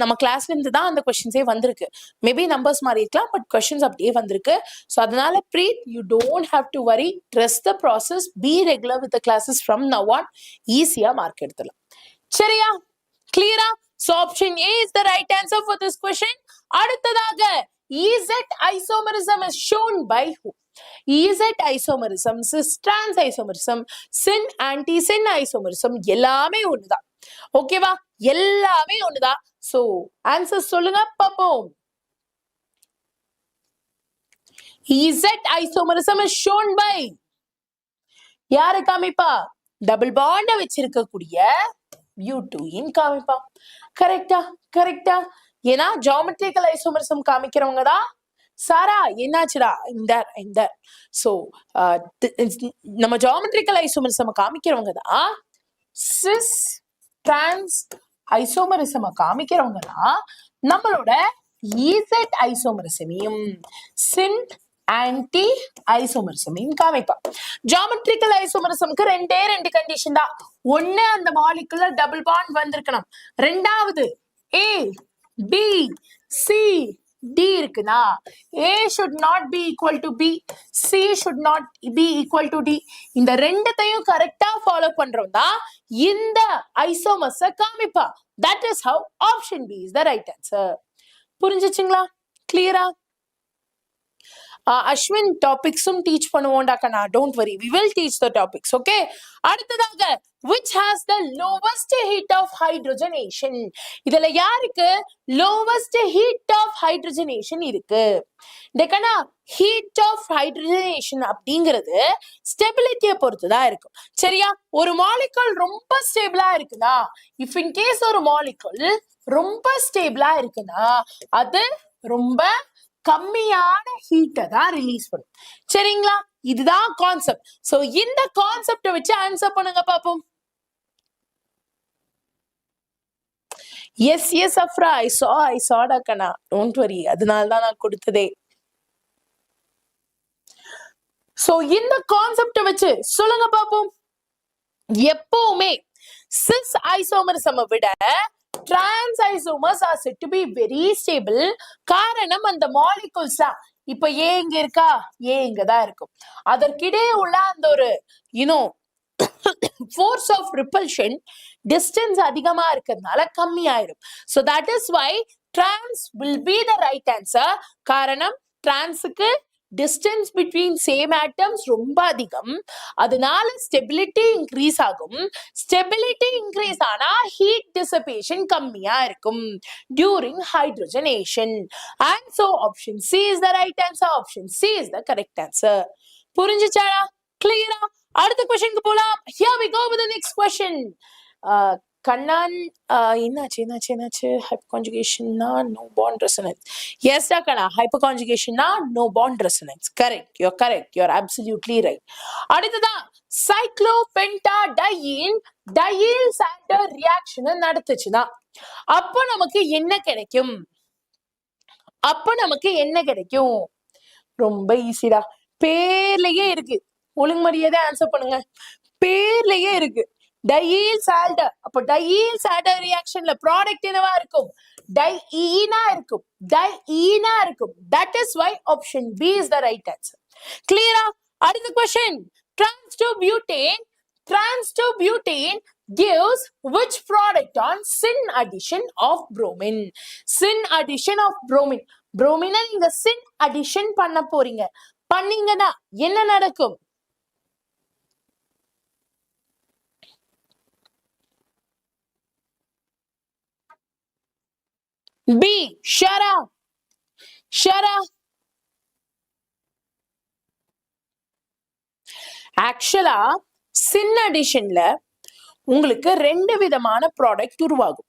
நம்ம கிளாஸ்ல இருந்து தான் அந்த கொஸ்டின்ஸே வந்திருக்கு. மேபி நம்பர்ஸ் மாறி இருக்கலாம், பட் கொஸ்டின்ஸ் அப்படியே வந்திருக்கு. ஸோ அதனால breathe, you don't have to worry, trust the process, be regular with the classes from now on, ஈஸியா மார்க் எடுத்துலாம். சரியா? கிளியரா? So option A is the right answer for this question. அடுத்ததாக EZ isomerism is shown by who? EZ isomerism, cis trans isomerism, syn anti syn isomerism எல்லாமே ஒண்ணுதான். ஓகேவா? எல்லாமே ஒண்ணுதான். So answer சொல்லுங்க பாப்போம். EZ isomerism is shown by யாரு காமிப்பா? Double Banda வச்சிருக்கக்கூடிய butene காமிப்பா. கரெக்டா? ஏன்னா ஜியோமெட்ரிக்கல் ஐசோமரிசம் காமிக்கிறவங்க தான். சாரா என்னாச்சுடா? இந்த சோ நம்ம ஜியோமெட்ரிக்கல் ஐசோமரிசம் காமிக்கிறவங்க தான். சிஸ் டிரான்ஸ் ஐசோமரிசம் காமிக்கிறவங்க தான் நம்மளோட ஈசெட் ஐசோமரிசமையும் சின் ஆன்டி ஐசோமரிசமையும் காமிப்பா. ஜியோமெட்ரிக்கல் ஐசோமரிசம்க்கு ரெண்டு கண்டிஷன் தான். ஒண்ணு, அந்த மாலிகுலர் டபுள் பாண்ட் வந்திருக்கணும். ரெண்டாவது, A B C D இருக்குனா A should not be equal to B, C should not be equal to D. இந்த ரெண்டத்தையும் கரெக்டா ஃபாலோ பண்றோம் தான் இந்த ஐசோமர்ஸ காமிப்பா. That is how option B is the right answer. புரிஞ்சுச்சுங்களா? கிளியரா? அஸ்வின், டாபிக்ஸும் டீச் பண்ணுவோம்டா கண்ணா, don't worry, we will teach the topics. ஓகே, அடுத்ததாக which has the lowest heat of hydrogenation. இதுல யாருக்கு lowest heat of hydrogenation இருக்கு? டெக்கனா heat of hydrogenation அப்படிங்கிறது ஸ்டெபிலிட்டியை பொறுத்துதான் இருக்கும். சரியா? ஒரு மாலிகுல் ரொம்ப ஸ்டேபிளா இருக்குதா, இஃப் இன் கேஸ் ஒரு மாலிகுல் ரொம்ப ஸ்டேபிளா இருக்குன்னா அது ரொம்ப கம்மியான ஹீட்டை தான் ரிலீஸ் பண்ணும். சரிங்களா? இதுதான் கான்செப்ட். சோ இந்த கான்செப்டை வச்சு ஆன்சர் பண்ணுங்க பாப்போம். Yes yes Afra, I saw டக்கனா, டோன்ட் வரி, அதனால தான் நான் கொடுத்ததே. சோ இந்த கான்செப்டை வச்சு சொல்லுங்க பாப்போம். எப்பவுமே சிஸ் ஐசோமரிசம் விட trans isomers are said to be very stable. காரணம் அந்த மாலிகுல்ஸ் தான். இப்ப ஏ இங்க இருக்கா, ஏ இங்கதான் இருக்கும். அதற்கிடையே உள்ள அந்த ஒரு force of repulsion distance அதிகமா இருக்கிறதுனால கம்மி ஆயிடும். So that is why trans will be the right answer. காரணம் transக்கு distance between same atoms ரொம்ப அதிகம், அதனால stability increase ஆகும். stability increase ஆனா heat dissipation கம்மியா இருக்கும் during hydrogenation. And so option C is the right answer. Option C is the correct answer. புரிஞ்சுச்சாடா? கிளியரா? அடுத்த क्वेश्चन போலாம். Here we go with the next question. கண்ணான் என்னாச்சு hyperconjugation na no bond resonance. Yes da kana, hyperconjugation na no bond resonance. Correct, you're absolutely right. அடுத்ததா cyclopentadiene diel sander reaction நடந்துச்சுனா அப்ப நமக்கு என்ன கிடைக்கும்? ரொம்ப ஈஸிடா, பேர்லயே இருக்கு. ஒழுங்கு மரியாதை ஆன்சர் பண்ணுங்க. பேர்லயே இருக்கு டையீல் சால்டர். அப்ப டையீல் சால்டர் ரியாக்ஷன்ல ப்ராடக்ட் என்னவா இருக்கும்? டைஈனா இருக்கும். That is why option B is the right answer. கிளியரா? அடுத்த question. trans to butane gives which product on syn addition of bromine? syn addition of bromine. bromine நீங்க syn addition பண்ண போறீங்க. பண்ணீங்கன்னா என்ன நடக்கும்? B. Shara. ஆக்சுவலா சின் அடிஷன்ல உங்களுக்கு ரெண்டு விதமான ப்ராடக்ட் உருவாகும்.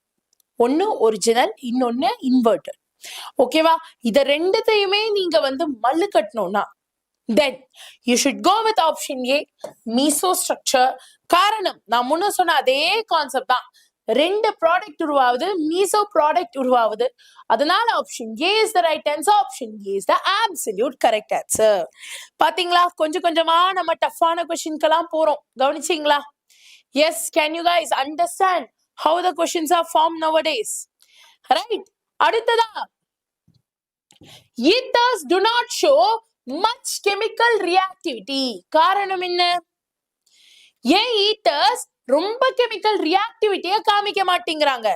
ஒன்னு ஒரிஜினல், இன்னொன்னு இன்வெர்டர். ஓகேவா? இத ரெண்டுத்தையுமே நீங்க மல்லு கட்டணும்னா then you should go with option A, mesostructure. காரணம் நான் முன்ன சொன்ன அதே கான்செப்ட் தான். ரெண்டு ப்ராடக்ட் உருவாகுது, மீசோ ப்ராடக்ட் உருவாகுது. அதனால option A is the right answer. Option A is the absolute correct answer. பாத்தீங்களா? கொஞ்சமா நம்ம டஃப்பான क्वेश्चनக்கெல்லாம் போறோம். கவனிச்சீங்களா? Yes, can you guys understand how the questions are formed nowadays? Right? அடுத்ததா ethers do not show much chemical reactivity. காரணம் என்ன? ஏன் ethers ரொம்ப கெமிக்கல் ரியாக்டிவிட்டியை காமிக்க மாட்டேங்கிறாங்க?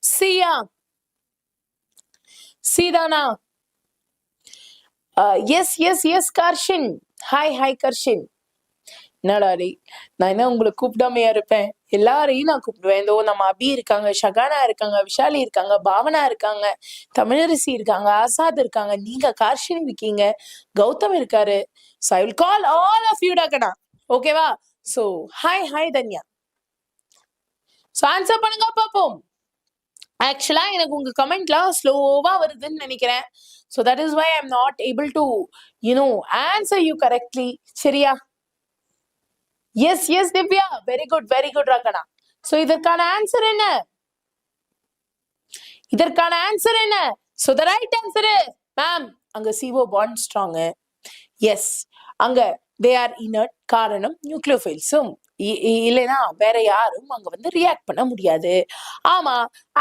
சியா, சீதானா? எஸ் கர்ஷின். ஹாய் கர்ஷின். என்னடாடி, நான் என்ன உங்களை கூப்பிடாமையா இருப்பேன்? எல்லாரையும் நான் கூப்பிடுவேன். இதோ நம்ம அபி இருக்காங்க, ஷகானா இருக்காங்க, விஷாலி இருக்காங்க, பாவனா இருக்காங்க, தமிழரசி இருக்காங்க, ஆசாத் இருக்காங்க, நீங்க கார்ஷினி இருக்கீங்க, கௌதம் இருக்காரு. So I will call all of you டக்கனா. ஓகேவா? So hi Dhanya. So answer பண்ணுங்க பாப்போம். ஆக்சுவலா எனக்கு உங்க கமெண்ட்லாம் ஸ்லோவா வருதுன்னு நினைக்கிறேன். So that is why I am not able to answer you correctly. சரியா? எஸ் திவ்யா, வெரி குட் ரகனா. சோ இதற்கான ஆன்சர் என்ன? So the right answer is ma'am, அங்க CO bond strong. எஸ், அங்க they are inert. காரணம் நியூக்ளியோஃபைல்ஸும் இல்லைனா வேற யாரும் அங்க ரியாக்ட் பண்ண முடியாது. ஆமா,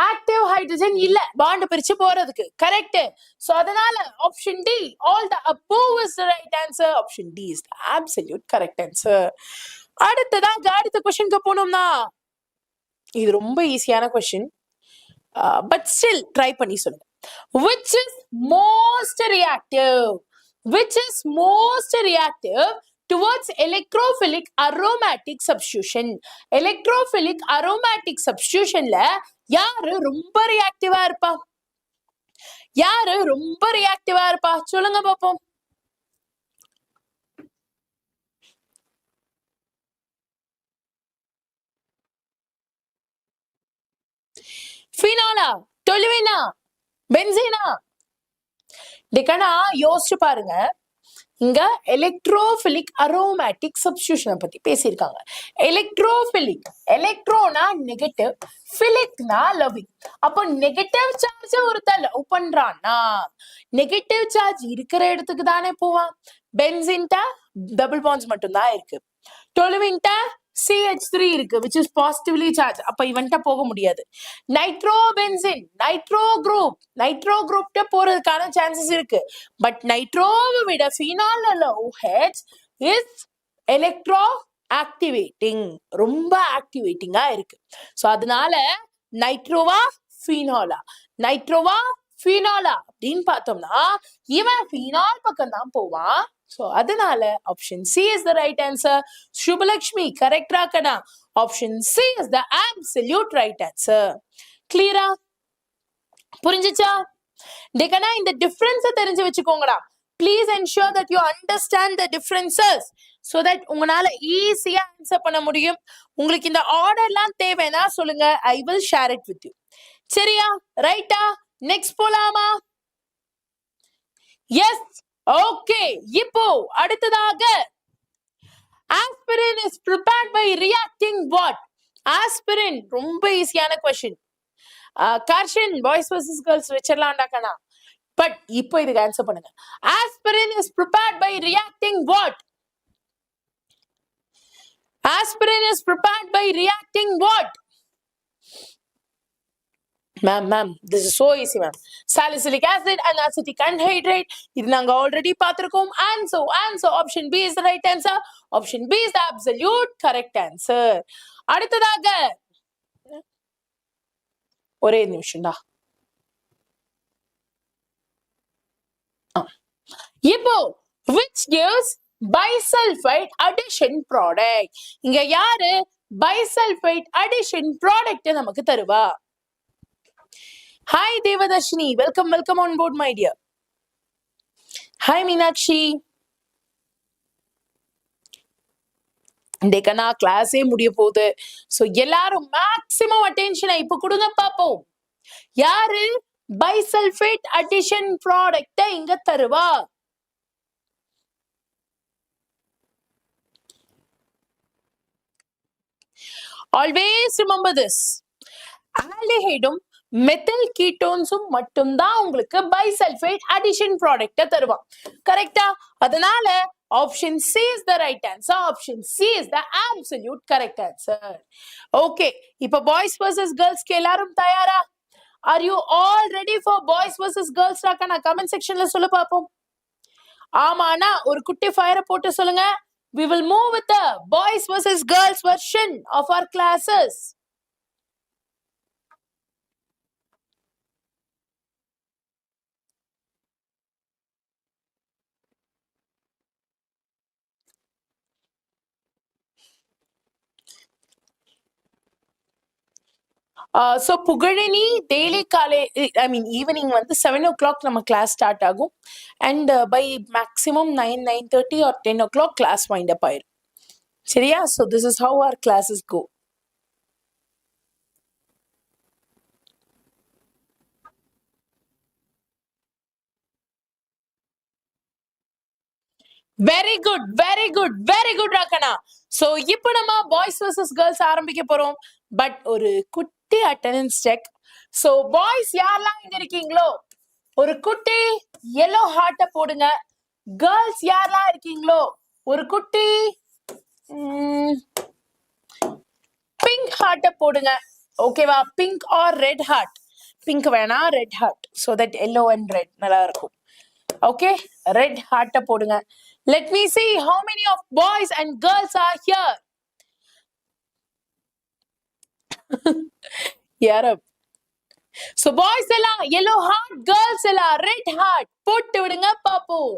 ஆக்டிவ் ஹைட்ரஜன் இல்ல பாண்ட் பிரிச்சு போறதுக்கு. கரெக்ட். சோ அதனால option D, all the above is the right answer. Option D is the absolute correct answer. அடுத்த क्वेश्चनக்கு போனோம்னா இது ரொம்ப ஈஸியான क्वेश्चन. but still try பண்ணி சொல்லுங்க. Which is most reactive? Which is most reactive towards electrophilic aromatic substitution? Electrophilic aromatic substitutionல யாரு ரொம்ப ரியாக்டிவா இருப்பா? யாரு ரொம்ப ரியாக்டிவா இருப்பா? சொல்லுங்க பாப்போம். ஃபீனாலா, டொலுவினா, பென்சீனா? டிகனா யோசிச்சு பாருங்க. இங்க எலக்ட்ரோபிலிக் அரோமேட்டிக் சப்ஸ்டிடியூஷனை பத்தி பேசியிருக்காங்க. எலக்ட்ரோபிலிக், எலக்ட்ரோனா நெகட்டிவ், பிலிக்னா லவ்விங். அப்போ நெகட்டிவ் சார்ஜ் ஒருத்தர் லவ் பண்றான்னா நெகட்டிவ் சார்ஜ் இருக்கிற இடத்துக்கு தானே போவான். பென்சின்டா டபுள் பாண்ட்ஸ் மட்டும் தான் இருக்கு. டொலுவின்டா CH3 இருக்கு, which is positively charged. அப்ப இவன்ட்ட போக முடியாது. நைட்ரோ பென்சின், நைட்ரோ குரூப்ட்ட போறதுக்கான சான்சஸ் இருக்கு. பட் நைட்ரோவை விட ஃபீனால்ல OH இஸ் எலக்ட்ரோ ஆக்டிவேட்டிங், ரொம்ப ஆக்டிவேட்டிங்கா இருக்கு. ஸோ அதனால நைட்ரோவா ஃபீனாலா, நைட்ரோவா ஃபீனாலா அப்படின்னு பார்த்தோம்னா இவன் ஃபீனால் பக்கம் தான் போவான். So அதனால option C is the right answer. Shubhalakshmi correct ராக்கனா. Option C is the absolute right answer. Clear? புரிஞ்சுச்சா? டேக்கனா இந்த டிஃபரன்ஸை தெரிஞ்சு வச்சுக்கோங்கடா. Please ensure that you understand the differences so that உங்களால ஈஸியா ஆன்சர் பண்ண முடியும். உங்களுக்கு இந்த ஆர்டர்லாம் தேவைன்னா சொல்லுங்க, I will share it with you. சரியா? ரைட்டா? நெக்ஸ்ட் போலாமா? எஸ். ஓகே, இப்போ அடுத்ததாக aspirin is prepared by reacting what? Aspirin ரொம்ப ஈஸியான question. Karshan boys vs girls வெச்சறலாம்டாக்கனா. பட் இப்போ இதுக்கு ஆன்சர் பண்ணுங்க. Aspirin is prepared by reacting what? Aspirin is prepared by reacting what? Ma'am, this is so easy, ma'am. Salicylic acid and acetic anhydride. இது நாங்க already பார்த்திருக்கோம். Answer option B is the right answer. Option B is the absolute correct answer. அடுத்ததாக ஒரே நிமிஷம்டா. இப்போ which gives bisulfite addition product? இங்க யாரு bisulfite addition product நமக்கு தருவா? Hi Devadashini, welcome on board my dear. Hi Meenakshi. டேக்கனா கிளாஸே முடிய போகுது. So எல்லாரும் மேக்ஸிமம் அட்டென்ஷனை இப்போ கொடுங்க பார்ப்போம். யாரு பைசல்ஃபேட் அடிஷன் ப்ராடக்ட இங்க தருவா? Always remember this. ஆல்டிஹைடும் மெத்தில் கீட்டோன்ஸும் மட்டும்தான் உங்களுக்கு பைசல்ஃபேட் அடிஷன் ப்ராடக்ட தருவான். கரெக்டா? அதனால option C is the right answer. Option C is the absolute correct answer. Okay, இப்போ boys versus girls க்கு எல்லாரும் தயாரா? Are you all ready for boys versus girls? ராக்கனா கமெண்ட் செக்ஷன்ல சொல்ல பாப்போம். ஆமானா ஒரு குட்டி ஃபயரை போட்டு சொல்லுங்க. We will move with the boys versus girls version of our classes. So Pugazhini daily evening வந்து 7 o'clock நம்ம கிளாஸ் ஸ்டார்ட் ஆகும். And by maximum 9:30 or 10 o'clock class wind up ஆயிடும். சரியா? So this is how our classes go. Very good ராக்கனா. So இப்போ நம்ம boys versus girls ஆரம்பிக்க போறோம். பட் ஒரு குட்டி அட்டெண்டன்ஸ் செக். ஸோ பாய்ஸ் யாரெல்லாம் இங்க இருக்கீங்களோ ஒரு குட்டி yellow ஹார்ட்டை போடுங்க. கேர்ள்ஸ் யாரெல்லாம் இருக்கீங்களோ ஒரு குட்டி பிங்க் ஹார்ட்டை போடுங்க. ஓகேவா? Pink or red heart. Pink வேணா, red heart. So that yellow and red நல்லா இருக்கும். Okay, red heart போடுங்க. Let me see how many of boys and girls are here. யார So boys எல்லாம் yellow heart, girls எல்லாம் red heart போட்டு விடுங்க பாப்போம்.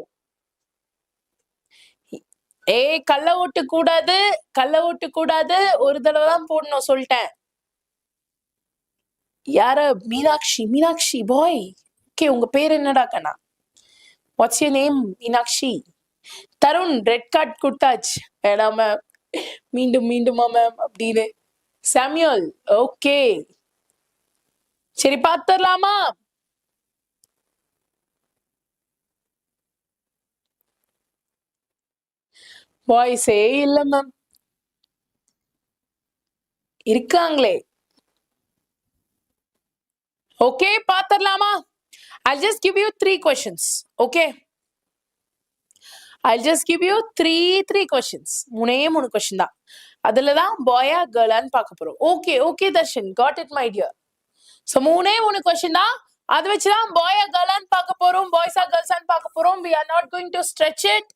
கள்ள ஓட்டு கூடாது, கள்ள ஓட்டு கூடாது, ஒரு தடவை தான் போடணும் சொல்லிட்டேன். யார? மீனாட்சி. மீனாட்சி பாய். ஓகே, உங்க பேர் என்னடா கண்ணா? What's your name? Meenakshi. Tarun red card கொடுத்தாச்சு வேணாம மீண்டும் மீண்டுமா மேம் அப்படின்னு. சாமியல் ஓகே, சரி பாத்துடலாமா? பாய்ஸே இல்ல மேம். இருக்காங்களே. Okay பாத்துடலாமா? I'll just give you 3 questions. Okay, I'll just give you three questions. மூணே question தான். அதுல தான் பாயா கேர்ளான்னு பார்க்க போறோம். Okay okay Darshan, got it my dear. So மூணே question தான். அது வச்சுதான் பாயா கேர்ளான்னு பார்க்க போறோம், பாய்ஸா கேர்ள்ஸான்னு பார்க்க போறோம். We are not going to stretch it.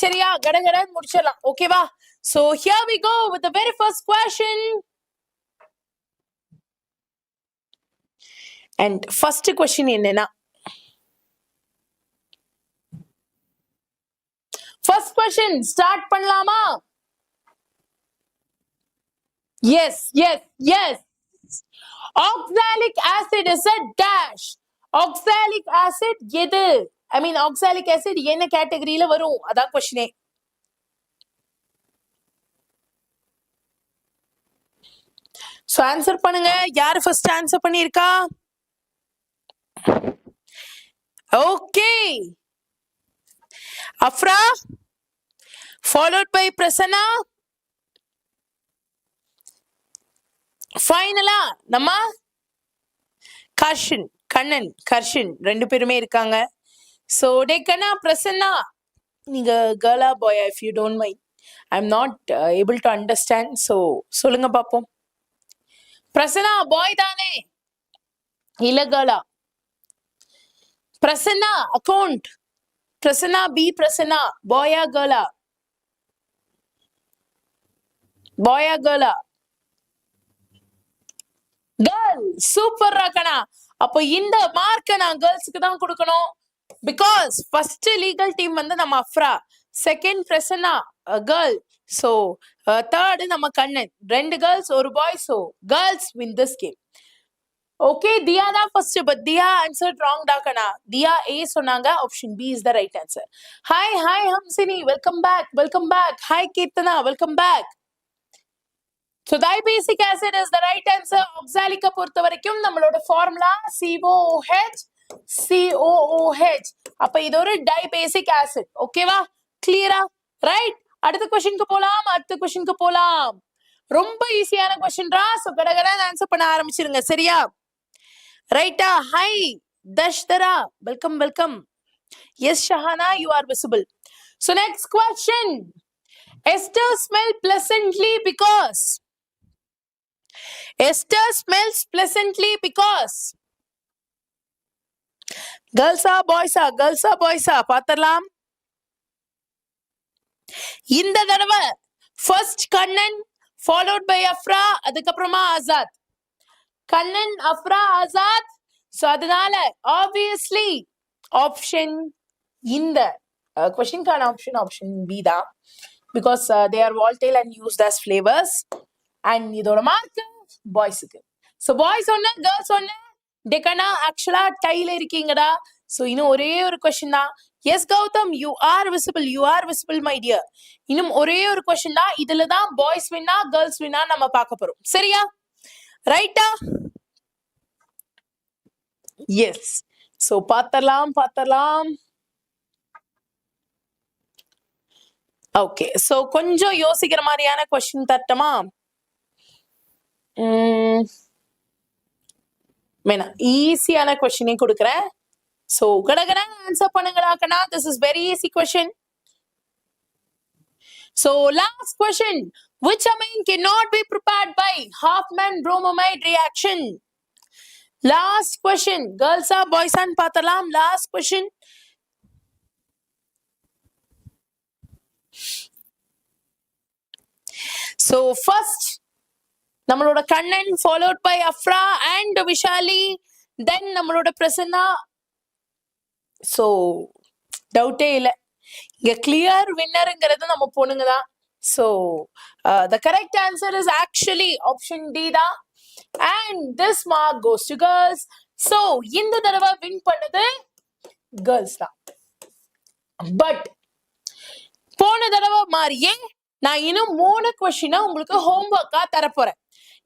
சரியா? கடகடன்னு முடிச்சிடலாம். ஓகேவா? So here we go with the very first question. And first question என்னன்னா, first question start பண்ணலாமா? Yes, yes, yes. Oxalic acid is a dash. Oxalic acid எது? I mean oxalic acid என்ன கேட்டகரியில வரும்? அதான் क्वेश्चन. So answer பண்ணுங்க. யார் first answer பண்ணிருக்கா? Okay, Afra followed by Prasanna. ஃபைனலா நம்ம கர்ஷன், கண்ணன், கர்ஷன் ரெண்டு பேருமே இருக்காங்க. ஸோ டேக்கனா பிரசன்னா, நீங்க கேர்ளா பாயா? If you don't mind, I am not able to understand. So சொல்லுங்க பார்ப்போம். பிரசன்னா பாய் தானே, இல்ல கேர்ளா? பிரசன்னா அக்கௌண்ட், பிரசன்னா பி பிரசன்னா, பாயா கேர்ளா? பாயா கேர்ளா? கேர்ள். சூப்பர் ராக்கனா. அப்போ இந்த மார்க்கை நான் கேர்ள்ஸுக்கு தான் கொடுக்கணும். பிகாஸ் ஃபர்ஸ்ட் லீகல் டீம் வந்து நம்ம Afra, second Prasanna girl, so third நம்ம கண்ணன். ரெண்டு கேர்ள்ஸ் ஒரு boy. So girls win this game. Okay, Dhiya தான் first, but Dhiya answer wrong டாக்கனா. தியா ஏ சொன்னாங்க, option B is the right answer. Hi hi Hamsini, welcome back, welcome back. Hi Keerthana, welcome back. So diabasic acid is the right answer. Oxalic பொறுத்த வரைக்கும் நம்மளோட formula COOH, COOH. அப்ப இது ஒரு dibasic acid. ஓகேவா? கிளியரா? ரைட். அடுத்த क्वेश्चनக்கு போலாம், அடுத்த क्वेश्चनக்கு போலாம். ரொம்ப ஈஸியான क्वेश्चनரா. சோ கடகடன்னு ஆன்சர் பண்ண ஆரம்பிச்சிருங்க. சரியா? ரைட்டா? Hi Dashtara, welcome welcome. Yes Shahana, you are visible. So next question. Ester smell pleasantly because. Ester smells pleasantly because. Girls are boys are, girls are boys are. பாத்தரலாம். இந்த தடவை first Kannan followed by Afra, அதுக்கப்புறமா Azad. Kannan, Afra, Azad. So அதனால obviously option இந்த questionக்கான option B தான். Because they are volatile and used as flavors. And இதோட mark பாய்ஸுக்கு. So boys ஒன்று, girls ஒன்று. டெக்கனா ஆக்சுவலா டைல இருக்கீங்கடா. ஸோ இன்னும் ஒரே ஒரு கொஸ்டின் தான். Yes Gautham, you are visible, you are visible my dear. இன்னும் ஒரே ஒரு கொஸ்டின் தான். இதுல தான் பாய்ஸ் வின்னா கேர்ள்ஸ் வின்னா நம்ம பார்க்க போறோம். சரியா? ரைட்டா? எஸ். ஸோ பார்த்தரலாம், பார்த்தரலாம். ஓகே, ஸோ கொஞ்சம் யோசிக்கிற மாதிரியான கொஸ்டின் தட்டமா? ஈஸியான கொஸ்டினே கொடுக்குறேன். ஸோ கடகடா ஆன்சர் பண்ணுங்கடா கண்ணா. This is very easy question. So last question. Which amine cannot be prepared by Hoffman bromamide reaction? Last question. Girls are boys and பார்த்தலாம். Last question. So first நம்மளோட Kannan followed by Afra and Vishali, then நம்மளோட Prasanna. So டவுட்டே இல்லை, இங்க clear வின்னருங்கிறது நம்ம பொண்ணுங்க தான். So the correct answer is actually option D தான். And this mark goes to girls. So இந்த தடவை வின் பண்ணது கேர்ள்ஸ் தான். பட் போன தடவை மாதிரியே நான் இன்னும் 3 கொஸ்டினை உங்களுக்கு ஹோம்ஒர்க்கா தரப்போறேன்.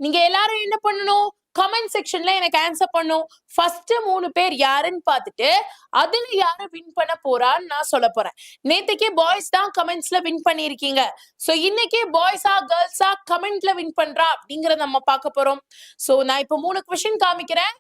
நீங்க எல்லாரும் என்ன பண்ணணும், கமெண்ட் செக்ஷன்ல எனக்கு ஆன்சர் பண்ணும். ஃபர்ஸ்ட் 3 பேர் யாருன்னு பார்த்துட்டு அதுல யாரு வின் பண்ண போறான்னு நான் சொல்ல போறேன். நேத்துக்கே பாய்ஸ் தான் கமெண்ட்ஸ்ல வின் பண்ணிருக்கீங்க. சோ இன்னைக்கே பாய்ஸா கேர்ள்ஸா கமெண்ட்ல வின் பண்றா அப்படிங்கறத நம்ம பார்க்க போறோம். சோ நான் இப்போ 3 கொஸ்டின் காமிக்கிறேன்,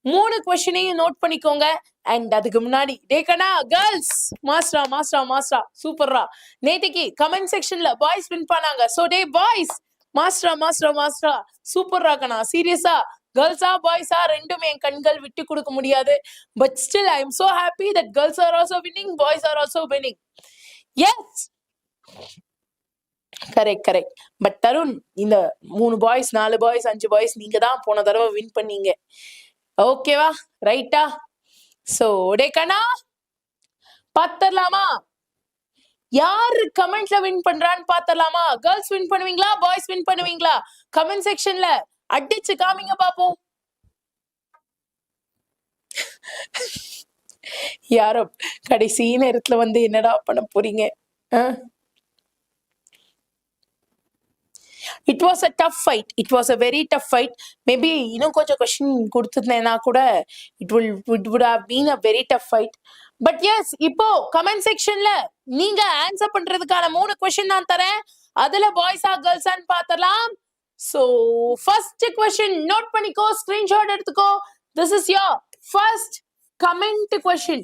3 கொஸ்டினையும் நோட் பண்ணிக்கோங்க. அண்ட் அதுக்கு முன்னாடி டேக்கனா கேர்ள்ஸ் மாஸ்டரா மாஸ்டரா மாஸ்டரா சூப்பர்ரா, நேத்திக்கு கமெண்ட் செக்ஷன்ல பாய்ஸ் வின் பண்ணாங்க. சோ டே பாய்ஸ் மாஸ்டரா மாஸ்டரா மாஸ்டரா சூப்பர்ரா கண்ணா, சீரியஸா கேர்ள்ஸா பாய்ஸா ரெண்டுமே என் கண்கள் விட்டு கொடுக்க முடியாது. But still I am so happy that girls are also winning, boys are also winning. Yes correct correct. But Tarun, இந்த 3 பாய்ஸ் 4 பாய்ஸ் 5 பாய்ஸ் நீங்க தான் போன தடவை வின் பண்ணீங்க. ஓகேவா, ரைட்டா? சோ டேக்கனா பாத்தரலாமா, யாரு கமெண்ட்ல வின் பண்றான்னு பாத்தரலாமா? கேர்ள்ஸ் வின் பண்ணுவீங்களா, பாய்ஸ் வின் பண்ணுவீங்களா? கமெண்ட் செக்ஷன்ல அடிச்சு காமிங்க பாப்போம். யாரோ கடைசி நேரத்துல வந்து என்னடா பண்ண போறீங்க? It was a tough fight. It was a very tough fight. Maybe இன்னும் கொஞ்சம் கொஸ்டின் கொடுத்துருந்தேன்னா கூட it would have been a very tough fight. But yes, இப்போ கமெண்ட் செக்ஷன்ல நீங்க ஆன்சர் பண்றதுக்கான 3 கொஸ்டின் நான் தரேன். அதுல பாய்ஸா கேர்ள்ஸான்னு பார்த்தலாம். So first question நோட் பண்ணிக்கோ, ஸ்கிரீன்ஷாட் எடுத்துக்கோ. This is your first comment question.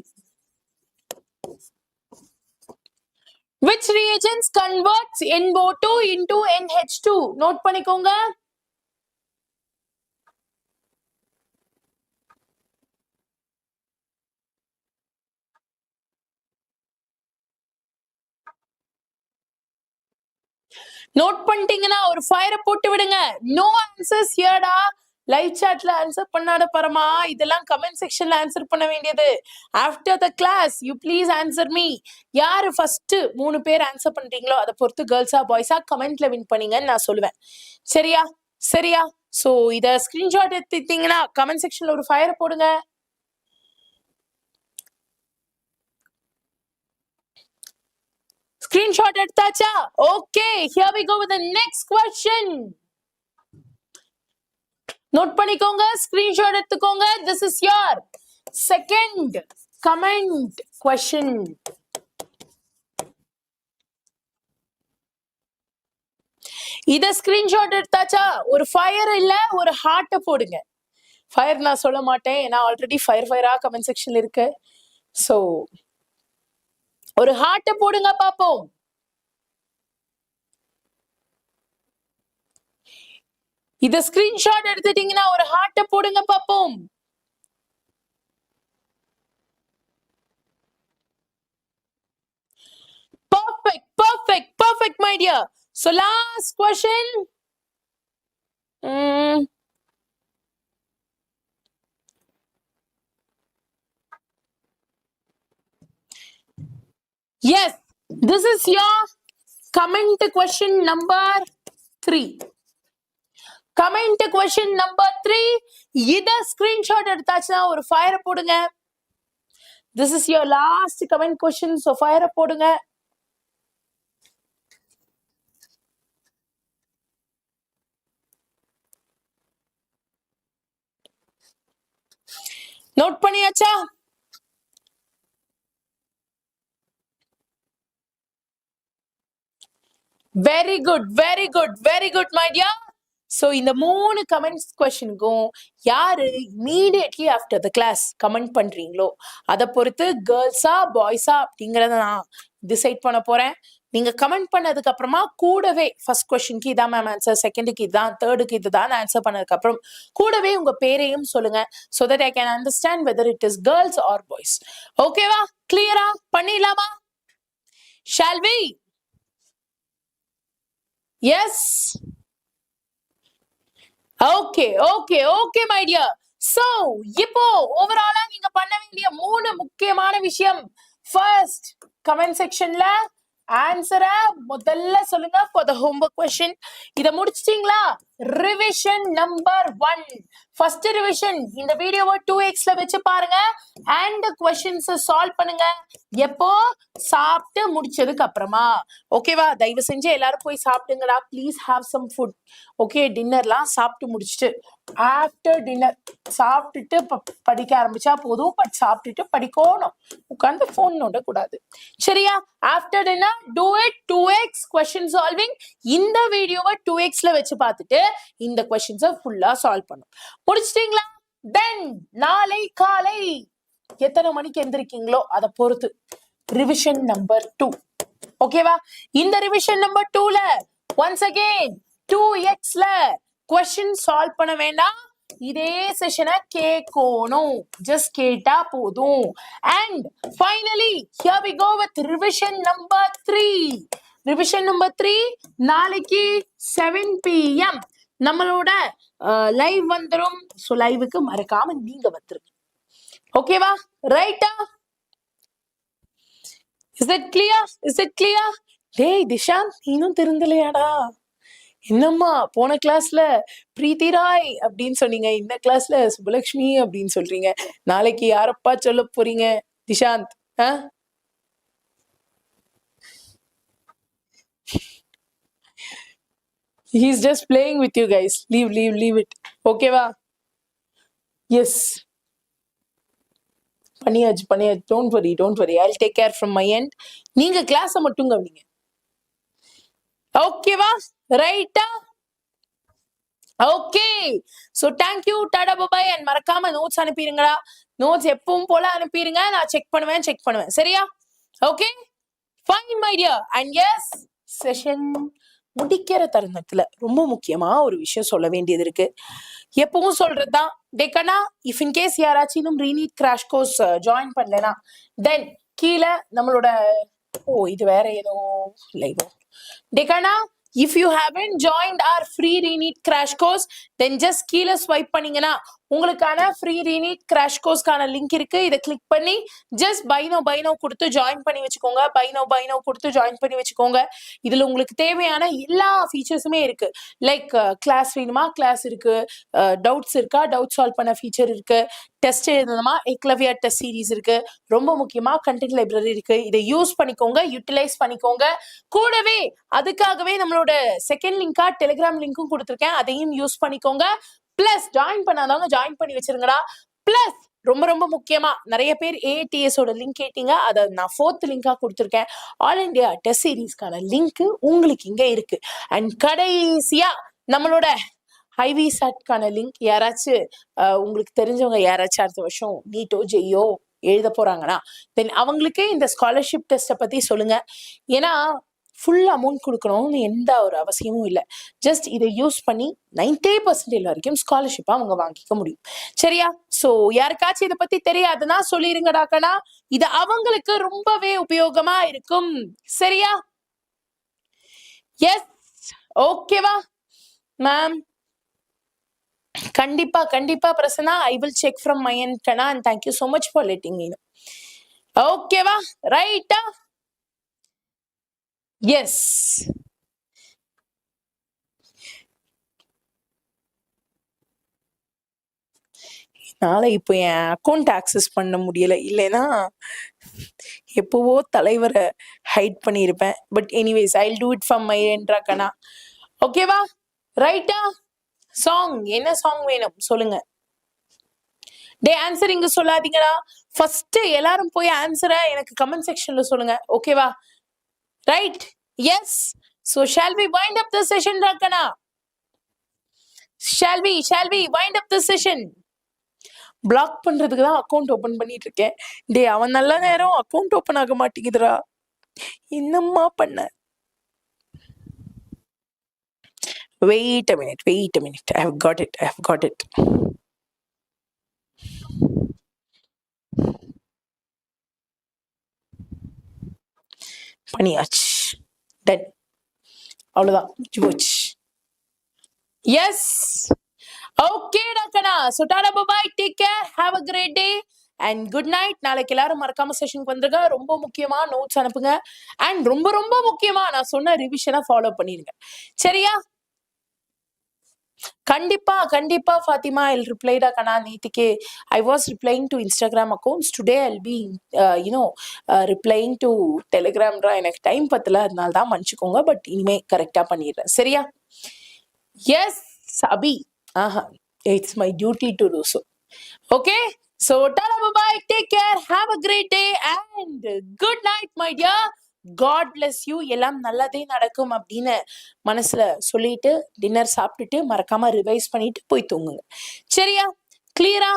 Which reagents converts NO2 into NH2? Note பண்ணிக்கோங்க. நோட் பண்ணிட்டீங்கன்னா ஒரு ஃபயரை போட்டு விடுங்க. நோ ஆன்சர்ஸ் ஹியர்டா. லைவ் சாட்ல ஆன்சர் பண்ணாத பரமா, இதெல்லாம் கமெண்ட் செக்ஷன்ல ஆன்சர் பண்ண வேண்டியது. After the class you please answer me. யாரு ஃபர்ஸ்ட் 3 பேர் ஆன்சர் பண்றீங்களோ அதை பொறுத்து கேர்ள்ஸா பாய்ஸா கமெண்ட்ல வின் பண்ணீங்கன்னு நான் சொல்லுவேன். சரியா சரியா? சோ இத ஸ்கிரீன்ஷாட் எடுத்துட்டீங்கன்னா கமெண்ட் செக்ஷன்ல ஒரு ஃபயரை போடுங்க. Screenshot எடுத்தாச்சா? Okay, here we go with the next question. Note பண்ணிக்கோங்க, ஸ்கிரீன்ஷாட் எடுத்துக்கோங்க. This is your second comment question. இத ஸ்கிரீன்ஷாட் எடுத்தாச்சா? ஒரு ஃபயர் இல்ல ஒரு ஹார்ட்ட போடுங்க. ஃபயர் நான் சொல்ல மாட்டேன், ஏன்னா ஆல்ரெடி ஃபயரா கமெண்ட் செக்ஷன்ல இருக்கு. சோ ஒரு ஹார்ட்ட போடுங்க பாப்போம். இத ஸ்கிரீன்ஷாட் எடுத்துட்டீங்கன்னா ஒரு ஹார்ட்ட போடுங்க பாப்போம். Perfect, perfect, perfect, my dear. So last question. Yes, this is your comment question number 3. Comment question number 3. இத ஸ்கிரீன்ஷாட் எடுத்தாச்சுன்னா ஒரு ஃபயரை போடுங்க. This is your last comment question. So ஃபயரை போடுங்க. நோட் பண்ணியாச்சா? Very good very good very good my dear. So இந்த 3 comments கொஸ்டினுக்கும் யாரு immediately after the class comment பண்றீங்களோ அதை பொறுத்து கேர்ள்ஸா பாய்ஸா அப்படிங்கிறத நான் டிசைட் பண்ண போறேன். நீங்க கமெண்ட் பண்ணதுக்கு அப்புறமா கூடவே ஃபர்ஸ்ட் கொஸ்டினுக்கு இதான் மேம் ஆன்சர், செகண்டுக்கு இதுதான், தேர்டுக்கு இதுதான் ஆன்சர் பண்ணதுக்கு அப்புறம் கூடவே உங்க பேரையும் சொல்லுங்க. So that I can understand whether it is girls or boys. ஓகேவா? கிளியரா? பண்ணிடலாமா? Shall we? Yes okay my dear. So இப்போ ஓவராலா நீங்க பண்ண வேண்டிய 3 முக்கியமான விஷயம். ஃபர்ஸ்ட், கமெண்ட் செக்ஷன்ல ஆன்சரை முதல்ல சொல்லுங்க ஃபார் த ஹோம்வொர்க் கொஸ்டின். இத முடிச்சிட்டீங்களா? Revision number 1. ஃபர்ஸ்ட் ரிவிஷன் இந்த வீடியோவை 2x வச்சு பாருங்க அண்ட் கொஸ்டின்ஸ் சால்வ் பண்ணுங்க. எப்போ? சாப்பிட்டு முடிச்சதுக்கு அப்புறமா. ஓகேவா? தயவு செஞ்சு எல்லாரும் போய் சாப்பிடுங்கடா. Please have some food. Okay, டின்னர்லாம் சாப்பிட்டு முடிச்சுட்டு ஆஃப்டர் டின்னர் சாப்பிட்டுட்டு படிக்க ஆரம்பிச்சா போதும். பட் சாப்பிட்டுட்டு படிக்கணும், உட்காந்து போன் நோண்ட கூடாது. சரியா? After dinner do it 2x question solving. இந்த வீடியோவை 2x வச்சு பார்த்துட்டு இந்த கொஸ்டின்ஸை ஃபுல்லா சால்வ் பண்ணும். முடிச்சிட்டீங்களா? தென் நாளை காலை எத்தனை மணிக்கு எந்திரிக்கீங்களோ அதை பொறுத்து ரிவிஷன் நம்பர் 2. ஓகேவா? இந்த ரிவிஷன் நம்பர் 2ல once again 2x question solve பண்ண வேண்டாம். இதே செஷனை கேட்கணும். ஜஸ்ட் கேட்டா போதும். And finally here we go with revision number 3. Revision number 3 நாளைக்கு 7 PM நம்மளோட லைவ் வந்துரும். ஸோ லைவுக்கு மறக்காம நீங்க வந்துருங்க. ஓகேவா? ரைட்டா? Is it clear? டேய் திஷாந்த், நீனும் திருந்தலையாடா? என்னம்மா போன கிளாஸ்ல பிரீத்தி ராய் அப்படின்னு சொன்னீங்க, இந்த கிளாஸ்ல சுபலட்சுமி அப்படின்னு சொல்றீங்க. நாளைக்கு யாரப்பா சொல்ல போறீங்க Dishant? He's just playing with you guys. Leave it. ஓகேவா? எஸ், பண்ணியாச்சு. Don't worry. I'll take care from my end. நீங்க கிளாஸை மட்டும் கவனிங்க. ஓகேவா? ரைட்டா? Okay. So thank you, tata bye. And மறக்காம நோட்ஸ் அனுப்பிடுங்கடா. நோட்ஸ் எப்பவும் போல அனுப்பிடுங்க. நான் செக் பண்ணுவேன். சரியா? Okay, fine my dear. And yes, session முடிக்கிற தருணத்துல ரொம்ப முக்கியமா ஒரு விஷயம் சொல்ல வேண்டியது இருக்கு. எப்பவும் சொல்றதுதான். டேக்கனா, இஃப் இன் கேஸ் யாராச்சும் ரீநீட் கிராஷ் கோர்ஸ் ஜாயின் பண்ணலனா தென் கீழே நம்மளோட இது வேற ஏதோ live. டேக்கனா, if you haven't joined our free RE-NEET crash course, then just கீழே ஸ்வைப் பண்ணீங்கன்னா உங்களுக்கான ஃப்ரீ RE-NEET crash courseக்கான லிங்க் இருக்கு. இதை கிளிக் பண்ணி ஜஸ்ட் பை நோ கொடுத்து ஜாயின் பண்ணி வச்சுக்கோங்க. பை நோ கொடுத்து ஜாயின் பண்ணி வச்சுக்கோங்க. இதுல உங்களுக்கு தேவையான எல்லா ஃபீச்சர்ஸுமே இருக்கு. லைக் கிளாஸ் வேணுமா, கிளாஸ் இருக்கு. டவுட்ஸ் இருக்கா, டவுட் சால்வ் பண்ண ஃபீச்சர் இருக்கு. டெஸ்ட் எழுதணுமா, 𝒎𝒓𝒄 டெஸ்ட் சீரீஸ் இருக்கு. ரொம்ப முக்கியமா கண்டென்ட் லைப்ரரி இருக்கு. இதை யூஸ் பண்ணிக்கோங்க, யூட்டிலைஸ் பண்ணிக்கோங்க. கூடவே அதுக்காகவே நம்மளோட செகண்ட் லிங்கா டெலிகிராம் லிங்க்கும் கொடுத்துருக்கேன். அதையும் யூஸ் பண்ணிக்கோங்க. பிளஸ் ஜாயின் பண்ணாதவங்க ஜாயின் பண்ணி வச்சிருங்கடா. பிளஸ் ரொம்ப முக்கியமா நிறைய பேர் AATS ஓட லிங்க் கேட்டீங்க. அதை நான் 4th லிங்கா கொடுத்துருக்கேன். ஆல் இண்டியா டெஸ்ட் சீரீஸ்க்கான லிங்க் உங்களுக்கு இங்க இருக்கு. அண்ட் கடைசியா நம்மளோட IVSATக்கான லிங்க். யாராச்சும் உங்களுக்கு தெரிஞ்சவங்க யாராச்சும் அடுத்த வருஷம் நீட்டோ ஜெய்யோ எழுத போறாங்கன்னா தென் அவங்களுக்கு இந்த ஸ்காலர்ஷிப் டெஸ்ட்டை பத்தி சொல்லுங்க. ஏன்னா ஃபுல் அமௌண்ட் கொடுக்கணும்னு எந்த ஒரு அவசியமும் இல்லை. ஜஸ்ட் இதை யூஸ் பண்ணி 90% வரைக்கும் ஸ்காலர்ஷிப்பா அவங்க வாங்கிக்க முடியும். சரியா? சோ யாருக்காச்சும் இதை பத்தி தெரியாதுன்னா சொல்லிருங்கடாக்கனா, இது அவங்களுக்கு ரொம்பவே உபயோகமா இருக்கும். சரியா? எஸ், ஓகேவா மேம்? கண்டிப்பா Prasanna, I will check from my end Kanna. and thank you so much for letting me know. ஓகேவா? ரைட்டா? எஸ், என்னால இப்போ என் அக்கௌண்ட் ஆக்சஸ் பண்ண முடியல. இல்லைன்னா எப்பவோ தலைவரை ஹைட் பண்ணியிருப்பேன். But anyways I'll do it from my end கண்ணா. ஓகேவா? ரைட்டா? சாங் என்ன சாங் வேணும் சொல்லுங்க. டே ஆன்சர் இங்க சொல்லாதீங்கடா. ஃபர்ஸ்ட் எல்லாரும் போய் ஆன்சரை எனக்கு கமெண்ட் செக்ஷன்ல சொல்லுங்க. ஓகேவா? Right? Yes. So shall we wind up the session ராக்கனா? Shall we wind up the session? Block பண்றதுக்கு தான் அக்கௌண்ட் ஓபன் பண்ணிட்டு இருக்கேன். டே அவன் நல்ல நேரம் அக்கௌண்ட் ஓபன் ஆக மாட்டேங்குதுடா. என்னம்மா பண்ண? Wait a minute. I have got it. பண்ணியாச்சு. டன். அவ்வளவுதான். எஸ். ஓகே டாக்கனா. So tata bye, take care, have a great day and good night. நாளைக்கு எல்லாரும் மறக்காம செஷனுக்கு வந்துருங்க. ரொம்ப முக்கியமா நோட்ஸ் அனுப்புங்க அண்ட் ரொம்ப ரொம்ப முக்கியமா நான் சொன்ன ரிவிஷனை ஃபாலோ பண்ணிருங்க. சரியா? கண்டிப்பா கண்டிப்பா ஃபாத்திமா, I'll reply கண்ணா. நேத்திக்கு I was replying to Instagram accounts. Today I'll be replying to Telegram. எனக்கு டைம் பத்தல, அதனால தான் மன்னிச்சுக்கோங்க. பட் இனிமே கரெக்டா பண்ணிடுறேன். சரியா? Yes Abhi. It's my duty to do so. Okay? So tada bye, take care, have a great day and good night my dear. God bless you. எல்லாம் நல்லதே நடக்கும் அப்படின்னு மனசுல சொல்லிட்டு டின்னர் சாப்பிட்டுட்டு மறக்காம ரிவைஸ் பண்ணிட்டு போய் தூங்குங்க. சரியா? கிளியரா?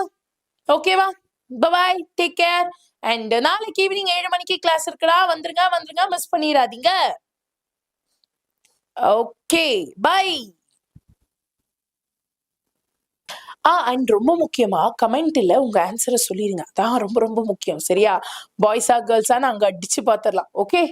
ஓகேவா? பாய், டேக் கேர் அண்ட் நாளைக்கு ஈவினிங் 7 மணிக்கு கிளாஸ் இருக்குடா. வந்துருங்க, மிஸ் பண்ணிடாதீங்க. Okay, by. அண்ட் ரொம்ப முக்கியமா கமெண்ட்ல உங்க ஆன்சரை சொல்லிருங்க. அதான் ரொம்ப ரொம்ப முக்கியம். சரியா? பாய்ஸா கேர்ள்ஸா அங்க அடிச்சு பாத்திரலாம். ஓகே?